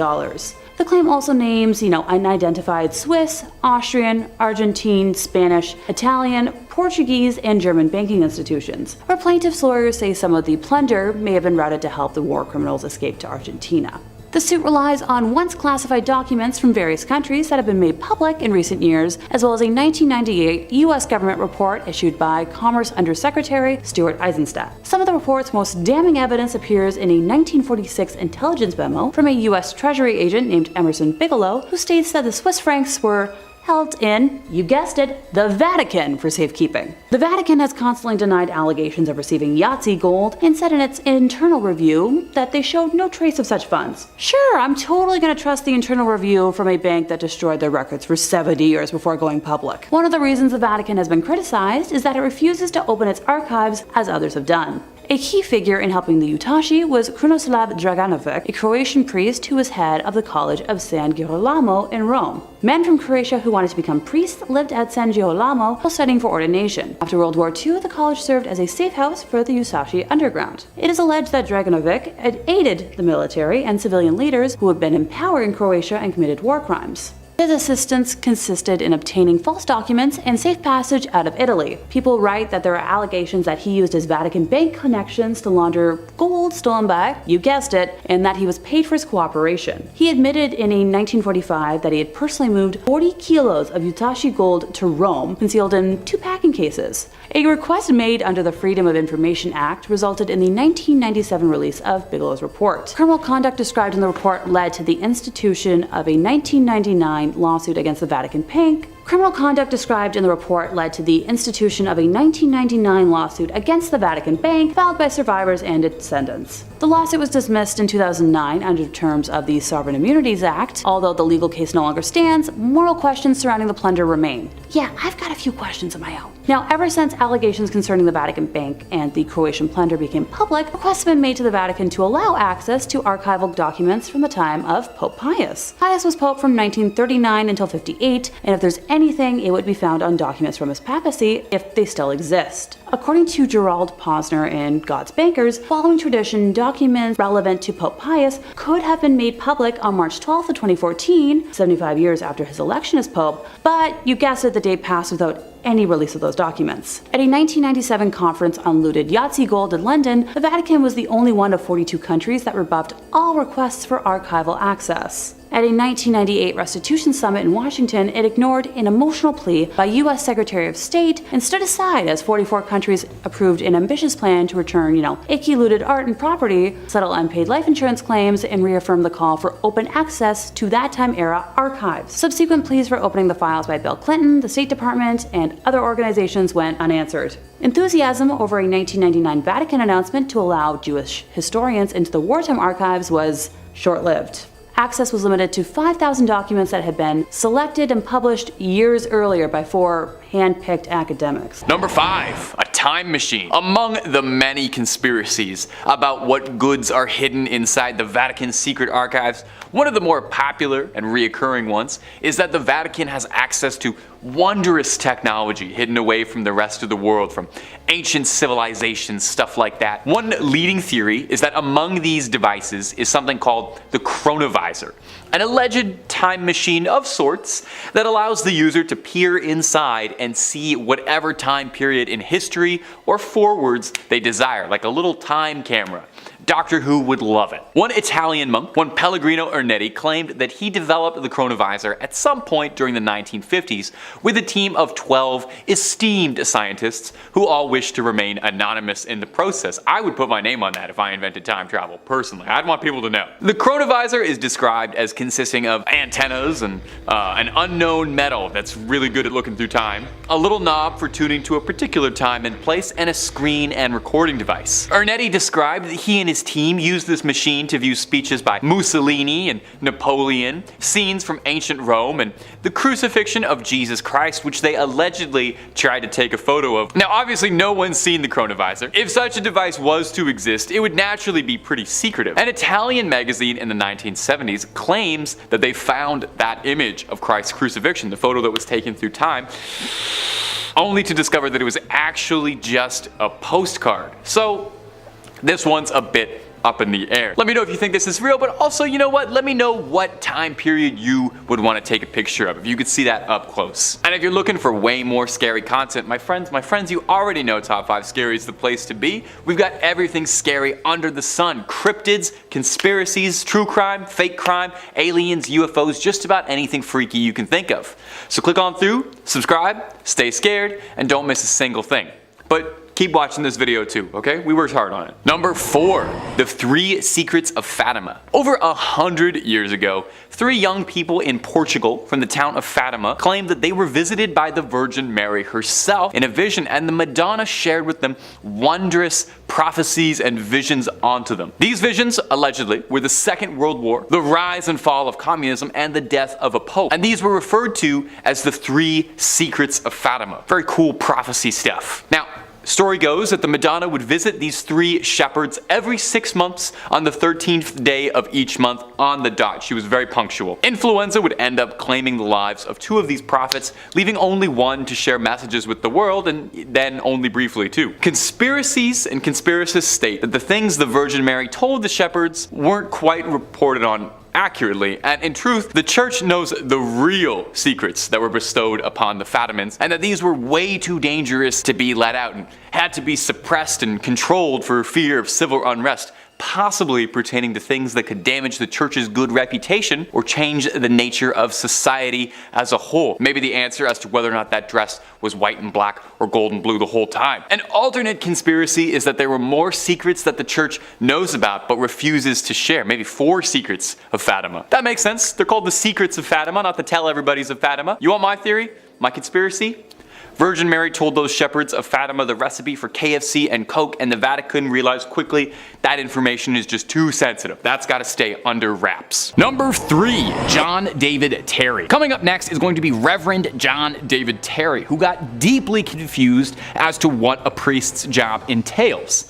The claim also names, unidentified Swiss, Austrian, Argentine, Spanish, Italian, Portuguese, and German banking institutions, where plaintiffs' lawyers say some of the plunder may have been routed to help the war criminals escape to Argentina. The suit relies on once classified documents from various countries that have been made public in recent years, as well as a 1998 U.S. government report issued by Commerce Undersecretary Stuart Eizenstat. Some of the report's most damning evidence appears in a 1946 intelligence memo from a U.S. Treasury agent named Emerson Bigelow, who states that the Swiss francs were held in, you guessed it, the Vatican for safekeeping. The Vatican has constantly denied allegations of receiving Yahtzee gold and said in its internal review that they showed no trace of such funds. Sure, I'm totally gonna trust the internal review from a bank that destroyed their records for 70 years before going public. One of the reasons the Vatican has been criticized is that it refuses to open its archives as others have done. A key figure in helping the Utashi was Krunoslav Draganovic, a Croatian priest who was head of the College of San Girolamo in Rome. Men from Croatia who wanted to become priests lived at San Girolamo while studying for ordination. After World War II, the college served as a safe house for the Utashi underground. It is alleged that Draganovic had aided the military and civilian leaders who had been in power in Croatia and committed war crimes. His assistance consisted in obtaining false documents and safe passage out of Italy. People write that there are allegations that he used his Vatican Bank connections to launder gold stolen by, you guessed it, and that he was paid for his cooperation. He admitted in a 1945 that he had personally moved 40 kilos of Utashi gold to Rome, concealed in 2 packing cases. A request made under the Freedom of Information Act resulted in the 1997 release of Bigelow's report. Criminal conduct described in the report led to the institution of a 1999 lawsuit against the Vatican Bank. Criminal conduct described in the report led to the institution of a 1999 lawsuit against the Vatican Bank filed by survivors and descendants. The lawsuit was dismissed in 2009 under terms of the Sovereign Immunities Act. Although the legal case no longer stands, moral questions surrounding the plunder remain. Yeah, I've got a few questions of my own. Now, ever since allegations concerning the Vatican Bank and the Croatian plunder became public, requests have been made to the Vatican to allow access to archival documents from the time of Pope Pius. Pius was Pope from 1939 until 58, and if there's anything, it would be found on documents from his papacy if they still exist. According to Gerald Posner in God's Bankers, following tradition, documents relevant to Pope Pius could have been made public on March 12th of 2014, 75 years after his election as Pope, but you guessed it, the date passed without any release of those documents. At a 1997 conference on looted Yahtzee gold in London, the Vatican was the only one of 42 countries that rebuffed all requests for archival access. At a 1998 restitution summit in Washington, it ignored an emotional plea by U.S. Secretary of State and stood aside as 44 countries approved an ambitious plan to return, icky looted art and property, settle unpaid life insurance claims, and reaffirm the call for open access to that time era archives. Subsequent pleas for opening the files by Bill Clinton, the State Department, and other organizations went unanswered. Enthusiasm over a 1999 Vatican announcement to allow Jewish historians into the wartime archives was short-lived. Access was limited to 5,000 documents that had been selected and published years earlier by 4 hand-picked academics. Number 5, a time machine. Among the many conspiracies about what goods are hidden inside the Vatican's secret archives, one of the more popular and reoccurring ones is that the Vatican has access to wondrous technology hidden away from the rest of the world, from ancient civilizations, stuff like that. One leading theory is that among these devices is something called the Chronovisor, an alleged time machine of sorts that allows the user to peer inside and see whatever time period in history or forwards they desire, like a little time camera. Doctor Who would love it. One Italian monk, one Pellegrino Ernetti, claimed that he developed the Chronovisor at some point during the 1950s with a team of 12 esteemed scientists who all wished to remain anonymous in the process. I would put my name on that if I invented time travel, personally. I'd want people to know. The Chronovisor is described as consisting of antennas and an unknown metal that's really good at looking through time, a little knob for tuning to a particular time and place, and a screen and recording device. Ernetti described that he and his team used this machine to view speeches by Mussolini and Napoleon, scenes from ancient Rome, and the crucifixion of Jesus Christ, which they allegedly tried to take a photo of. Now obviously no one's seen the Chronovisor. If such a device was to exist, it would naturally be pretty secretive. An Italian magazine in the 1970s claims that they found that image of Christ's crucifixion, the photo that was taken through time, only to discover that it was actually just a postcard. So this one's a bit up in the air. Let me know if you think this is real, but also, you know what? Let me know what time period you would want to take a picture of, if you could see that up close. And if you're looking for way more scary content, my friends, you already know Top 5 Scary is the place to be. We've got everything scary under the sun. Cryptids, conspiracies, true crime, fake crime, aliens, UFOs, just about anything freaky you can think of. So click on through, subscribe, stay scared, and don't miss a single thing. But keep watching this video too, okay? We worked hard on it. Number 4, the 3 secrets of Fatima. Over 100 years ago, 3 young people in Portugal from the town of Fatima claimed that they were visited by the Virgin Mary herself in a vision, and the Madonna shared with them wondrous prophecies and visions onto them. These visions, allegedly, were the Second World War, the rise and fall of communism, and the death of a pope. And these were referred to as the 3 secrets of Fatima. Very cool prophecy stuff. Now, story goes that the Madonna would visit these 3 shepherds every 6 months on the 13th day of each month on the dot. She was very punctual. Influenza would end up claiming the lives of 2 of these prophets, leaving only one to share messages with the world, and then only briefly too. Conspiracies and conspiracists state that the things the Virgin Mary told the shepherds weren't quite reported on accurately, and in truth, the church knows the real secrets that were bestowed upon the Fatimans, and that these were way too dangerous to be let out and had to be suppressed and controlled for fear of civil unrest, possibly pertaining to things that could damage the church's good reputation or change the nature of society as a whole. Maybe the answer as to whether or not that dress was white and black or gold and blue the whole time. An alternate conspiracy is that there were more secrets that the church knows about but refuses to share. Maybe 4 secrets of Fatima. That makes sense. They're called the secrets of Fatima, not the tell everybody's of Fatima. You want my theory? My conspiracy? Virgin Mary told those shepherds of Fatima the recipe for KFC and Coke, and the Vatican realized quickly that information is just too sensitive. That's gotta stay under wraps. Number 3, John David Terry. Coming up next is going to be Reverend John David Terry, who got deeply confused as to what a priest's job entails.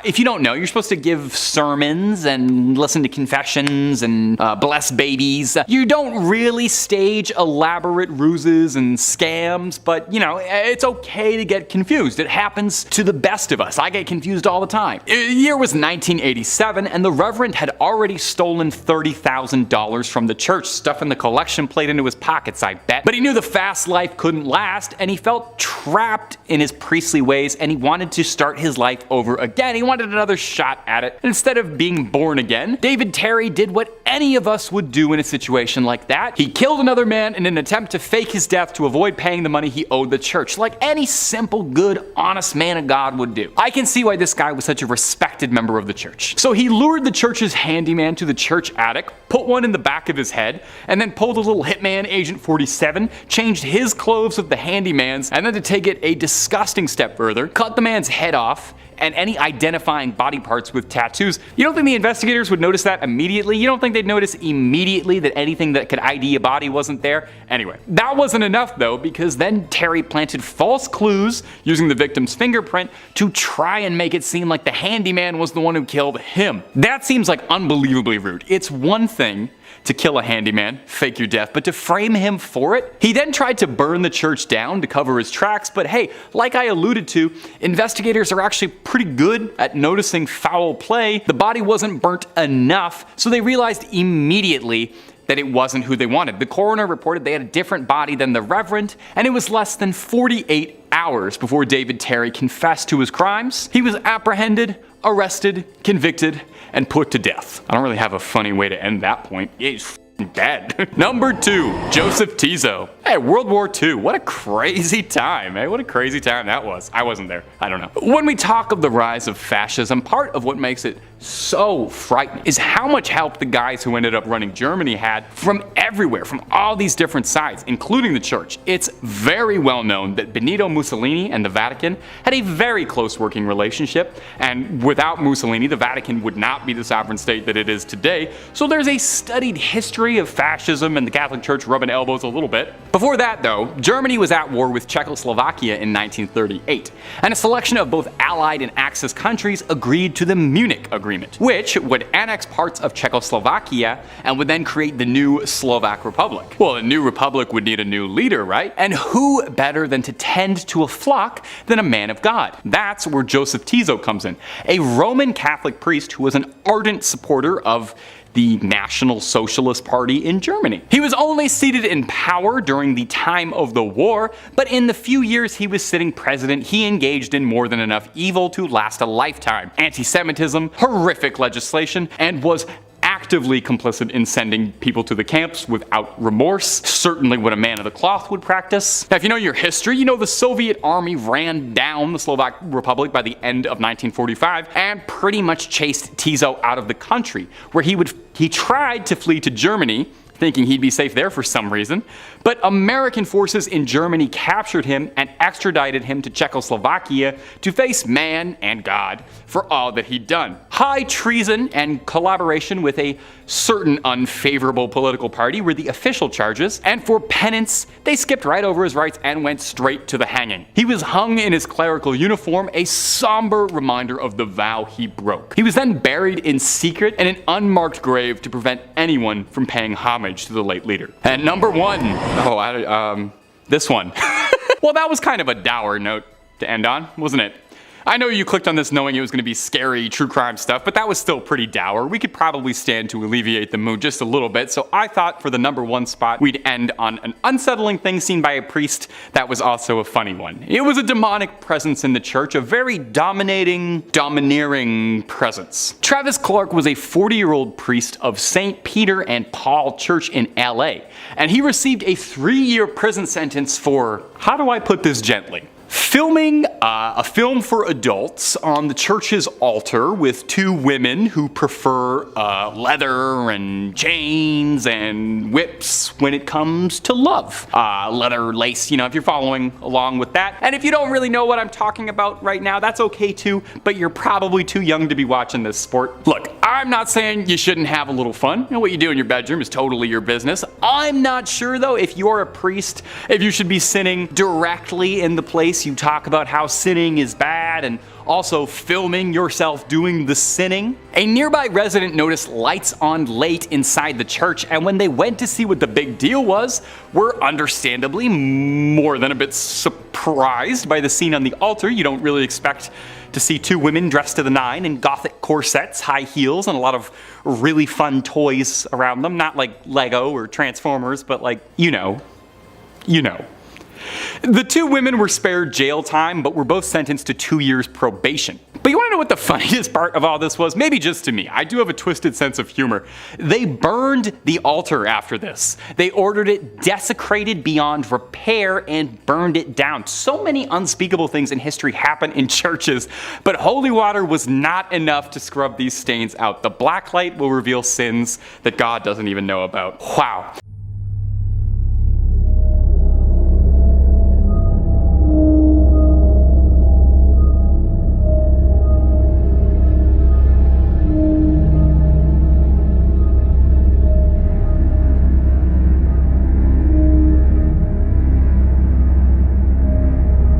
If you don't know, you're supposed to give sermons and listen to confessions and bless babies. You don't really stage elaborate ruses and scams, but you know, it's okay to get confused. It happens to the best of us. I get confused all the time. The year was 1987, and the Reverend had already stolen $30,000 from the church, stuffing the collection plate into his pockets, I bet. But he knew the fast life couldn't last, and he felt trapped in his priestly ways, and he wanted to start his life over again. He wanted another shot at it. And instead of being born again, David Terry did what any of us would do in a situation like that. He killed another man in an attempt to fake his death to avoid paying the money he owed the church, like any simple, good, honest man of God would do. I can see why this guy was such a respected member of the church. So he lured the church's handyman to the church attic, put one in the back of his head, and then pulled a little hitman, Agent 47, changed his clothes with the handyman's, and then to take it a disgusting step further, cut the man's head off, and any identifying body parts with tattoos. You don't think the investigators would notice that immediately? You don't think they'd notice immediately that anything that could ID a body wasn't there? Anyway, that wasn't enough though, because then Terry planted false clues using the victim's fingerprint to try and make it seem like the handyman was the one who killed him. That seems like unbelievably rude. It's one thing to kill a handyman, fake your death, but to frame him for it? He then tried to burn the church down to cover his tracks, but hey, like I alluded to, investigators are actually pretty good at noticing foul play. The body wasn't burnt enough, so they realized immediately that it wasn't who they wanted. The coroner reported they had a different body than the Reverend, and it was less than 48 hours before David Terry confessed to his crimes. He was apprehended, arrested, convicted, and put to death. I don't really have a funny way to end that point. He's dead. Number 2, Joseph Tiso. Hey, World War II. What a crazy time, eh? What a crazy time that was. I wasn't there. I don't know. When we talk of the rise of fascism, part of what makes it so frightening is how much help the guys who ended up running Germany had from everywhere, from all these different sides, including the church. It's very well known that Benito Mussolini and the Vatican had a very close working relationship, and without Mussolini, the Vatican would not be the sovereign state that it is today. So there's a studied history of fascism and the Catholic Church rubbing elbows a little bit. Before that though, Germany was at war with Czechoslovakia in 1938, and a selection of both Allied and Axis countries agreed to the Munich Agreement, which would annex parts of Czechoslovakia and would then create the new Slovak Republic. Well, a new republic would need a new leader, right? And who better than to tend to a flock than a man of God? That's where Joseph Tiso comes in, a Roman Catholic priest who was an ardent supporter of the National Socialist Party in Germany. He was only seated in power during the time of the war, but in the few years he was sitting president, he engaged in more than enough evil to last a lifetime. Anti-Semitism, horrific legislation, and was actively complicit in sending people to the camps without remorse, certainly what a man of the cloth would practice. Now, if you know your history, you know the Soviet army ran down the Slovak Republic by the end of 1945 and pretty much chased Tiso out of the country, where he tried to flee to Germany, thinking he'd be safe there for some reason, but American forces in Germany captured him and extradited him to Czechoslovakia to face man and God for all that he'd done. High treason and collaboration with a certain unfavorable political party were the official charges, and for penance, they skipped right over his rights and went straight to the hanging. He was hung in his clerical uniform, a somber reminder of the vow he broke. He was then buried in secret in an unmarked grave to prevent anyone from paying homage to the late leader. And number one, this one. Well, that was kind of a dour note to end on, wasn't it? I know you clicked on this knowing it was going to be scary, true crime stuff, but that was still pretty dour. We could probably stand to alleviate the mood just a little bit, so I thought for the number one spot, we'd end on an unsettling thing seen by a priest that was also a funny one. It was a demonic presence in the church, a very domineering presence. Travis Clark was a 40-year-old priest of St. Peter and Paul Church in LA, and he received a 3-year prison sentence for, how do I put this gently? Filming a film for adults on the church's altar with two women who prefer leather and chains and whips when it comes to love. Leather lace, if you're following along with that. And if you don't really know what I'm talking about right now, that's okay too, but you're probably too young to be watching this sport. Look, I'm not saying you shouldn't have a little fun. What you do in your bedroom is totally your business. I'm not sure though, if you're a priest, if you should be sinning directly in the place you talk about how sinning is bad and also filming yourself doing the sinning. A nearby resident noticed lights on late inside the church, and when they went to see what the big deal was, were understandably more than a bit surprised by the scene on the altar. You don't really expect to see two women dressed to the nine in gothic corsets, high heels, and a lot of really fun toys around them. Not like Lego or Transformers, but like, you know. The two women were spared jail time, but were both sentenced to 2 years probation. But you want to know what the funniest part of all this was? Maybe just to me. I do have a twisted sense of humor. They burned the altar after this. They ordered it desecrated beyond repair and burned it down. So many unspeakable things in history happen in churches, but holy water was not enough to scrub these stains out. The black light will reveal sins that God doesn't even know about. Wow.